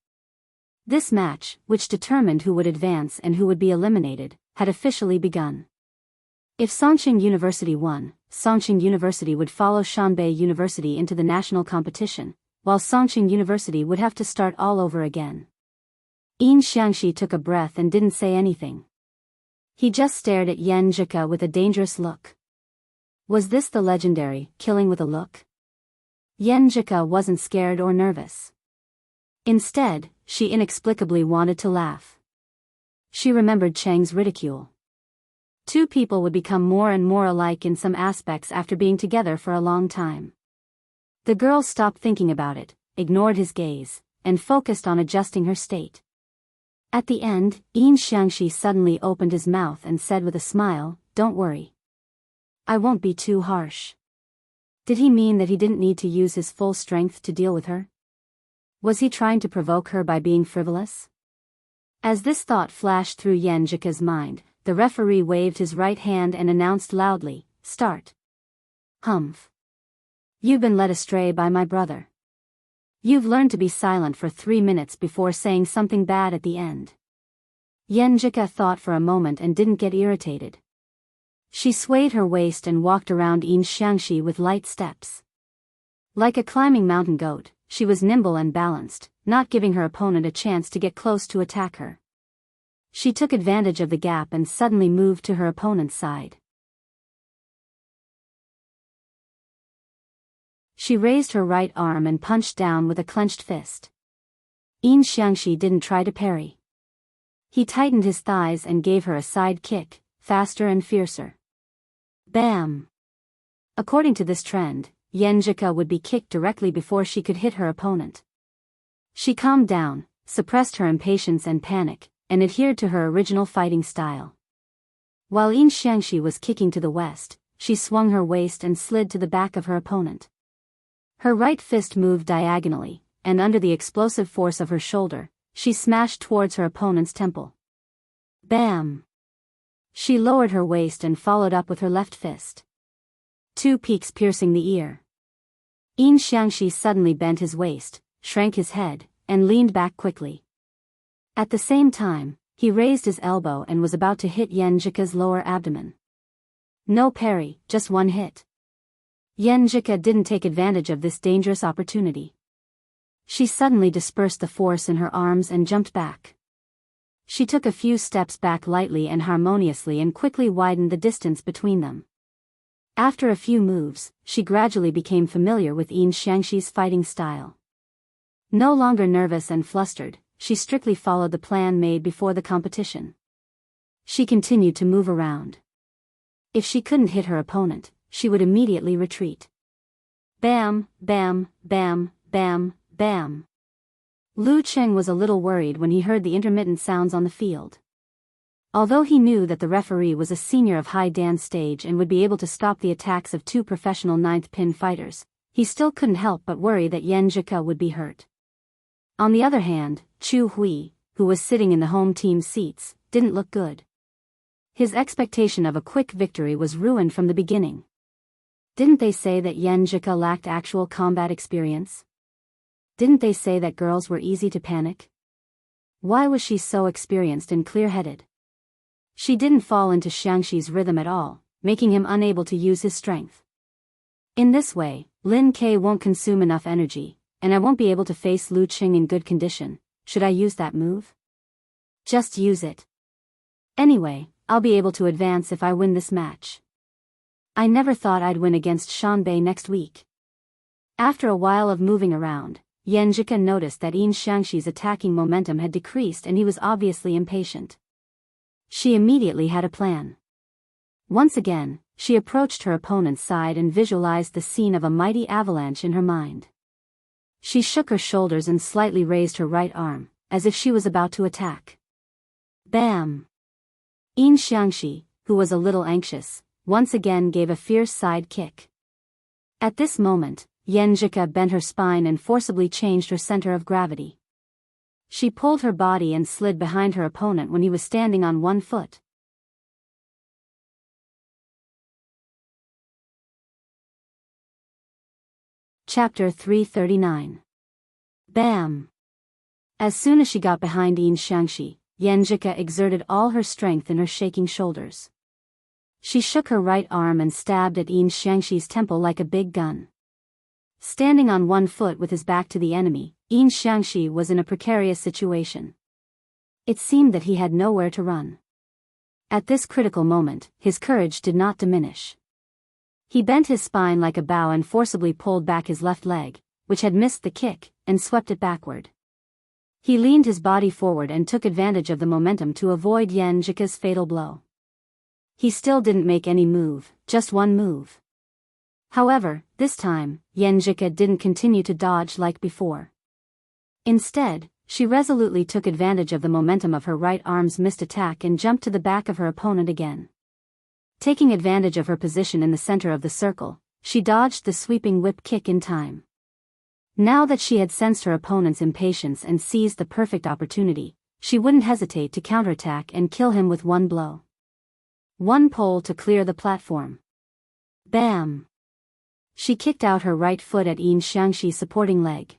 This match, which determined who would advance and who would be eliminated, had officially begun. If Songqing University won, Songqing University would follow Shanbei University into the national competition, while Songqing University would have to start all over again. Yin Xiangxi took a breath and didn't say anything. He just stared at Yen Jika with a dangerous look. Was this the legendary killing with a look? Yen Jika wasn't scared or nervous. Instead, she inexplicably wanted to laugh. She remembered Cheng's ridicule. Two people would become more and more alike in some aspects after being together for a long time. The girl stopped thinking about it, ignored his gaze, and focused on adjusting her state. At the end, Yin Xiangxi suddenly opened his mouth and said with a smile, "Don't worry. I won't be too harsh." Did he mean that he didn't need to use his full strength to deal with her? Was he trying to provoke her by being frivolous? As this thought flashed through Yen Jika's mind, the referee waved his right hand and announced loudly, "Start." "Humph. You've been led astray by my brother. You've learned to be silent for 3 minutes before saying something bad at the end." Yen Jika thought for a moment and didn't get irritated. She swayed her waist and walked around Yin Xiangxi with light steps. Like a climbing mountain goat, she was nimble and balanced, not giving her opponent a chance to get close to attack her. She took advantage of the gap and suddenly moved to her opponent's side. She raised her right arm and punched down with a clenched fist. Yin Xiangxi didn't try to parry. He tightened his thighs and gave her a side kick, faster and fiercer. Bam! According to this trend, Yen Jika would be kicked directly before she could hit her opponent. She calmed down, suppressed her impatience and panic, and adhered to her original fighting style. While Yin Xiangxi was kicking to the west, she swung her waist and slid to the back of her opponent. Her right fist moved diagonally, and under the explosive force of her shoulder, she smashed towards her opponent's temple. Bam! She lowered her waist and followed up with her left fist. Two peaks piercing the ear. Yin Xiangxi suddenly bent his waist, shrank his head, and leaned back quickly. At the same time, he raised his elbow and was about to hit Yan Zhika's lower abdomen. No parry, just one hit. Yan Zhika didn't take advantage of this dangerous opportunity. She suddenly dispersed the force in her arms and jumped back. She took a few steps back lightly and harmoniously and quickly widened the distance between them. After a few moves, she gradually became familiar with Yin Xiangxi's fighting style. No longer nervous and flustered, she strictly followed the plan made before the competition. She continued to move around. If she couldn't hit her opponent, she would immediately retreat. Bam, bam, bam, bam, bam. Lu Cheng was a little worried when he heard the intermittent sounds on the field. Although he knew that the referee was a senior of high dance stage and would be able to stop the attacks of two professional ninth pin fighters, he still couldn't help but worry that Yan Zhika would be hurt. On the other hand, Chu Hui, who was sitting in the home team seats, didn't look good. His expectation of a quick victory was ruined from the beginning. Didn't they say that Yan Zhika lacked actual combat experience? Didn't they say that girls were easy to panic? Why was she so experienced and clear-headed? She didn't fall into Xiangxi's rhythm at all, making him unable to use his strength. In this way, Lin Ke won't consume enough energy, and I won't be able to face Lu Qing in good condition. Should I use that move? Just use it. Anyway, I'll be able to advance if I win this match. I never thought I'd win against Shanbei next week. After a while of moving around, Yan Zhika noticed that Yin Xiangxi's attacking momentum had decreased and he was obviously impatient. She immediately had a plan. Once again, she approached her opponent's side and visualized the scene of a mighty avalanche in her mind. She shook her shoulders and slightly raised her right arm, as if she was about to attack. Bam! Yin Xiangxi, who was a little anxious, once again gave a fierce side kick. At this moment, Yan Zhika bent her spine and forcibly changed her center of gravity. She pulled her body and slid behind her opponent when he was standing on one foot. Chapter 339. Bam! As soon as she got behind Yin Xiangxi, Yan Zhika exerted all her strength in her shaking shoulders. She shook her right arm and stabbed at Yin Xiangxi's temple like a big gun. Standing on one foot with his back to the enemy, Yin Xiangxi was in a precarious situation. It seemed that he had nowhere to run. At this critical moment, his courage did not diminish. He bent his spine like a bow and forcibly pulled back his left leg, which had missed the kick, and swept it backward. He leaned his body forward and took advantage of the momentum to avoid Yan Zhika's fatal blow. He still didn't make any move, just one move. However, this time, Yan Zhika didn't continue to dodge like before. Instead, she resolutely took advantage of the momentum of her right arm's missed attack and jumped to the back of her opponent again. Taking advantage of her position in the center of the circle, she dodged the sweeping whip kick in time. Now that she had sensed her opponent's impatience and seized the perfect opportunity, she wouldn't hesitate to counterattack and kill him with one blow. One pole to clear the platform. Bam! She kicked out her right foot at Yin Xiangxi's supporting leg.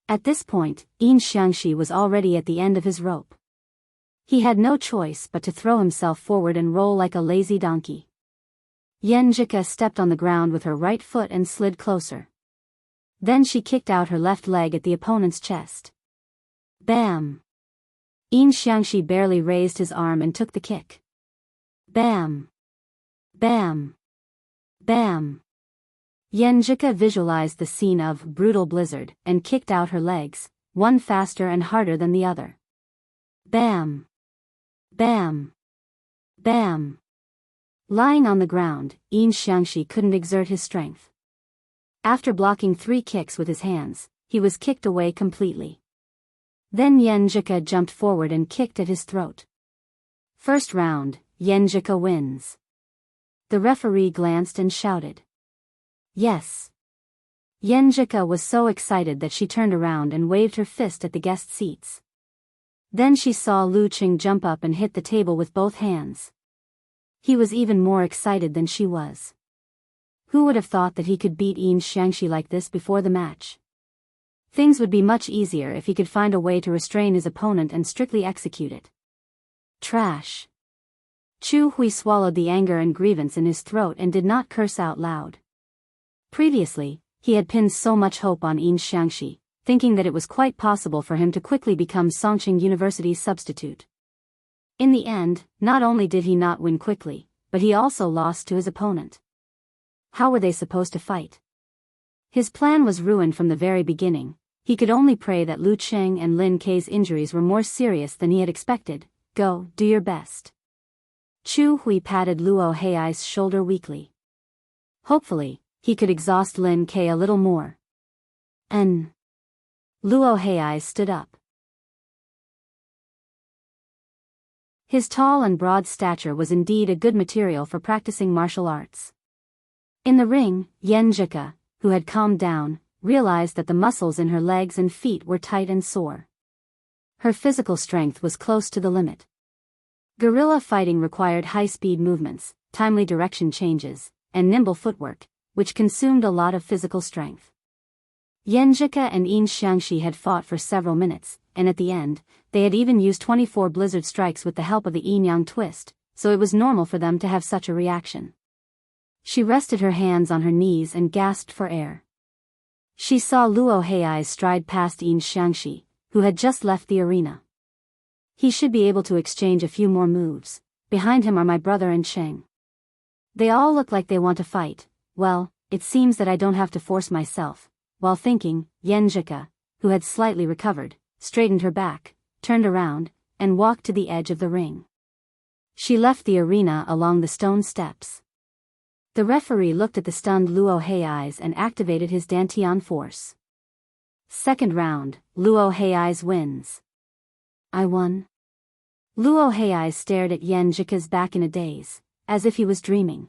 At this point, Yin Xiangxi was already at the end of his rope. He had no choice but to throw himself forward and roll like a lazy donkey. Yan Zhika stepped on the ground with her right foot and slid closer. Then she kicked out her left leg at the opponent's chest. Bam! Yin Xiangxi barely raised his arm and took the kick. Bam! Bam! Bam! Yan Zhika visualized the scene of brutal blizzard and kicked out her legs, one faster and harder than the other. Bam! Bam! Bam! Lying on the ground, Yin Xiangxi couldn't exert his strength. After blocking 3 kicks with his hands, he was kicked away completely. Then Yan Zhika jumped forward and kicked at his throat. First round, Yan Zhika wins. The referee glanced and shouted. Yes. Yenjika was so excited that she turned around and waved her fist at the guest seats. Then she saw Lu Qing jump up and hit the table with both hands. He was even more excited than she was. Who would have thought that he could beat Yin Xiangxi like this before the match? Things would be much easier if he could find a way to restrain his opponent and strictly execute it. Trash. Chu Hui swallowed the anger and grievance in his throat and did not curse out loud. Previously, he had pinned so much hope on Yin Xiangxi, thinking that it was quite possible for him to quickly become Songqing University's substitute. In the end, not only did he not win quickly, but he also lost to his opponent. How were they supposed to fight? His plan was ruined from the very beginning. He could only pray that Lu Qing and Lin Kei's injuries were more serious than he had expected. Go, do your best. Chu Hui patted Luo Hei's shoulder weakly. Hopefully, he could exhaust Lin Kei a little more. Luo Hei stood up. His tall and broad stature was indeed a good material for practicing martial arts. In the ring, Yenjika, who had calmed down, realized that the muscles in her legs and feet were tight and sore. Her physical strength was close to the limit. Guerrilla fighting required high-speed movements, timely direction changes, and nimble footwork, which consumed a lot of physical strength. Yenjika and Yin Xiangxi had fought for several minutes, and at the end, they had even used 24 blizzard strikes with the help of the yin-yang twist, so it was normal for them to have such a reaction. She rested her hands on her knees and gasped for air. She saw Luo Hei stride past Yin Xiangxi, who had just left the arena. He should be able to exchange a few more moves. Behind him are my brother and Cheng. They all look like they want to fight. Well, it seems that I don't have to force myself. While thinking, Yenjika, who had slightly recovered, straightened her back, turned around, and walked to the edge of the ring. She left the arena along the stone steps. The referee looked at the stunned Luo Hei and activated his Dantian force. Second round, Luo Hei wins. I won. Luo Hei stared at Yenjika's back in a daze, as if he was dreaming.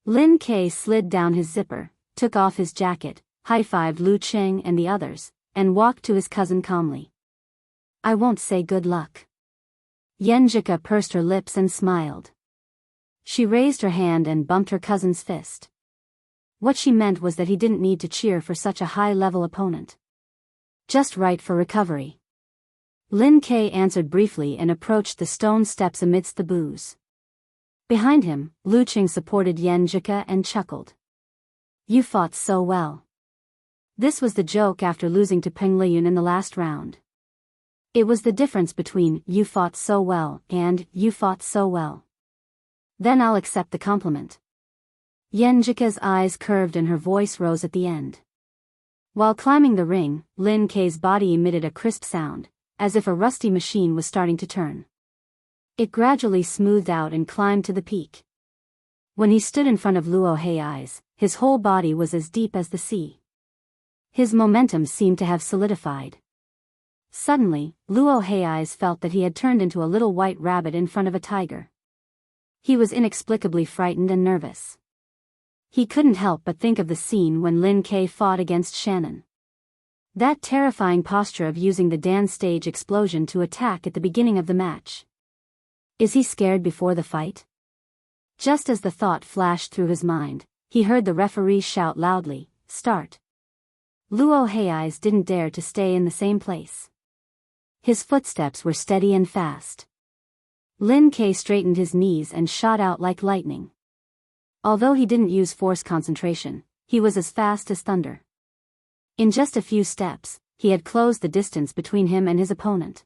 Lin Kei slid down his zipper, took off his jacket, high-fived Lu Qing and the others, and walked to his cousin calmly. I won't say good luck. Yenjika pursed her lips and smiled. She raised her hand and bumped her cousin's fist. What she meant was that he didn't need to cheer for such a high-level opponent. Just right for recovery. Lin Kei answered briefly and approached the stone steps amidst the boos. Behind him, Lu Qing supported Yenjika and chuckled. You fought so well. This was the joke after losing to Peng Liyun in the last round. It was the difference between you fought so well and you fought so well. Then I'll accept the compliment. Yenjika's eyes curved and her voice rose at the end. While climbing the ring, Lin Kei's body emitted a crisp sound, as if a rusty machine was starting to turn. It gradually smoothed out and climbed to the peak. When he stood in front of Luo Hei, his whole body was as deep as the sea. His momentum seemed to have solidified. Suddenly, Luo Hei felt that he had turned into a little white rabbit in front of a tiger. He was inexplicably frightened and nervous. He couldn't help but think of the scene when Lin Kei fought against Shannon. That terrifying posture of using the Dan stage explosion to attack at the beginning of the match. Is he scared before the fight? Just as the thought flashed through his mind, he heard the referee shout loudly, "Start." Luo Hei didn't dare to stay in the same place. His footsteps were steady and fast. Lin Kei straightened his knees and shot out like lightning. Although he didn't use force concentration, he was as fast as thunder. In just a few steps, he had closed the distance between him and his opponent.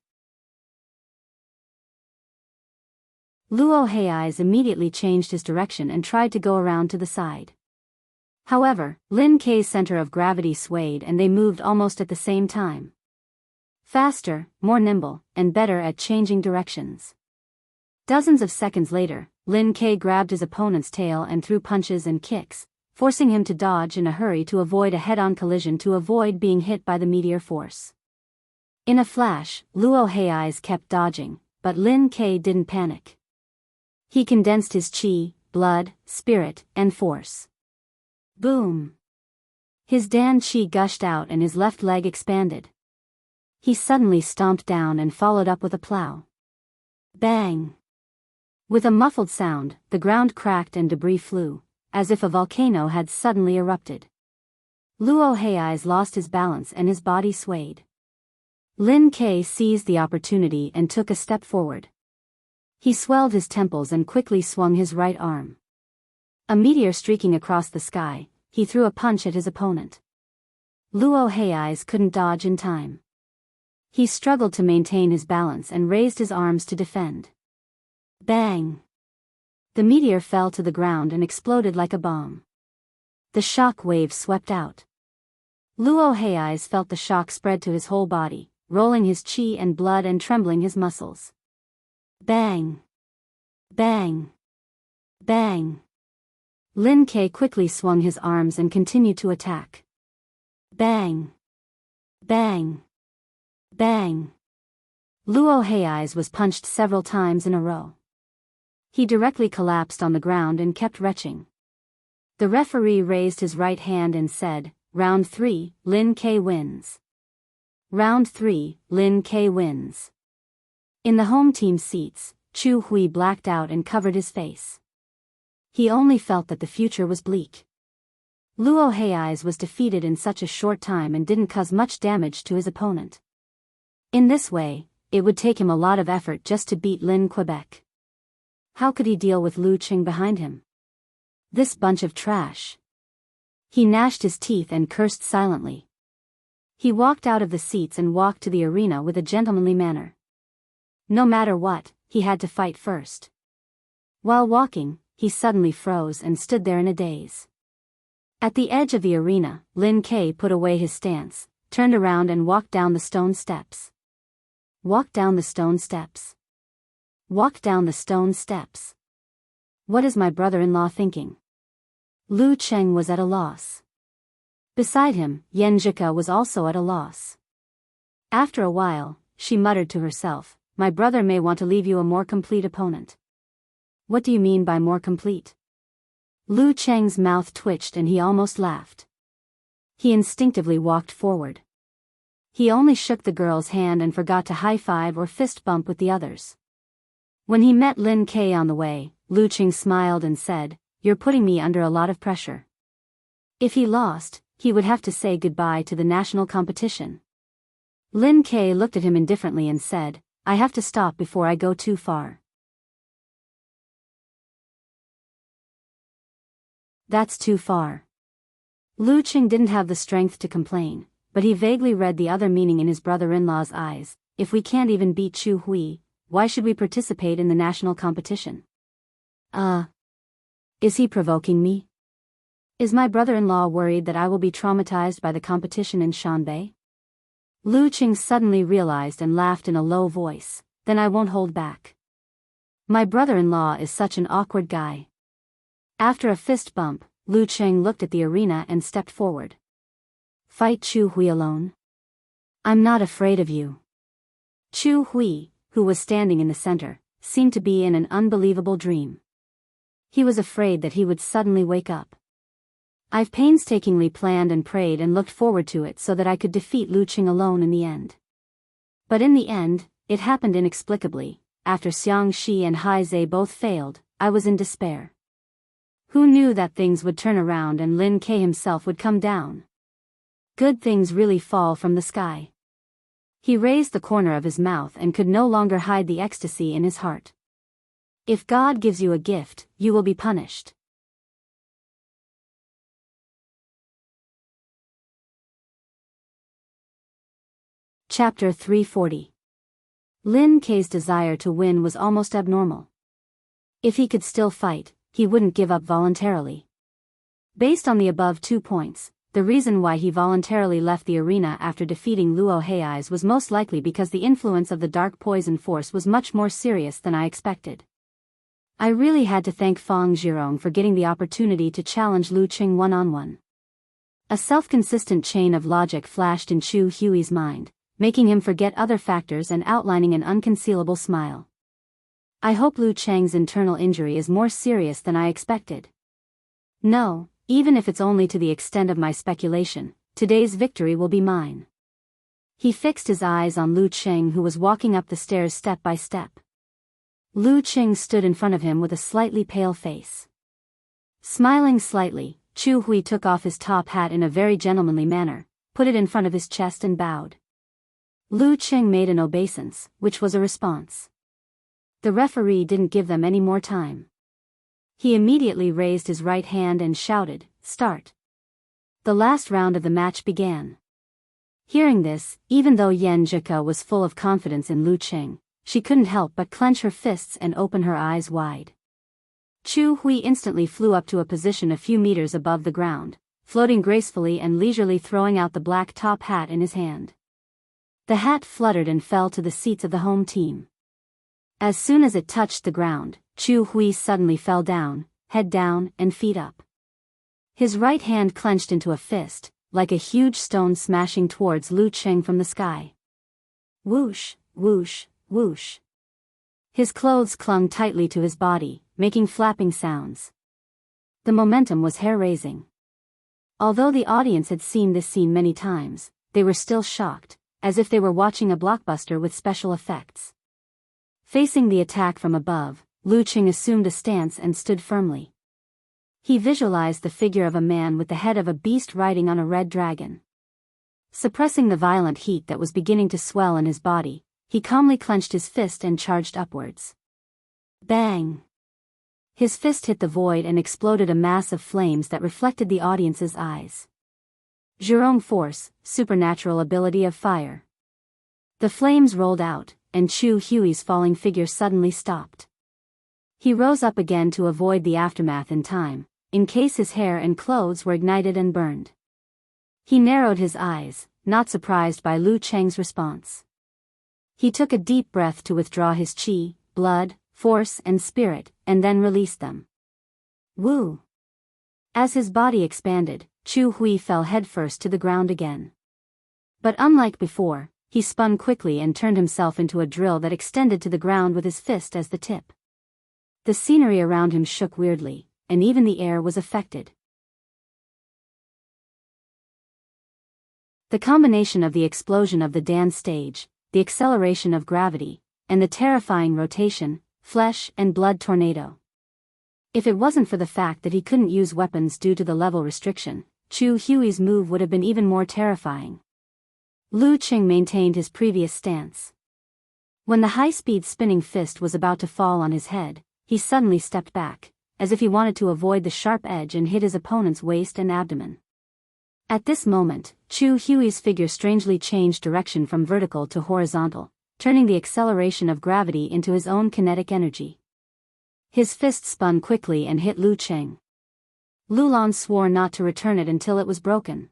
Luo Hei immediately changed his direction and tried to go around to the side. However, Lin Kei's center of gravity swayed and they moved almost at the same time. Faster, more nimble, and better at changing directions. Dozens of seconds later, Lin Kei grabbed his opponent's tail and threw punches and kicks, forcing him to dodge in a hurry to avoid a head-on collision to avoid being hit by the meteor force. In a flash, Luo Hei kept dodging, but Lin Kei didn't panic. He condensed his qi, blood, spirit, and force. Boom! His Dan Chi gushed out and his left leg expanded. He suddenly stomped down and followed up with a plow. Bang! With a muffled sound, the ground cracked and debris flew, as if a volcano had suddenly erupted. Luo Hei's lost his balance and his body swayed. Lin Ke seized the opportunity and took a step forward. He swelled his temples and quickly swung his right arm. A meteor streaking across the sky, he threw a punch at his opponent. Luo Hei's couldn't dodge in time. He struggled to maintain his balance and raised his arms to defend. Bang! The meteor fell to the ground and exploded like a bomb. The shock wave swept out. Luo Hei's felt the shock spread to his whole body, rolling his chi and blood and trembling his muscles. Bang! Bang! Bang! Lin Ke quickly swung his arms and continued to attack. Bang! Bang! Bang! Luo Hei's was punched several times in a row. He directly collapsed on the ground and kept retching. The referee raised his right hand and said, "Round 3, Lin Ke wins." Round 3, Lin Ke wins. In the home team seats, Chu Hui blacked out and covered his face. He only felt that the future was bleak. Luo Hei's was defeated in such a short time and didn't cause much damage to his opponent. In this way, it would take him a lot of effort just to beat Lin Quebec. How could he deal with Lu Qing behind him? This bunch of trash. He gnashed his teeth and cursed silently. He walked out of the seats and walked to the arena with a gentlemanly manner. No matter what, he had to fight first. While walking, he suddenly froze and stood there in a daze. At the edge of the arena, Lin Ke put away his stance, turned around and walked down the stone steps. Walk down the stone steps. Walk down the stone steps. What is my brother-in-law thinking? Lu Cheng was at a loss. Beside him, Yan Zhika was also at a loss. After a while, she muttered to herself, "My brother may want to leave you a more complete opponent." What do you mean by more complete? Lu Cheng's mouth twitched and he almost laughed. He instinctively walked forward. He only shook the girl's hand and forgot to high-five or fist bump with the others. When he met Lin Ke on the way, Lu Cheng smiled and said, "You're putting me under a lot of pressure." If he lost, he would have to say goodbye to the national competition. Lin Ke looked at him indifferently and said, "I have to stop before I go too far." That's too far. Lu Cheng didn't have the strength to complain, but he vaguely read the other meaning in his brother-in-law's eyes. If we can't even beat Chu Hui, why should we participate in the national competition? Is he provoking me? Is my brother-in-law worried that I will be traumatized by the competition in Shanbei? Lu Cheng suddenly realized and laughed in a low voice, "Then I won't hold back. My brother-in-law is such an awkward guy." After a fist bump, Lu Cheng looked at the arena and stepped forward. "Fight Chu Hui alone? I'm not afraid of you." Chu Hui, who was standing in the center, seemed to be in an unbelievable dream. He was afraid that he would suddenly wake up. "I've painstakingly planned and prayed and looked forward to it so that I could defeat Lu Cheng alone in the end. But in the end, it happened inexplicably. After Xiang Shi and Hai Zhe both failed, I was in despair. Who knew that things would turn around and Lin Ke himself would come down? Good things really fall from the sky." He raised the corner of his mouth and could no longer hide the ecstasy in his heart. If God gives you a gift, you will be punished. Chapter 340. Lin Ke's desire to win was almost abnormal. If he could still fight, he wouldn't give up voluntarily. Based on the above 2 points, the reason why he voluntarily left the arena after defeating Luo Hei's was most likely because the influence of the dark poison force was much more serious than I expected. I really had to thank Fang Zhirong for getting the opportunity to challenge Lu Cheng one-on-one. A self-consistent chain of logic flashed in Chu Hui's mind, making him forget other factors and outlining an unconcealable smile. I hope Lu Cheng's internal injury is more serious than I expected. No, even if it's only to the extent of my speculation, today's victory will be mine. He fixed his eyes on Lu Qing, who was walking up the stairs step by step. Lu Qing stood in front of him with a slightly pale face. Smiling slightly, Chu Hui took off his top hat in a very gentlemanly manner, put it in front of his chest and bowed. Lu Qing made an obeisance, which was a response. The referee didn't give them any more time. He immediately raised his right hand and shouted, "Start." The last round of the match began. Hearing this, even though Yan Zhika was full of confidence in Lu Qing, she couldn't help but clench her fists and open her eyes wide. Chu Hui instantly flew up to a position a few meters above the ground, floating gracefully and leisurely, throwing out the black top hat in his hand. The hat fluttered and fell to the seats of the home team. As soon as it touched the ground, Chu Hui suddenly fell down, head down and feet up. His right hand clenched into a fist, like a huge stone smashing towards Lu Qing from the sky. Whoosh, whoosh, whoosh. His clothes clung tightly to his body, making flapping sounds. The momentum was hair-raising. Although the audience had seen this scene many times, they were still shocked, as if they were watching a blockbuster with special effects. Facing the attack from above, Lu Qing assumed a stance and stood firmly. He visualized the figure of a man with the head of a beast riding on a red dragon. Suppressing the violent heat that was beginning to swell in his body, he calmly clenched his fist and charged upwards. Bang! His fist hit the void and exploded a mass of flames that reflected the audience's eyes. Zhurong force, supernatural ability of fire. The flames rolled out, and Chu Hui's falling figure suddenly stopped. He rose up again to avoid the aftermath in time, in case his hair and clothes were ignited and burned. He narrowed his eyes, not surprised by Lu Qing's response. He took a deep breath to withdraw his qi, blood, force and spirit, and then released them. Woo! As his body expanded, Chu Hui fell headfirst to the ground again. But unlike before, he spun quickly and turned himself into a drill that extended to the ground with his fist as the tip. The scenery around him shook weirdly, and even the air was affected. The combination of the explosion of the dance stage, the acceleration of gravity, and the terrifying rotation, flesh and blood tornado. If it wasn't for the fact that he couldn't use weapons due to the level restriction, Chu Hui's move would have been even more terrifying. Lu Qing maintained his previous stance. When the high-speed spinning fist was about to fall on his head, he suddenly stepped back, as if he wanted to avoid the sharp edge and hit his opponent's waist and abdomen. At this moment, Chu Hui's figure strangely changed direction from vertical to horizontal, turning the acceleration of gravity into his own kinetic energy. His fist spun quickly and hit Lu Qing. Lulan swore not to return it until it was broken.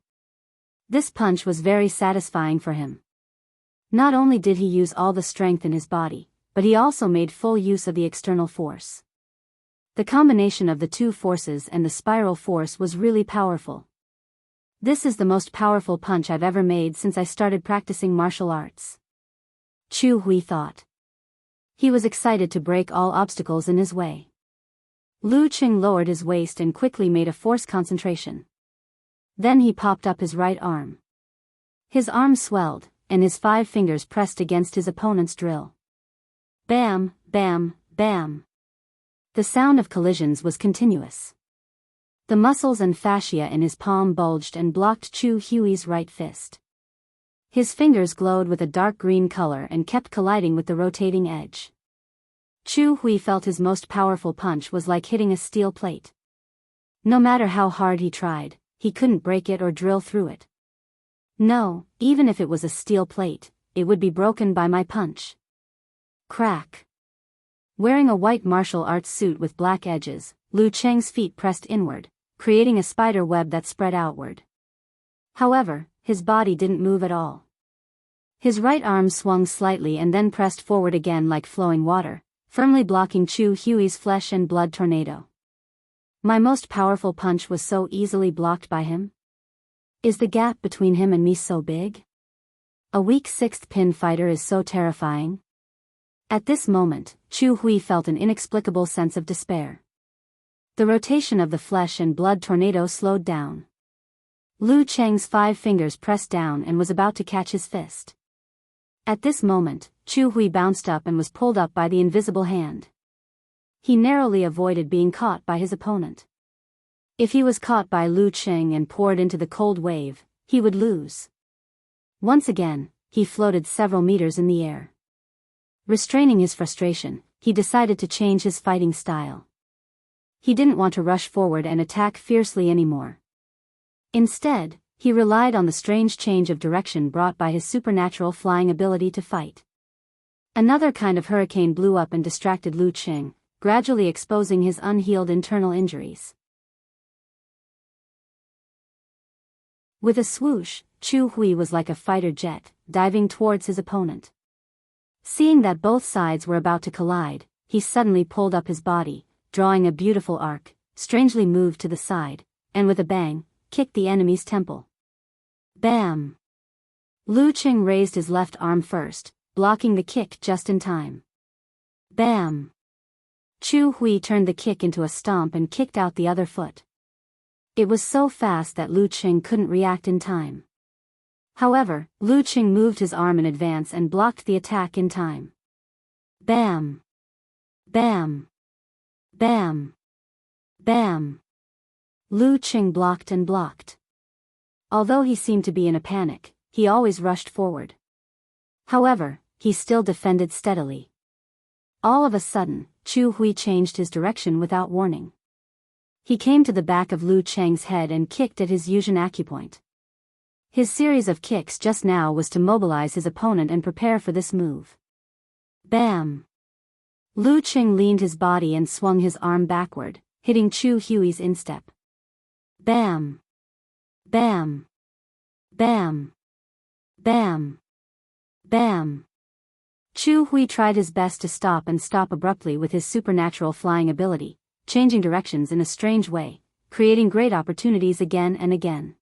This punch was very satisfying for him. Not only did he use all the strength in his body, but he also made full use of the external force. The combination of the two forces and the spiral force was really powerful. This is the most powerful punch I've ever made since I started practicing martial arts. Chu Hui thought. He was excited to break all obstacles in his way. Lu Qing lowered his waist and quickly made a force concentration. Then he popped up his right arm. His arm swelled, and his 5 fingers pressed against his opponent's drill. Bam, bam, bam. The sound of collisions was continuous. The muscles and fascia in his palm bulged and blocked Chu Hui's right fist. His fingers glowed with a dark green color and kept colliding with the rotating edge. Chu Hui felt his most powerful punch was like hitting a steel plate. No matter how hard he tried, he couldn't break it or drill through it. No, even if it was a steel plate, it would be broken by my punch. Crack. Wearing a white martial arts suit with black edges, Lu Qing's feet pressed inward, creating a spider web that spread outward. However, his body didn't move at all. His right arm swung slightly and then pressed forward again like flowing water, firmly blocking Chu Hui's flesh and blood tornado. My most powerful punch was so easily blocked by him? Is the gap between him and me so big? A weak 6th pin fighter is so terrifying. At this moment, Chu Hui felt an inexplicable sense of despair. The rotation of the flesh and blood tornado slowed down. Lu Cheng's 5 fingers pressed down and was about to catch his fist. At this moment, Chu Hui bounced up and was pulled up by the invisible hand. He narrowly avoided being caught by his opponent. If he was caught by Lu Cheng and poured into the cold wave, he would lose. Once again, he floated several meters in the air. Restraining his frustration, he decided to change his fighting style. He didn't want to rush forward and attack fiercely anymore. Instead, he relied on the strange change of direction brought by his supernatural flying ability to fight. Another kind of hurricane blew up and distracted Lu Cheng, gradually exposing his unhealed internal injuries. With a swoosh, Chu Hui was like a fighter jet, diving towards his opponent. Seeing that both sides were about to collide, he suddenly pulled up his body, drawing a beautiful arc, strangely moved to the side, and with a bang, kicked the enemy's temple. Bam! Lu Cheng raised his left arm first, blocking the kick just in time. Bam! Chu Hui turned the kick into a stomp and kicked out the other foot. It was so fast that Lu Cheng couldn't react in time. However, Lu Cheng moved his arm in advance and blocked the attack in time. Bam! Bam! Bam! Bam! Lu Cheng blocked and blocked. Although he seemed to be in a panic, he always rushed forward. However, he still defended steadily. All of a sudden, Chu Hui changed his direction without warning. He came to the back of Lu Cheng's head and kicked at his Yuzhen acupoint. His series of kicks just now was to mobilize his opponent and prepare for this move. Bam! Lu Cheng leaned his body and swung his arm backward, hitting Chu Hui's instep. Bam! Bam! Bam! Bam! Bam! Chu Hui tried his best to stop abruptly with his supernatural flying ability, changing directions in a strange way, creating great opportunities again and again.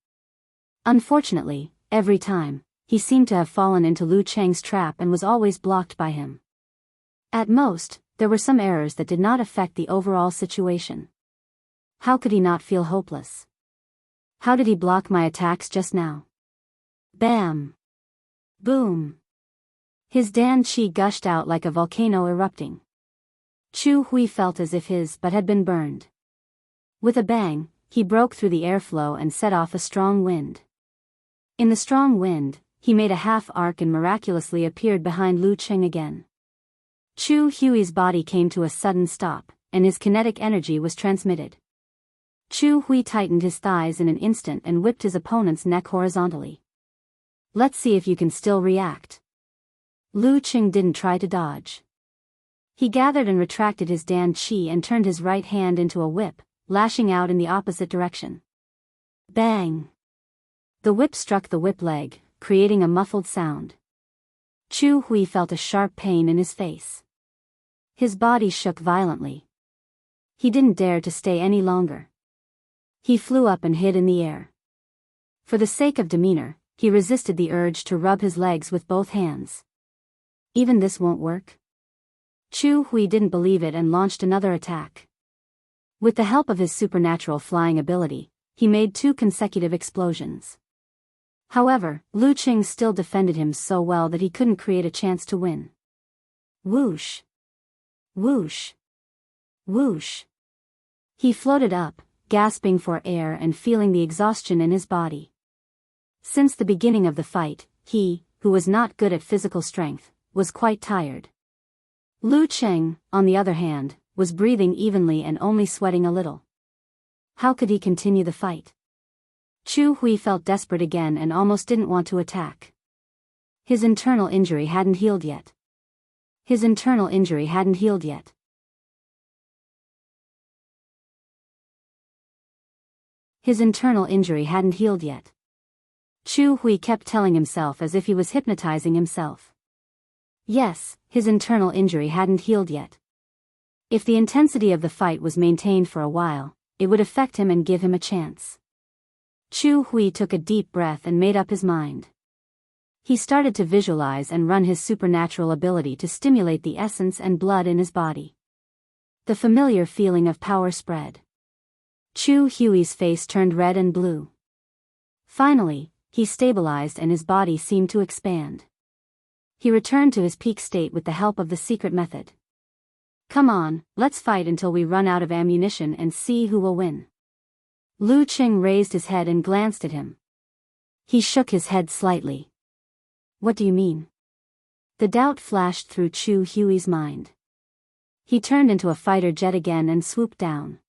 Unfortunately, every time, he seemed to have fallen into Lu Cheng's trap and was always blocked by him. At most, there were some errors that did not affect the overall situation. How could he not feel hopeless? How did he block my attacks just now? Bam! Boom! His Dan Qi gushed out like a volcano erupting. Chu Hui felt as if his butt had been burned. With a bang, he broke through the airflow and set off a strong wind. In the strong wind, he made a half arc and miraculously appeared behind Lu Cheng again. Chu Hui's body came to a sudden stop, and his kinetic energy was transmitted. Chu Hui tightened his thighs in an instant and whipped his opponent's neck horizontally. Let's see if you can still react. Lu Cheng didn't try to dodge. He gathered and retracted his Dan Qi and turned his right hand into a whip, lashing out in the opposite direction. Bang! The whip struck the whip leg, creating a muffled sound. Chu Hui felt a sharp pain in his face. His body shook violently. He didn't dare to stay any longer. He flew up and hid in the air. For the sake of demeanor, he resisted the urge to rub his legs with both hands. Even this won't work? Chu Hui didn't believe it and launched another attack. With the help of his supernatural flying ability, he made 2 consecutive explosions. However, Lu Cheng still defended him so well that he couldn't create a chance to win. Whoosh! Whoosh! Whoosh! He floated up, gasping for air and feeling the exhaustion in his body. Since the beginning of the fight, he, who was not good at physical strength, was quite tired. Lu Cheng, on the other hand, was breathing evenly and only sweating a little. How could he continue the fight? Chu Hui felt desperate again and almost didn't want to attack. His internal injury hadn't healed yet. His internal injury hadn't healed yet. His internal injury hadn't healed yet. Chu Hui kept telling himself as if he was hypnotizing himself. Yes, his internal injury hadn't healed yet. If the intensity of the fight was maintained for a while, it would affect him and give him a chance. Chu Hui took a deep breath and made up his mind. He started to visualize and run his supernatural ability to stimulate the essence and blood in his body. The familiar feeling of power spread. Chu Hui's face turned red and blue. Finally, he stabilized and his body seemed to expand. He returned to his peak state with the help of the secret method. Come on, let's fight until we run out of ammunition and see who will win. Lu Qing raised his head and glanced at him. He shook his head slightly. What do you mean? The doubt flashed through Chu Hui's mind. He turned into a fighter jet again and swooped down.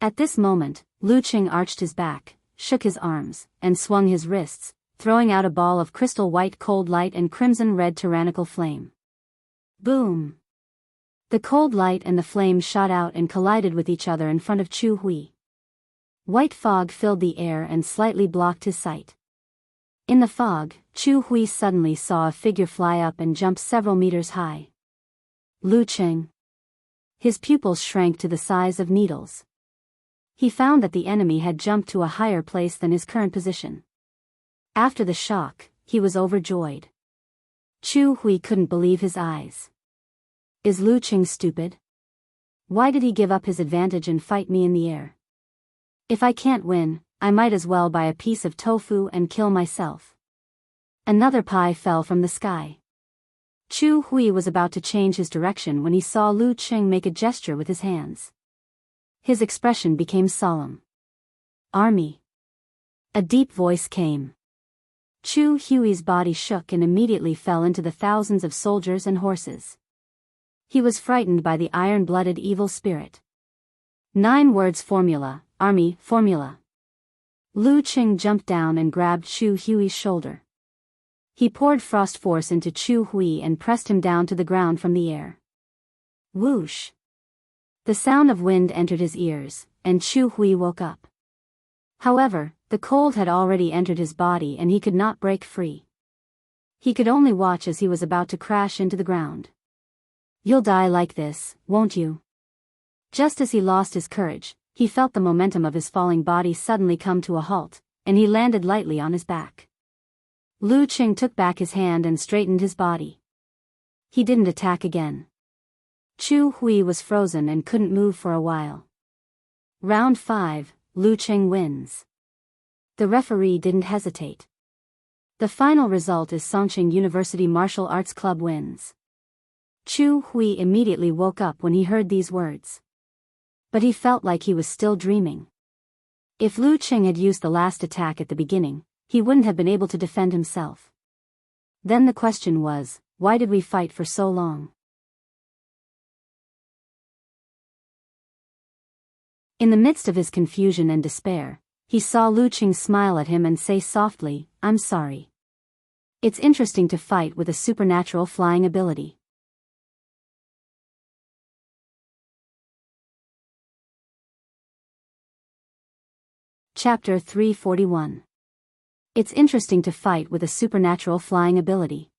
At this moment, Lu Qing arched his back, shook his arms, and swung his wrists, throwing out a ball of crystal white cold light and crimson-red tyrannical flame. Boom! The cold light and the flame shot out and collided with each other in front of Chu Hui. White fog filled the air and slightly blocked his sight. In the fog, Chu Hui suddenly saw a figure fly up and jump several meters high. Lu Qing. His pupils shrank to the size of needles. He found that the enemy had jumped to a higher place than his current position. After the shock, he was overjoyed. Chu Hui couldn't believe his eyes. Is Lu Qing stupid? Why did he give up his advantage and fight me in the air? If I can't win, I might as well buy a piece of tofu and kill myself. Another pie fell from the sky. Chu Hui was about to change his direction when he saw Lu Qing make a gesture with his hands. His expression became solemn. Army. A deep voice came. Chu Hui's body shook and immediately fell into the thousands of soldiers and horses. He was frightened by the iron-blooded evil spirit. 9 words formula, army, formula. Lu Qing jumped down and grabbed Chu Hui's shoulder. He poured frost force into Chu Hui and pressed him down to the ground from the air. Whoosh! The sound of wind entered his ears, and Chu Hui woke up. However, the cold had already entered his body and he could not break free. He could only watch as he was about to crash into the ground. You'll die like this, won't you? Just as he lost his courage, he felt the momentum of his falling body suddenly come to a halt, and he landed lightly on his back. Lu Qing took back his hand and straightened his body. He didn't attack again. Chu Hui was frozen and couldn't move for a while. Round 5, Lu Qing wins. The referee didn't hesitate. The final result is Songqing University Martial Arts Club wins. Chu Hui immediately woke up when he heard these words. But he felt like he was still dreaming. If Lu Qing had used the last attack at the beginning, he wouldn't have been able to defend himself. Then the question was, why did we fight for so long? In the midst of his confusion and despair, he saw Lu Qing smile at him and say softly, I'm sorry. It's interesting to fight with a supernatural flying ability. Chapter 341. It's interesting to fight with a supernatural flying ability.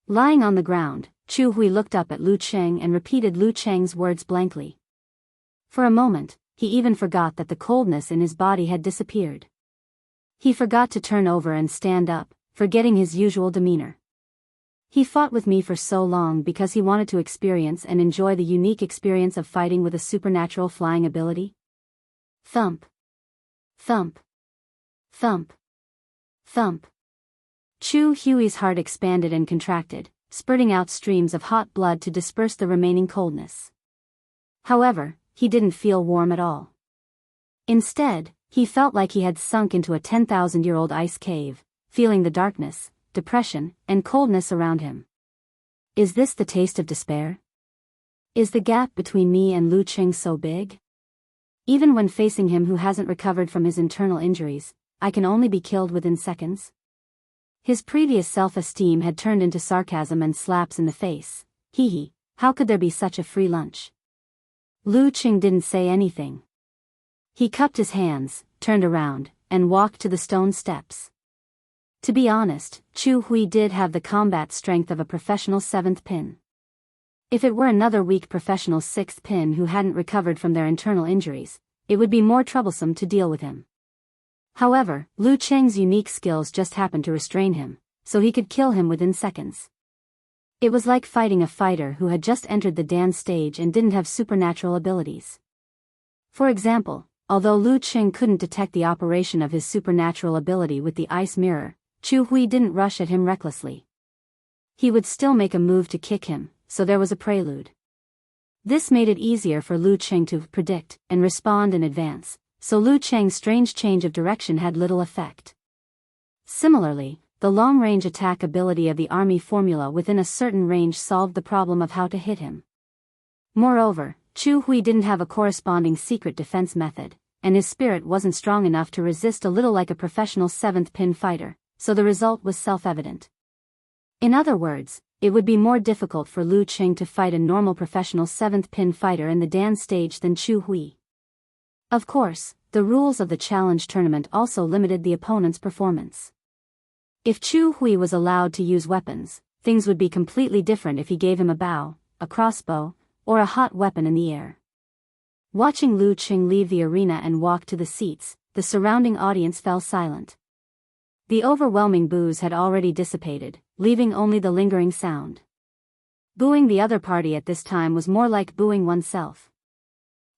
Lying on the ground, Chu Hui looked up at Lu Qing and repeated Lu Qing's words blankly. For a moment, he even forgot that the coldness in his body had disappeared. He forgot to turn over and stand up, forgetting his usual demeanor. He fought with me for so long because he wanted to experience and enjoy the unique experience of fighting with a supernatural flying ability? Thump. Thump. Thump. Thump. Chu Hui's heart expanded and contracted, spurting out streams of hot blood to disperse the remaining coldness. However, he didn't feel warm at all. Instead, he felt like he had sunk into a 10,000-year-old ice cave, feeling the darkness, depression, and coldness around him. Is this the taste of despair? Is the gap between me and Lu Qing so big? Even when facing him who hasn't recovered from his internal injuries, I can only be killed within seconds? His previous self-esteem had turned into sarcasm and slaps in the face. Hee hee, how could there be such a free lunch? Lu Qing didn't say anything. He cupped his hands, turned around, and walked to the stone steps. To be honest, Chu Hui did have the combat strength of a professional 7th pin. If it were another weak professional 6th pin who hadn't recovered from their internal injuries, it would be more troublesome to deal with him. However, Lu Qing's unique skills just happened to restrain him, so he could kill him within seconds. It was like fighting a fighter who had just entered the dance stage and didn't have supernatural abilities. For example, although Lu Qing couldn't detect the operation of his supernatural ability with the ice mirror, Chu Hui didn't rush at him recklessly. He would still make a move to kick him, so there was a prelude. This made it easier for Lu Qing to predict and respond in advance, so Lu Qing's strange change of direction had little effect. Similarly, the long-range attack ability of the army formula within a certain range solved the problem of how to hit him. Moreover, Chu Hui didn't have a corresponding secret defense method, and his spirit wasn't strong enough to resist a little like a professional 7th pin fighter, so the result was self-evident. In other words, it would be more difficult for Lu Qing to fight a normal professional 7th pin fighter in the Dan stage than Chu Hui. Of course, the rules of the challenge tournament also limited the opponent's performance. If Chu Hui was allowed to use weapons, things would be completely different if he gave him a bow, a crossbow, or a hot weapon in the air. Watching Lu Qing leave the arena and walk to the seats, the surrounding audience fell silent. The overwhelming boos had already dissipated, leaving only the lingering sound. Booing the other party at this time was more like booing oneself.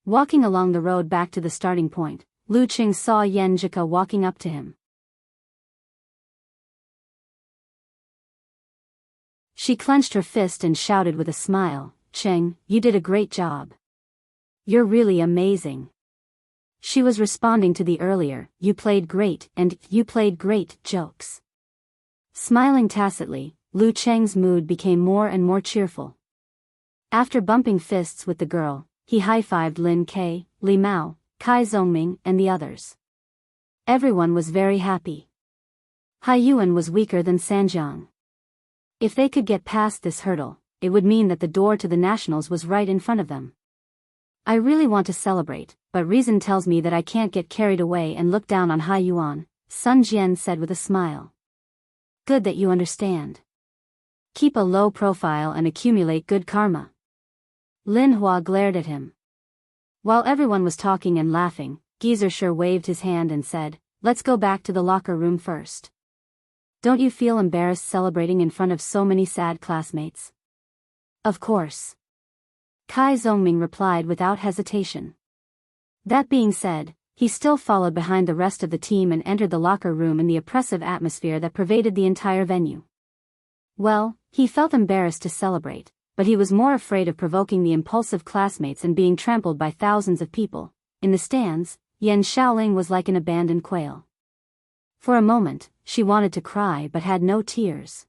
Walking along the road back to the starting point, Lu Qing saw Yan Jika walking up to him. She clenched her fist and shouted with a smile, "Qing, you did a great job. You're really amazing." She was responding to the earlier, "You played great" and "You played great" jokes. Smiling tacitly, Lu Qing's mood became more and more cheerful. After bumping fists with the girl, he high-fived Lin Ke, Li Mao, Kai Zhongming, and the others. Everyone was very happy. Haiyuan was weaker than Sanjiang. If they could get past this hurdle, it would mean that the door to the nationals was right in front of them. "I really want to celebrate, but reason tells me that I can't get carried away and look down on Haiyuan," Sun Jian said with a smile. "Good that you understand. Keep a low profile and accumulate good karma." Lin Hua glared at him. While everyone was talking and laughing, Geezer waved his hand and said, "Let's go back to the locker room first. Don't you feel embarrassed celebrating in front of so many sad classmates?" "Of course," Kai Zhongming replied without hesitation. That being said, he still followed behind the rest of the team and entered the locker room in the oppressive atmosphere that pervaded the entire venue. Well, he felt embarrassed to celebrate, but he was more afraid of provoking the impulsive classmates and being trampled by thousands of people. In the stands, Yan Shaoling was like an abandoned quail. For a moment, she wanted to cry but had no tears.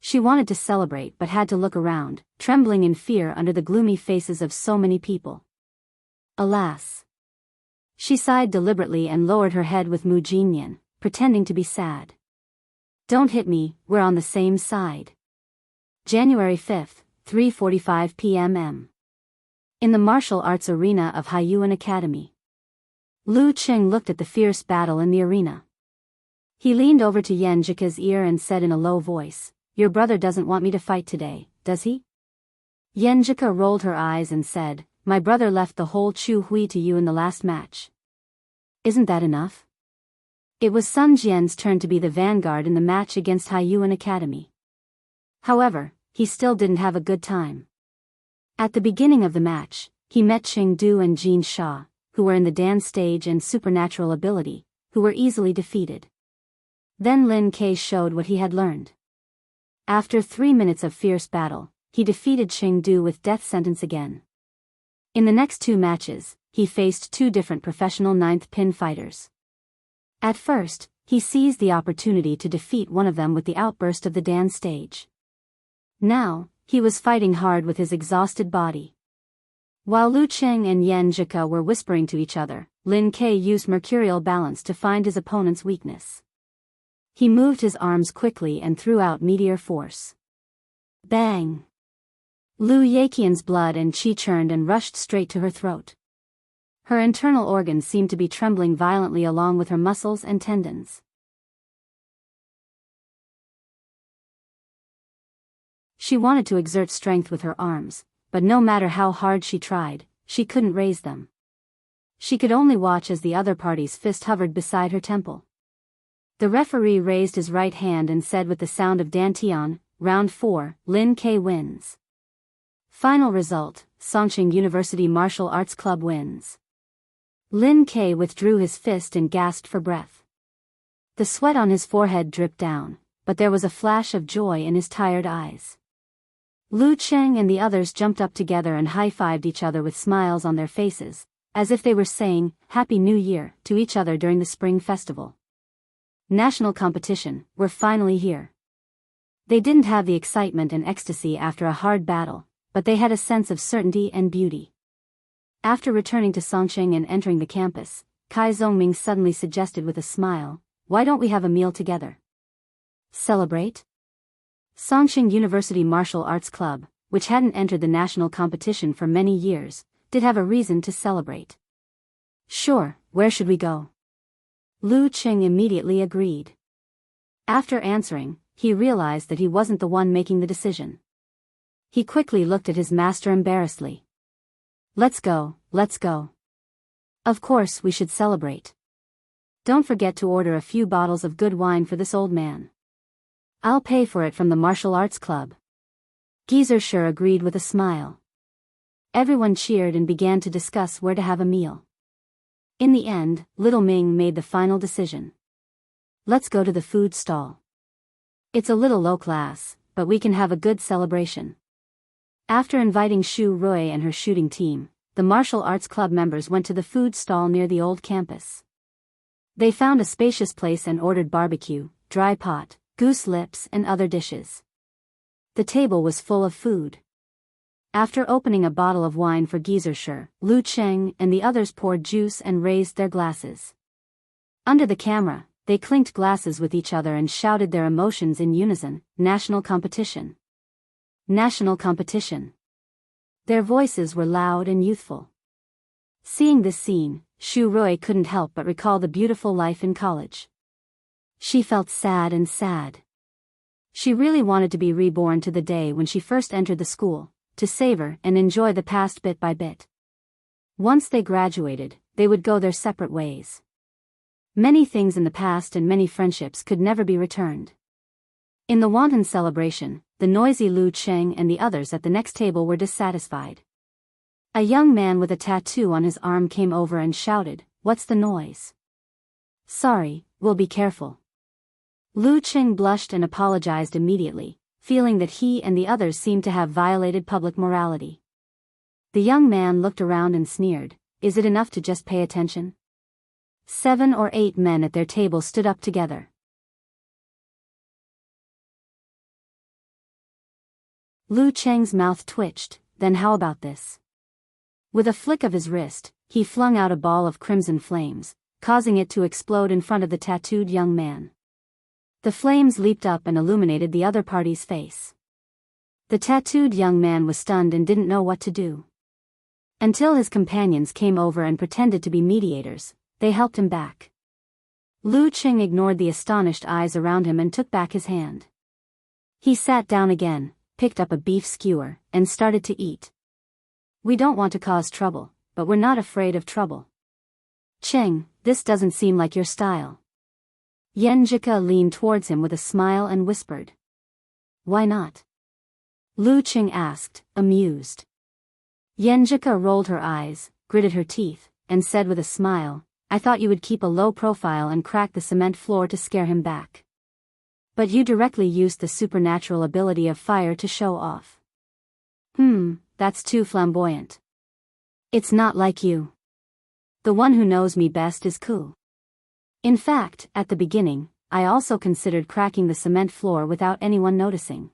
She wanted to celebrate but had to look around, trembling in fear under the gloomy faces of so many people. Alas! She sighed deliberately and lowered her head with Mu Jinyan, pretending to be sad. "Don't hit me, we're on the same side." January 5, 3:45 p.m. In the martial arts arena of Haiyuan Academy. Lu Qing looked at the fierce battle in the arena. He leaned over to Yan Jika's ear and said in a low voice, "Your brother doesn't want me to fight today, does he?" Yan Jika rolled her eyes and said, "My brother left the whole Chu Hui to you in the last match. Isn't that enough?" It was Sun Jian's turn to be the vanguard in the match against Haiyuan Academy. However, he still didn't have a good time. At the beginning of the match, he met Qing Du and Jin Sha, who were in the Dan stage and supernatural ability, who were easily defeated. Then Lin Ke showed what he had learned. After 3 minutes of fierce battle, he defeated Qing Du with death sentence again. In the next 2 matches, he faced 2 different professional 9th pin fighters. At first, he seized the opportunity to defeat one of them with the outburst of the Dan stage. Now, he was fighting hard with his exhausted body. While Lu Qing and Yan Jika were whispering to each other, Lin Ke used mercurial balance to find his opponent's weakness. He moved his arms quickly and threw out meteor force. Bang! Lu Yaqian's blood and qi churned and rushed straight to her throat. Her internal organs seemed to be trembling violently along with her muscles and tendons. She wanted to exert strength with her arms, but no matter how hard she tried, she couldn't raise them. She could only watch as the other party's fist hovered beside her temple. The referee raised his right hand and said with the sound of dantian, "Round 4, Lin Ke wins." Final result, Songqing University Martial Arts Club wins. Lin K withdrew his fist and gasped for breath. The sweat on his forehead dripped down, but there was a flash of joy in his tired eyes. Lu Cheng and the others jumped up together and high-fived each other with smiles on their faces, as if they were saying, "Happy New Year," to each other during the Spring Festival. National competition, we're finally here. They didn't have the excitement and ecstasy after a hard battle, but they had a sense of certainty and beauty. After returning to Songqing and entering the campus, Kai Zhongming suddenly suggested with a smile, "Why don't we have a meal together? Celebrate?" Songqing University Martial Arts Club, which hadn't entered the national competition for many years, did have a reason to celebrate. "Sure, where should we go?" Lu Qing immediately agreed. After answering, he realized that he wasn't the one making the decision. He quickly looked at his master embarrassedly. Let's go. Of course we should celebrate. Don't forget to order a few bottles of good wine for this old man. I'll pay for it from the martial arts club." Geezer agreed with a smile. Everyone cheered and began to discuss where to have a meal. In the end, Little Ming made the final decision. "Let's go to the food stall. It's a little low class, but we can have a good celebration." After inviting Shu Rui and her shooting team, the martial arts club members went to the food stall near the old campus. They found a spacious place and ordered barbecue, dry pot, goose lips and other dishes. The table was full of food. After opening a bottle of wine for Geezer, Lu Cheng and the others poured juice and raised their glasses. Under the camera, they clinked glasses with each other and shouted their emotions in unison, "National competition! National competition!" Their voices were loud and youthful. Seeing this scene, Shu Rui couldn't help but recall the beautiful life in college. She felt sad. She really wanted to be reborn to the day when she first entered the school, to savor and enjoy the past bit by bit. Once they graduated, they would go their separate ways. Many things in the past and many friendships could never be returned. In the wanton celebration, the noisy Lu Cheng and the others at the next table were dissatisfied. A young man with a tattoo on his arm came over and shouted, "What's the noise?" "Sorry, we'll be careful." Lu Cheng blushed and apologized immediately, feeling that he and the others seemed to have violated public morality. The young man looked around and sneered, "Is it enough to just pay attention?" 7 or 8 men at their table stood up together. Lu Cheng's mouth twitched. "Then how about this?" With a flick of his wrist, he flung out a ball of crimson flames, causing it to explode in front of the tattooed young man. The flames leaped up and illuminated the other party's face. The tattooed young man was stunned and didn't know what to do. Until his companions came over and pretended to be mediators, they helped him back. Lu Cheng ignored the astonished eyes around him and took back his hand. He sat down again, picked up a beef skewer, and started to eat. "We don't want to cause trouble, but we're not afraid of trouble. Cheng, this doesn't seem like your style." Yan Jika leaned towards him with a smile and whispered. "Why not?" Lu Cheng asked, amused. Yan Jika rolled her eyes, gritted her teeth, and said with a smile, "I thought you would keep a low profile and crack the cement floor to scare him back. But you directly used the supernatural ability of fire to show off. That's too flamboyant. It's not like you. The one who knows me best is cool. In fact, at the beginning, I also considered cracking the cement floor without anyone noticing.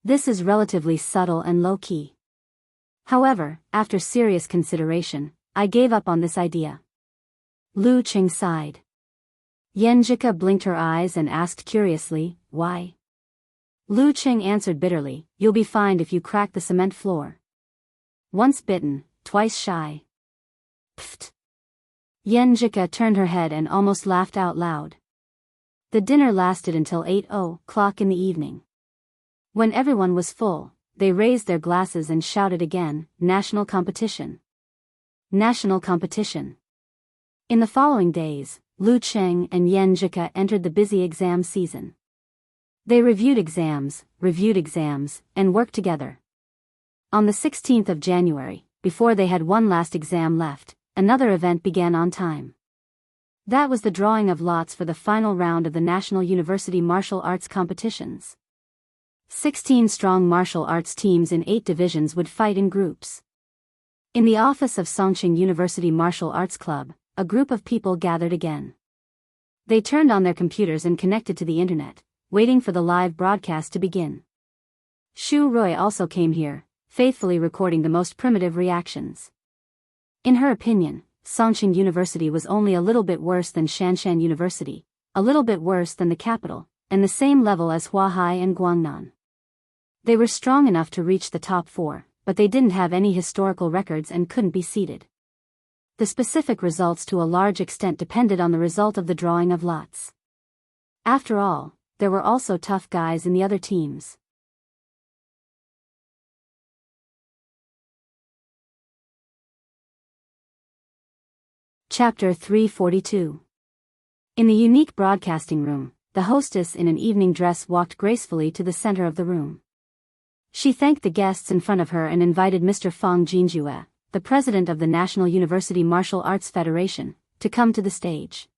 This is relatively subtle and low-key. However, after serious consideration, I gave up on this idea." Lu Cheng sighed. Yan Jika blinked her eyes and asked curiously, "Why?" Lu Cheng answered bitterly, "You'll be fined if you crack the cement floor. Once bitten, twice shy." Pfft. Yan Jika turned her head and almost laughed out loud. The dinner lasted until 8:00 in the evening. When everyone was full, they raised their glasses and shouted again, "National competition! National competition!" In the following days, Lu Cheng and Yan Jika entered the busy exam season. They reviewed exams, and worked together. On the 16th of January, before they had one last exam left, another event began on time. That was the drawing of lots for the final round of the National University Martial Arts competitions. 16-strong martial arts teams in 8 divisions would fight in groups. In the office of Songqing University Martial Arts Club, a group of people gathered again. They turned on their computers and connected to the internet, waiting for the live broadcast to begin. Shu Rui also came here, faithfully recording the most primitive reactions. In her opinion, Songqing University was only a little bit worse than Shanshan University, a little bit worse than the capital, and the same level as Huahai and Guangnan. They were strong enough to reach the top 4, but they didn't have any historical records and couldn't be seeded. The specific results to a large extent depended on the result of the drawing of lots. After all, there were also tough guys in the other teams. Chapter 342. In the unique broadcasting room, the hostess in an evening dress walked gracefully to the center of the room. She thanked the guests in front of her and invited Mr. Fang Jinjue, the president of the National University Martial Arts Federation, to come to the stage.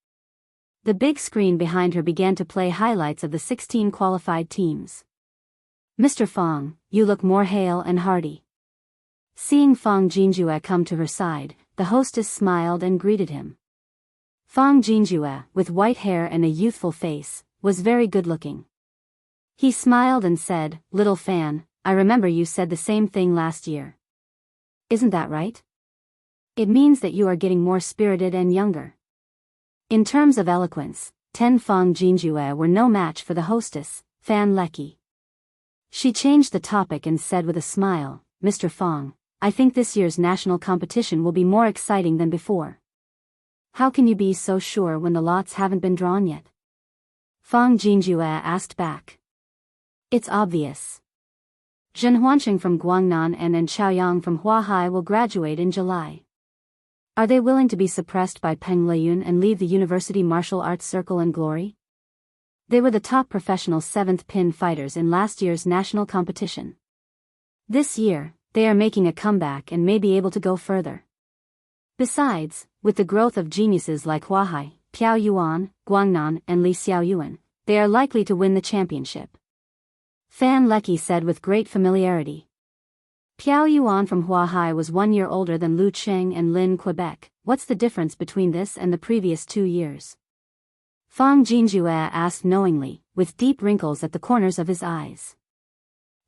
The big screen behind her began to play highlights of the 16 qualified teams. "Mr. Fang, you look more hale and hearty." Seeing Fang Jinjue come to her side, the hostess smiled and greeted him. Fang Jinjue, with white hair and a youthful face, was very good-looking. He smiled and said, "Little fan, I remember you said the same thing last year. Isn't that right? It means that you are getting more spirited and younger." In terms of eloquence, 10 Fang Jinjue were no match for the hostess, Fan Leki. She changed the topic and said with a smile, "Mr. Fang, I think this year's national competition will be more exciting than before." "How can you be so sure when the lots haven't been drawn yet?" Fang Jinjue asked back. "It's obvious. Zhen Huanqing from Guangnan and Chaoyang from Huahai will graduate in July. Are they willing to be suppressed by Peng Liyun and leave the University Martial Arts Circle in glory? They were the top professional 7th pin fighters in last year's national competition. This year, they are making a comeback and may be able to go further. Besides, with the growth of geniuses like Huahai, Piao Yuan, Guangnan, and Li Xiaoyuan, they are likely to win the championship." Fan Leki said with great familiarity. "Piao Yuan from Huahai was 1 year older than Lu Cheng and Lin Quebec. What's the difference between this and the previous 2 years?" Fang Jinjue asked knowingly, with deep wrinkles at the corners of his eyes.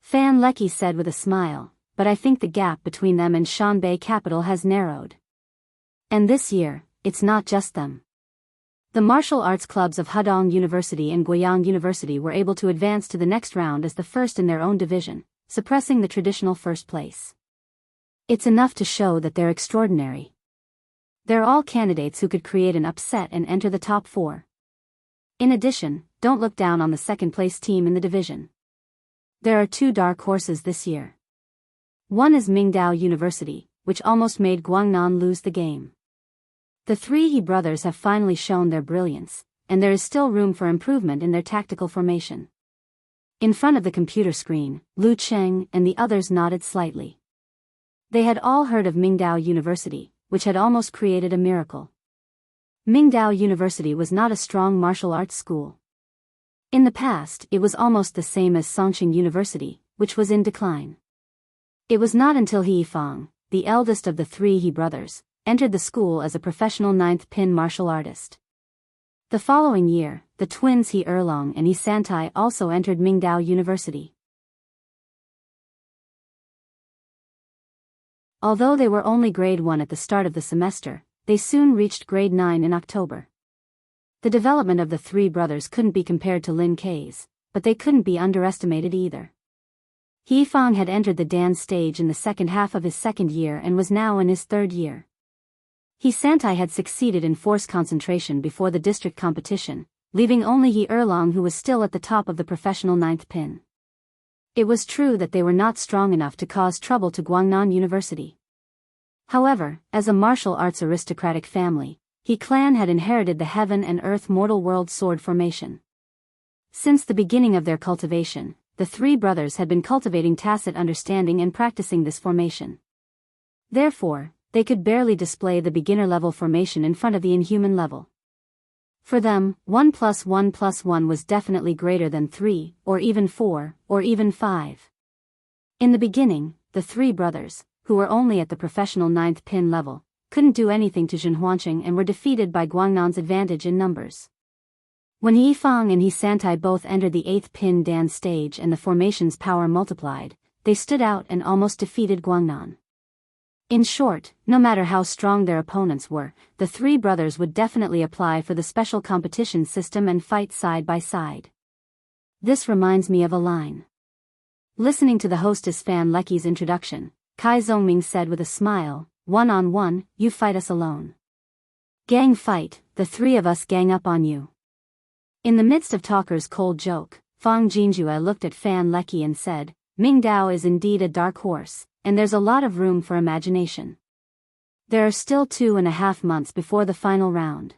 Fan Leki said with a smile, "But I think the gap between them and Shanbei capital has narrowed. And this year, it's not just them. The martial arts clubs of Hedong University and Guiyang University were able to advance to the next round as the first in their own division, suppressing the traditional first place. It's enough to show that they're extraordinary. They're all candidates who could create an upset and enter the top 4. In addition, don't look down on the second-place team in the division. There are 2 dark horses this year. One is Mingdao University, which almost made Guangnan lose the game. The 3 He brothers have finally shown their brilliance, and there is still room for improvement in their tactical formation." In front of the computer screen, Lu Cheng and the others nodded slightly. They had all heard of Mingdao University, which had almost created a miracle. Mingdao University was not a strong martial arts school. In the past, it was almost the same as Songqing University, which was in decline. It was not until He Fang, the eldest of the 3 He brothers, entered the school as a professional 9th pin martial artist. The following year, the twins He Erlong and He Santai also entered Mingdao University. Although they were only grade 1 at the start of the semester, they soon reached grade 9 in October. The development of the 3 brothers couldn't be compared to Lin K's, but they couldn't be underestimated either. He Fang had entered the dance stage in the second half of his second year and was now in his 3rd year. He Santai had succeeded in force concentration before the district competition, leaving only He Erlong who was still at the top of the professional 9th pin. It was true that they were not strong enough to cause trouble to Guangnan University. However, as a martial arts aristocratic family, He clan had inherited the heaven and earth mortal world sword formation. Since the beginning of their cultivation, the 3 brothers had been cultivating tacit understanding and practicing this formation. Therefore, they could barely display the beginner-level formation in front of the inhuman level. For them, 1 plus 1 plus 1 was definitely greater than 3, or even 4, or even 5. In the beginning, the three brothers, who were only at the professional 9th pin level, couldn't do anything to Zhen Huanqing and were defeated by Guangnan's advantage in numbers. When Yifang and He Santai both entered the 8th pin dance stage and the formation's power multiplied, they stood out and almost defeated Guangnan. In short, no matter how strong their opponents were, the three brothers would definitely apply for the special competition system and fight side by side. This reminds me of a line. Listening to the hostess Fan Leki's introduction, Kai Zongming said with a smile, "One-on-one, you fight us alone. Gang fight, the three of us gang up on you." In the midst of talkers' cold joke, Fang Jinjue looked at Fan Leki and said, "Ming Dao is indeed a dark horse, and there's a lot of room for imagination. There are still 2.5 months before the final round.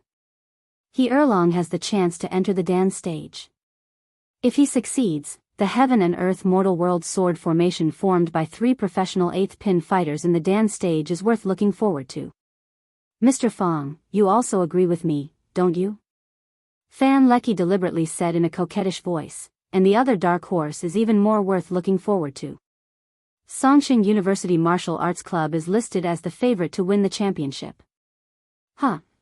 He Erlong has the chance to enter the dance stage. If he succeeds, the Heaven and Earth Mortal World Sword formation formed by 3 professional 8th pin fighters in the dance stage is worth looking forward to. Mr. Fang, you also agree with me, don't you?" Fan Leki deliberately said in a coquettish voice, "And the other dark horse is even more worth looking forward to. Songqing University Martial Arts Club is listed as the favorite to win the championship.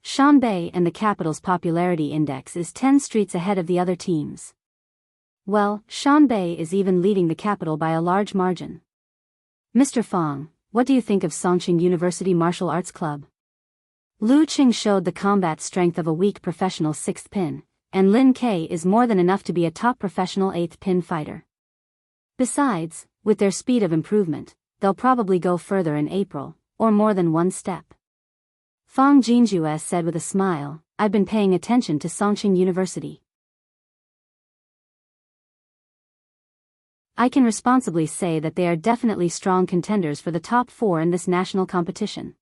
Shanbei and the capital's popularity index is 10 streets ahead of the other teams. Well, Shanbei is even leading the capital by a large margin. Mr. Fang, what do you think of Songqing University Martial Arts Club?" Lu Qing showed the combat strength of a weak professional 6th pin, and Lin K is more than enough to be a top professional 8th pin fighter. Besides, with their speed of improvement, they'll probably go further in April, or more than one step. Fang Jinjue said with a smile, "I've been paying attention to Songqing University. I can responsibly say that they are definitely strong contenders for the top 4 in this national competition.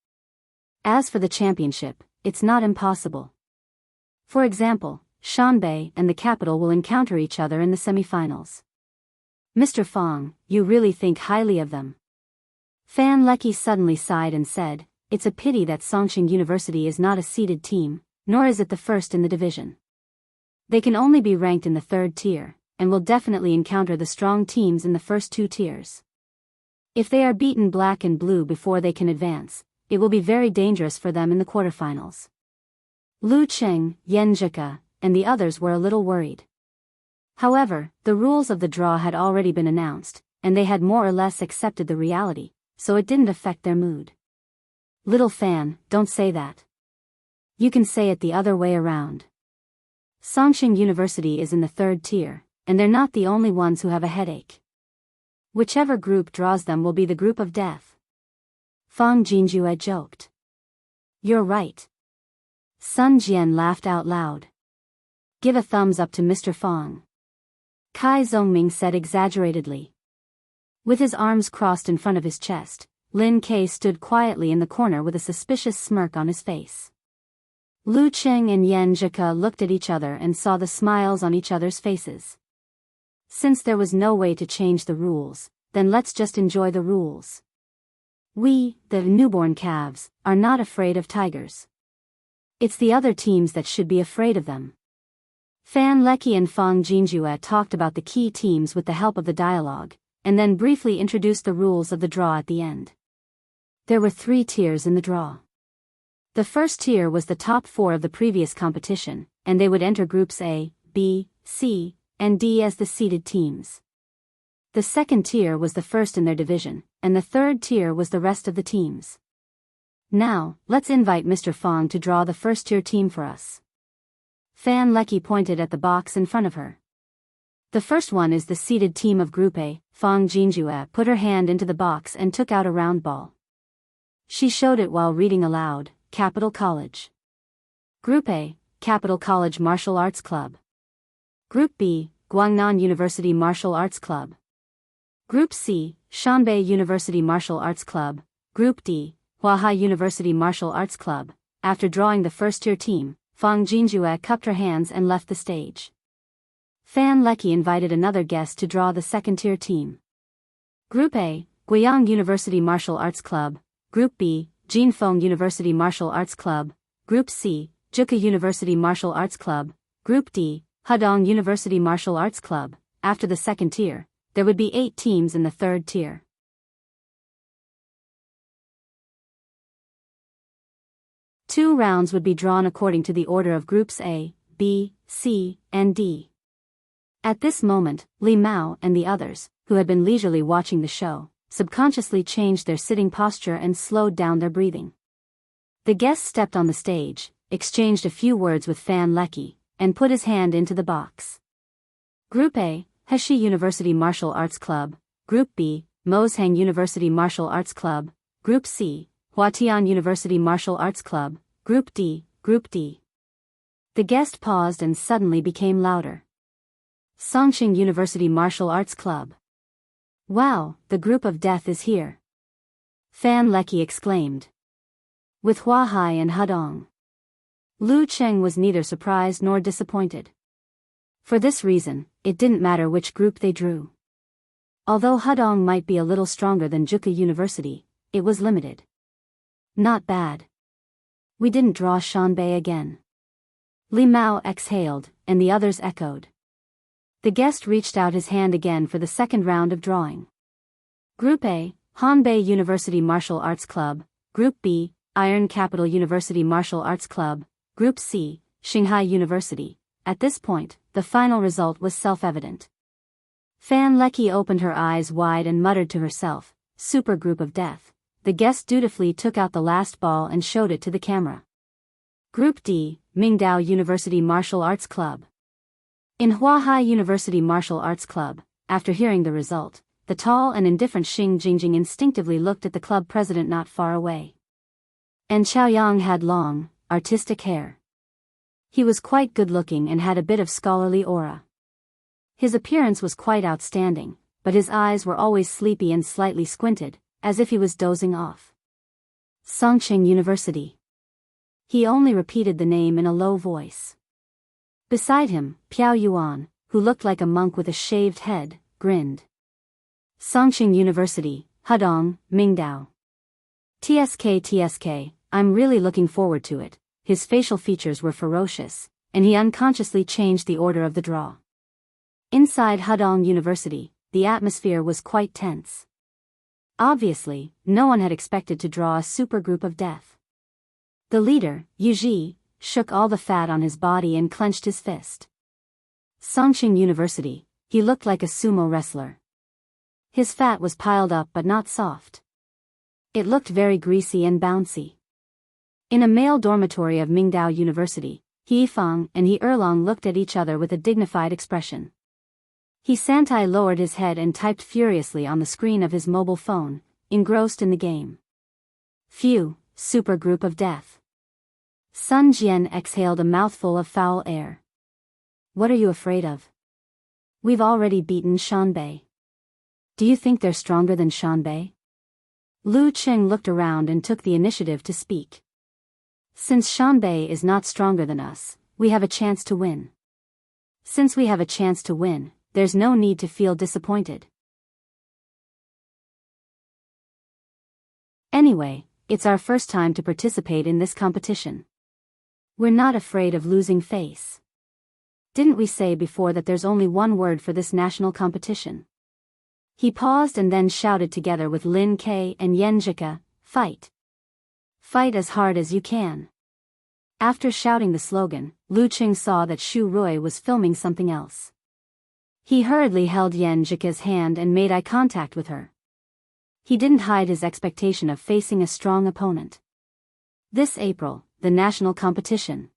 As for the championship, it's not impossible. For example, Shanbei and the capital will encounter each other in the semifinals. Mr. Fang, you really think highly of them." Fan Leki suddenly sighed and said, "It's a pity that Songqing University is not a seeded team, nor is it the first in the division. They can only be ranked in the 3rd tier, and will definitely encounter the strong teams in the first 2 tiers. If they are beaten black and blue before they can advance, it will be very dangerous for them in the quarterfinals." Lu Qing, Yan Zhika, and the others were a little worried. However, the rules of the draw had already been announced, and they had more or less accepted the reality, so it didn't affect their mood. "Little Fan, don't say that. You can say it the other way around. Songqing University is in the 3rd tier, and they're not the only ones who have a headache. Whichever group draws them will be the group of death." Fang Jinjue joked. "You're right." Sun Jian laughed out loud. "Give a thumbs up to Mr. Fang." Kai Zongming said exaggeratedly. With his arms crossed in front of his chest, Lin K stood quietly in the corner with a suspicious smirk on his face. Lu Qing and Yan Zhika looked at each other and saw the smiles on each other's faces. Since there was no way to change the rules, then let's just enjoy the rules. We, the newborn calves, are not afraid of tigers. It's the other teams that should be afraid of them. Fan Leki and Fang Jinjue talked about the key teams with the help of the dialogue, and then briefly introduced the rules of the draw at the end. There were 3 tiers in the draw. The first tier was the top 4 of the previous competition, and they would enter groups A, B, C, and D as the seeded teams. The second tier was the first in their division, and the third tier was the rest of the teams. Now, let's invite Mr. Fang to draw the first tier team for us. Fan Leki pointed at the box in front of her. The first one is the seeded team of Group A. Fang Jinjue put her hand into the box and took out a round ball. She showed it while reading aloud, Capital College. Group A, Capital College Martial Arts Club. Group B, Guangnan University Martial Arts Club. Group C, Shanbei University Martial Arts Club. Group D, Huahai University Martial Arts Club. After drawing the first-tier team, Fang Jinjue cupped her hands and left the stage. Fan Leki invited another guest to draw the second-tier team. Group A, Guiyang University Martial Arts Club. Group B, Jinfeng University Martial Arts Club, Group C, Juka University Martial Arts Club, Group D, Hudong University Martial Arts Club. After the second tier, there would be 8 teams in the third tier. Two rounds would be drawn according to the order of Groups A, B, C, and D. At this moment, Li Mao and the others, who had been leisurely watching the show, subconsciously changed their sitting posture and slowed down their breathing. The guest stepped on the stage, exchanged a few words with Fan Lecky, and put his hand into the box. Group A, Heshi University Martial Arts Club, Group B, Moshang University Martial Arts Club, Group C, Huatian University Martial Arts Club, Group D, Group D. The guest paused and suddenly became louder. Songqing University Martial Arts Club. Wow, the group of death is here. Fan Lecky exclaimed. With Huahai and Hudong. Lu Cheng was neither surprised nor disappointed. For this reason, it didn't matter which group they drew. Although Hudong might be a little stronger than Juka University, it was limited. Not bad. We didn't draw Shanbei again. Li Mao exhaled, and the others echoed. The guest reached out his hand again for the second round of drawing. Group A, Hanbei University Martial Arts Club, Group B, Iron Capital University Martial Arts Club, Group C, Shanghai University. At this point, the final result was self-evident. Fan Lecky opened her eyes wide and muttered to herself, "Super group of death." The guest dutifully took out the last ball and showed it to the camera. Group D, Mingdao University Martial Arts Club. In Huahai University Martial Arts Club, after hearing the result, the tall and indifferent Xing Jingjing instinctively looked at the club president not far away. And Chaoyang had long, artistic hair. He was quite good-looking and had a bit of scholarly aura. His appearance was quite outstanding, but his eyes were always sleepy and slightly squinted, as if he was dozing off. Songqing University. He only repeated the name in a low voice. Beside him, Piao Yuan, who looked like a monk with a shaved head, grinned. Songqing University, Hudong, Mingdao. TSK, I'm really looking forward to it. His facial features were ferocious, and he unconsciously changed the order of the draw. Inside Hudong University, the atmosphere was quite tense. Obviously, no one had expected to draw a supergroup of death. The leader, Yu Ji, shook all the fat on his body and clenched his fist. Songqing University, he looked like a sumo wrestler. His fat was piled up but not soft. It looked very greasy and bouncy. In a male dormitory of Mingdao University, He Fang and He Erlong looked at each other with a dignified expression. He Santai lowered his head and typed furiously on the screen of his mobile phone, engrossed in the game. Phew, super group of death. Sun Jian exhaled a mouthful of foul air. What are you afraid of? We've already beaten Shanbei. Do you think they're stronger than Shanbei? Lu Qing looked around and took the initiative to speak. Since Shanbei is not stronger than us, we have a chance to win. Since we have a chance to win, there's no need to feel disappointed. Anyway, it's our first time to participate in this competition. We're not afraid of losing face. Didn't we say before that there's only one word for this national competition? He paused and then shouted together with Lin Ke and Yen Jika, "Fight! Fight as hard as you can." After shouting the slogan, Lu Qing saw that Shu Rui was filming something else. He hurriedly held Yen Jika's hand and made eye contact with her. He didn't hide his expectation of facing a strong opponent. This April, the national competition.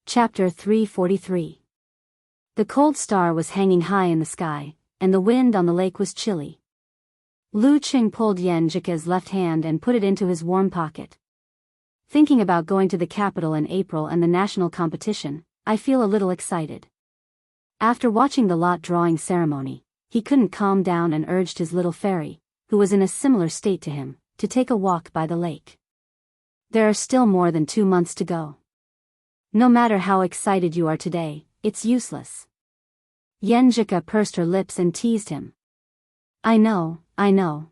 Chapter 343. The cold star was hanging high in the sky, and the wind on the lake was chilly. Lu Qing pulled Yen Jika's left hand and put it into his warm pocket. Thinking about going to the capital in April and the national competition, I feel a little excited. After watching the lot drawing ceremony, he couldn't calm down and urged his little fairy, who was in a similar state to him, to take a walk by the lake. There are still more than 2 months to go. No matter how excited you are today, it's useless. Yenjika pursed her lips and teased him. I know.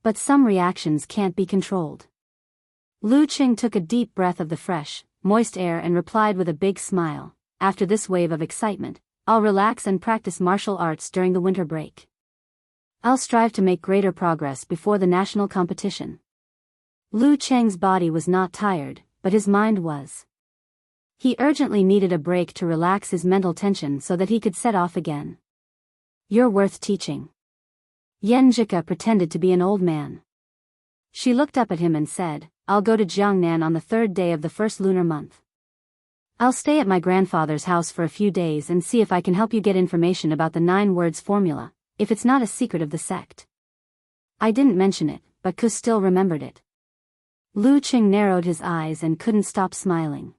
But some reactions can't be controlled. Lu Qing took a deep breath of the fresh, moist air and replied with a big smile, after this wave of excitement, I'll relax and practice martial arts during the winter break. I'll strive to make greater progress before the national competition. Lu Cheng's body was not tired, but his mind was. He urgently needed a break to relax his mental tension so that he could set off again. You're worth teaching. Yenjika pretended to be an old man. She looked up at him and said, I'll go to Jiangnan on the 3rd day of the first lunar month. I'll stay at my grandfather's house for a few days and see if I can help you get information about the 9 words formula, if it's not a secret of the sect. I didn't mention it, but Ku still remembered it. Lu Qing narrowed his eyes and couldn't stop smiling.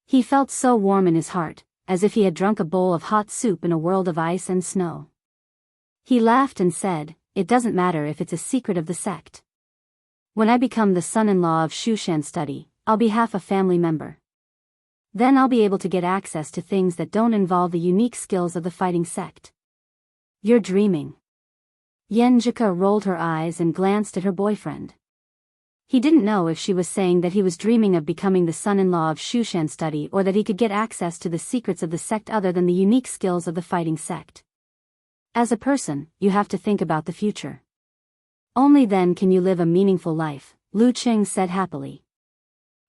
He felt so warm in his heart, as if he had drunk a bowl of hot soup in a world of ice and snow. He laughed and said, it doesn't matter if it's a secret of the sect. When I become the son-in-law of Shushan Study, I'll be half a family member. Then I'll be able to get access to things that don't involve the unique skills of the fighting sect. You're dreaming. Yenjika rolled her eyes and glanced at her boyfriend. He didn't know if she was saying that he was dreaming of becoming the son-in-law of Shushan Study or that he could get access to the secrets of the sect other than the unique skills of the fighting sect. As a person, you have to think about the future. Only then can you live a meaningful life, Lu Qing said happily.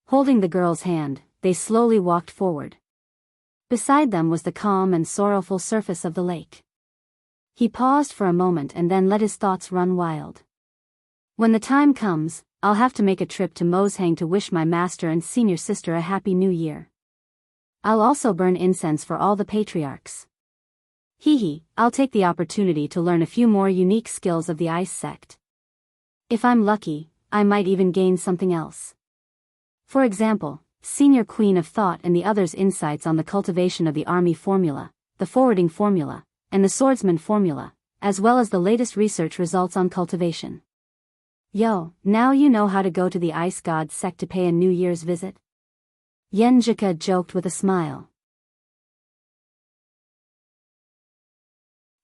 Holding the girl's hand, they slowly walked forward. Beside them was the calm and sorrowful surface of the lake. He paused for a moment and then let his thoughts run wild. When the time comes, I'll have to make a trip to Moshang to wish my master and senior sister a happy new year. I'll also burn incense for all the patriarchs. I'll take the opportunity to learn a few more unique skills of the ice sect. If I'm lucky, I might even gain something else. For example, Senior Queen of Thought and the others' insights on the cultivation of the army formula, the forwarding formula, and the swordsman formula, as well as the latest research results on cultivation. Yo, now you know how to go to the ice god sect to pay a New Year's visit? Yenjika joked with a smile.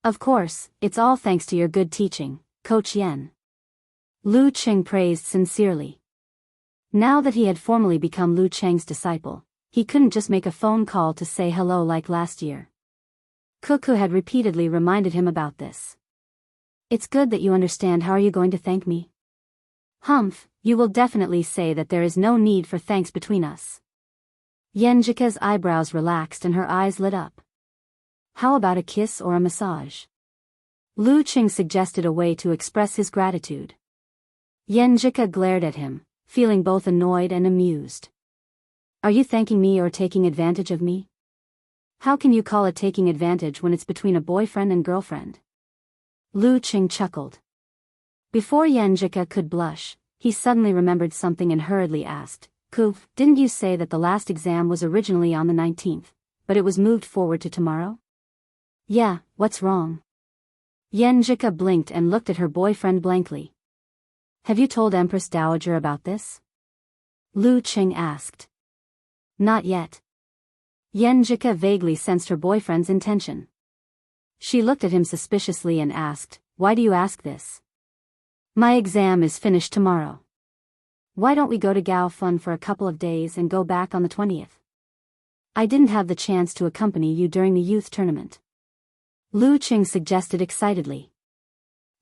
Of course, it's all thanks to your good teaching, Coach Yen. Lu Qing praised sincerely. Now that he had formally become Lu Cheng's disciple, he couldn't just make a phone call to say hello like last year. Cuckoo had repeatedly reminded him about this. It's good that you understand. How are you going to thank me? Humph, you will definitely say that there is no need for thanks between us. Yenjika's eyebrows relaxed and her eyes lit up. How about a kiss or a massage? Lu Qing suggested a way to express his gratitude. Yenjika glared at him, feeling both annoyed and amused. Are you thanking me or taking advantage of me? How can you call it taking advantage when it's between a boyfriend and girlfriend? Lu Qing chuckled. Before Yenjika could blush, he suddenly remembered something and hurriedly asked, Ku, didn't you say that the last exam was originally on the 19th, but it was moved forward to tomorrow? Yeah, what's wrong? Yenjika blinked and looked at her boyfriend blankly. Have you told Empress Dowager about this? Lu Qing asked. Not yet. Yenjika vaguely sensed her boyfriend's intention. She looked at him suspiciously and asked, Why do you ask this? My exam is finished tomorrow. Why don't we go to Gao Fun for a couple of days and go back on the 20th? I didn't have the chance to accompany you during the youth tournament. Lu Qing suggested excitedly.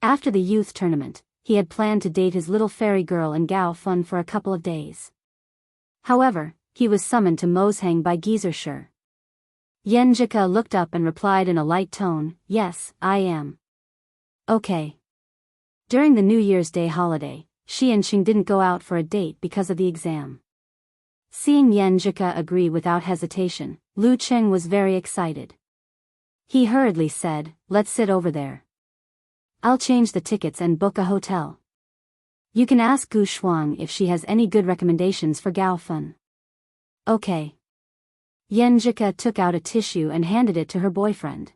After the youth tournament, he had planned to date his little fairy girl in Gao Fun for a couple of days. However, he was summoned to Moshang by Geezershire. Yenjika looked up and replied in a light tone, Yes, I am. Okay. During the New Year's Day holiday, she and Xing didn't go out for a date because of the exam. Seeing Yenjika agree without hesitation, Lu Qing was very excited. He hurriedly said, Let's sit over there. I'll change the tickets and book a hotel. You can ask Gu Shuang if she has any good recommendations for Gao Fun. Okay. Yenjika took out a tissue and handed it to her boyfriend.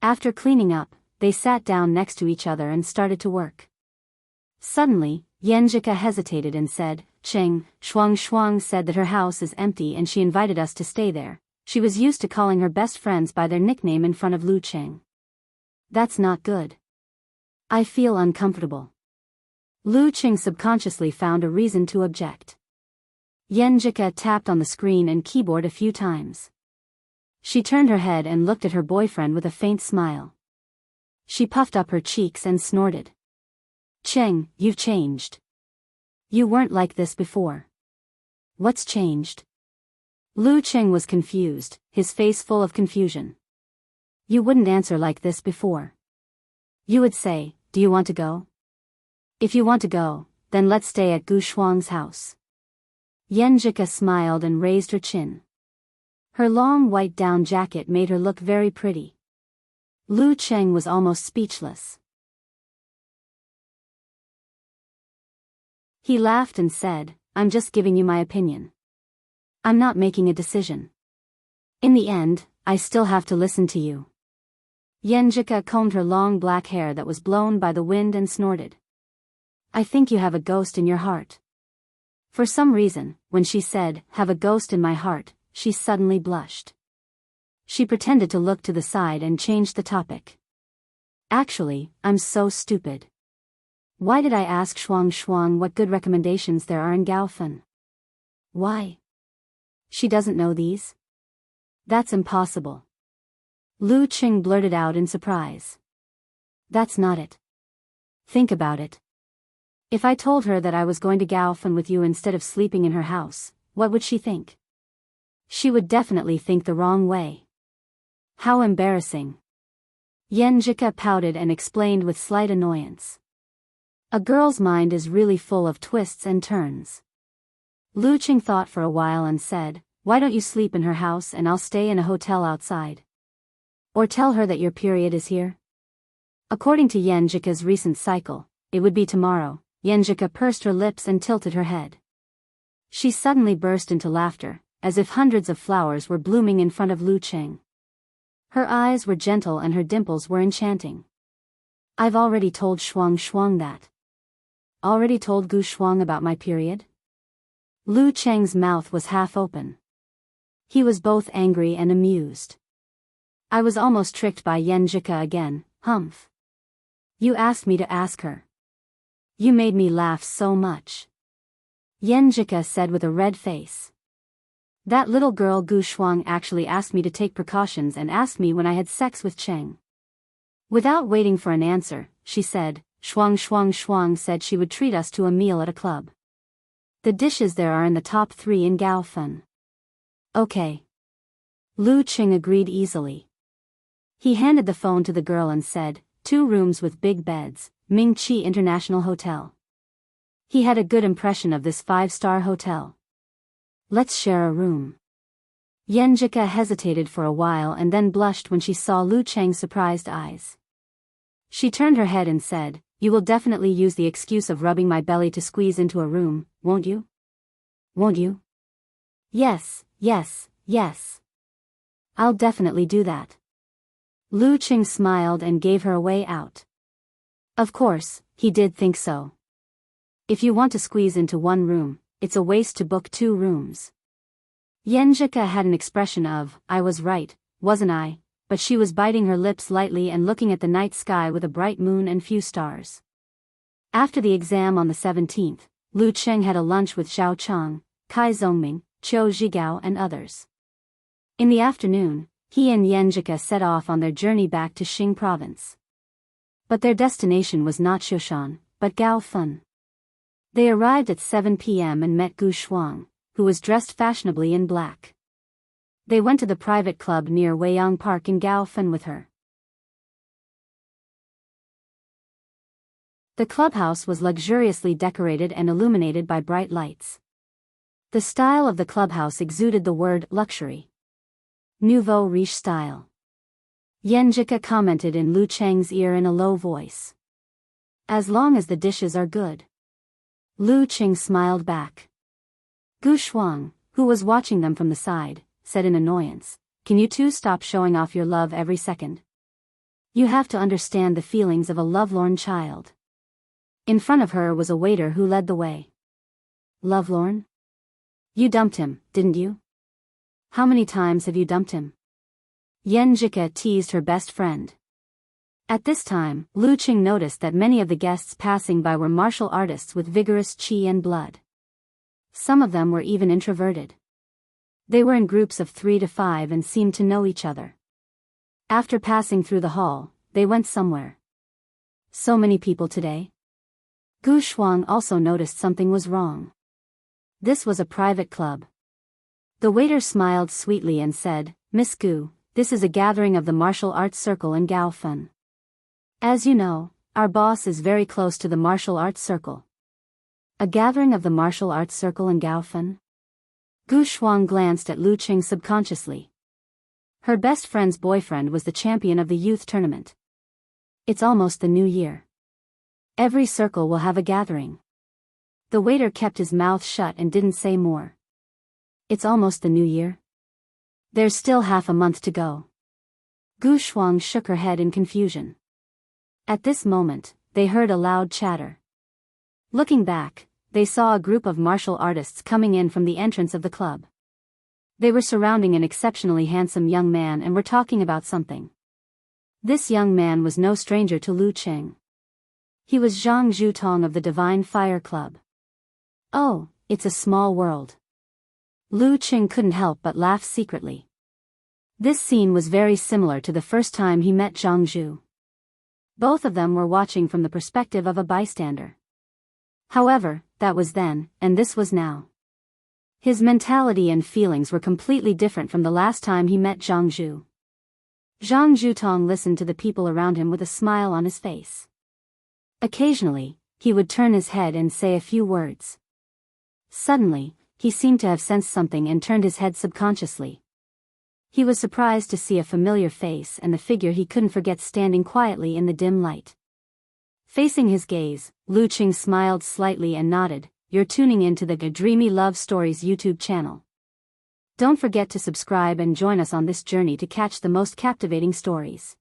After cleaning up, they sat down next to each other and started to work. Suddenly, Yenjika hesitated and said, Cheng, Shuang said that her house is empty and she invited us to stay there. She was used to calling her best friends by their nickname in front of Lu Cheng. That's not good. I feel uncomfortable. Lu Cheng subconsciously found a reason to object. Yenjika tapped on the screen and keyboard a few times. She turned her head and looked at her boyfriend with a faint smile. She puffed up her cheeks and snorted. Cheng, you've changed. You weren't like this before. What's changed? Lu Cheng was confused, his face full of confusion. You wouldn't answer like this before. You would say, do you want to go? If you want to go, then let's stay at Gu Shuang's house. Yenjika smiled and raised her chin. Her long white down jacket made her look very pretty. Lu Cheng was almost speechless. He laughed and said, I'm just giving you my opinion. I'm not making a decision. In the end, I still have to listen to you. Yenjika combed her long black hair that was blown by the wind and snorted. I think you have a ghost in your heart. For some reason, when she said, have a ghost in my heart, she suddenly blushed. She pretended to look to the side and changed the topic. Actually, I'm so stupid. Why did I ask Shuang what good recommendations there are in Gaofen? Why? She doesn't know these? That's impossible. Lu Cheng blurted out in surprise. That's not it. Think about it. If I told her that I was going to Gaofen with you instead of sleeping in her house, what would she think? She would definitely think the wrong way. How embarrassing. Yenjika pouted and explained with slight annoyance. A girl's mind is really full of twists and turns. Lu Cheng thought for a while and said, why don't you sleep in her house and I'll stay in a hotel outside? Or tell her that your period is here? According to Yenjika's recent cycle, it would be tomorrow. Yenjika pursed her lips and tilted her head. She suddenly burst into laughter, as if hundreds of flowers were blooming in front of Lu Cheng. Her eyes were gentle and her dimples were enchanting. I've already told Shuang that. Already told Gu Shuang about my period? Lu Cheng's mouth was half open. He was both angry and amused. I was almost tricked by Yenjika again, humph. You asked me to ask her. You made me laugh so much. Yenjika said with a red face. That little girl Gu Shuang actually asked me to take precautions and asked me when I had sex with Cheng. Without waiting for an answer, she said, Shuang said she would treat us to a meal at a club. The dishes there are in the top 3 in Gaofen. Okay. Lu Cheng agreed easily. He handed the phone to the girl and said, 2 rooms with big beds, Ming Chi International Hotel. He had a good impression of this 5-star hotel. Let's share a room. Yenjika hesitated for a while and then blushed when she saw Lu Cheng's surprised eyes. She turned her head and said, you will definitely use the excuse of rubbing my belly to squeeze into a room, won't you? Won't you? Yes. I'll definitely do that. Lu Cheng smiled and gave her a way out. Of course, he did think so. If you want to squeeze into 1 room, it's a waste to book 2 rooms. Yenjika had an expression of, I was right, wasn't I? But she was biting her lips lightly and looking at the night sky with a bright moon and few stars. After the exam on the 17th, Lu Cheng had a lunch with Zhao Chang, Kai Zongming, Qiu Zhigao and others. In the afternoon, he and Yenjika set off on their journey back to Xing province. But their destination was not Shoshan, but Gaofen. They arrived at 7 p.m. and met Gu Shuang, who was dressed fashionably in black. They went to the private club near Weiyang Park in Gaofen with her. The clubhouse was luxuriously decorated and illuminated by bright lights. The style of the clubhouse exuded the word luxury. Nouveau riche style. Yenjika commented in Lu Cheng's ear in a low voice. As long as the dishes are good. Lu Cheng smiled back. Gu Shuang, who was watching them from the side, said in annoyance, can you 2 stop showing off your love every second? You have to understand the feelings of a lovelorn child. In front of her was a waiter who led the way. Lovelorn? You dumped him, didn't you? How many times have you dumped him? Yen Jika teased her best friend. At this time, Lu Qing noticed that many of the guests passing by were martial artists with vigorous qi and blood. Some of them were even introverted. They were in groups of 3 to 5 and seemed to know each other. After passing through the hall, they went somewhere. So many people today? Gu Shuang also noticed something was wrong. This was a private club. The waiter smiled sweetly and said, "Miss Gu, this is a gathering of the martial arts circle in Gaofen. As you know, our boss is very close to the martial arts circle." A gathering of the martial arts circle in Gaofen? Gu Shuang glanced at Lu Qing subconsciously. Her best friend's boyfriend was the champion of the youth tournament. It's almost the new year. Every circle will have a gathering. The waiter kept his mouth shut and didn't say more. It's almost the new year? There's still half a month to go. Gu Shuang shook her head in confusion. At this moment, they heard a loud chatter. Looking back, they saw a group of martial artists coming in from the entrance of the club. They were surrounding an exceptionally handsome young man and were talking about something. This young man was no stranger to Lu Qing. He was Zhang Zhutong of the Divine Fire Club. Oh, it's a small world. Lu Qing couldn't help but laugh secretly. This scene was very similar to the first time he met Zhang Zhu. Both of them were watching from the perspective of a bystander. However, that was then, and this was now. His mentality and feelings were completely different from the last time he met Zhang Zhu. Zhang Zhutong listened to the people around him with a smile on his face. Occasionally, he would turn his head and say a few words. Suddenly, he seemed to have sensed something and turned his head subconsciously. He was surprised to see a familiar face and the figure he couldn't forget standing quietly in the dim light. Facing his gaze, Lu Qing smiled slightly and nodded. "You're tuning into the Dreamy Love Stories YouTube channel. Don't forget to subscribe and join us on this journey to catch the most captivating stories."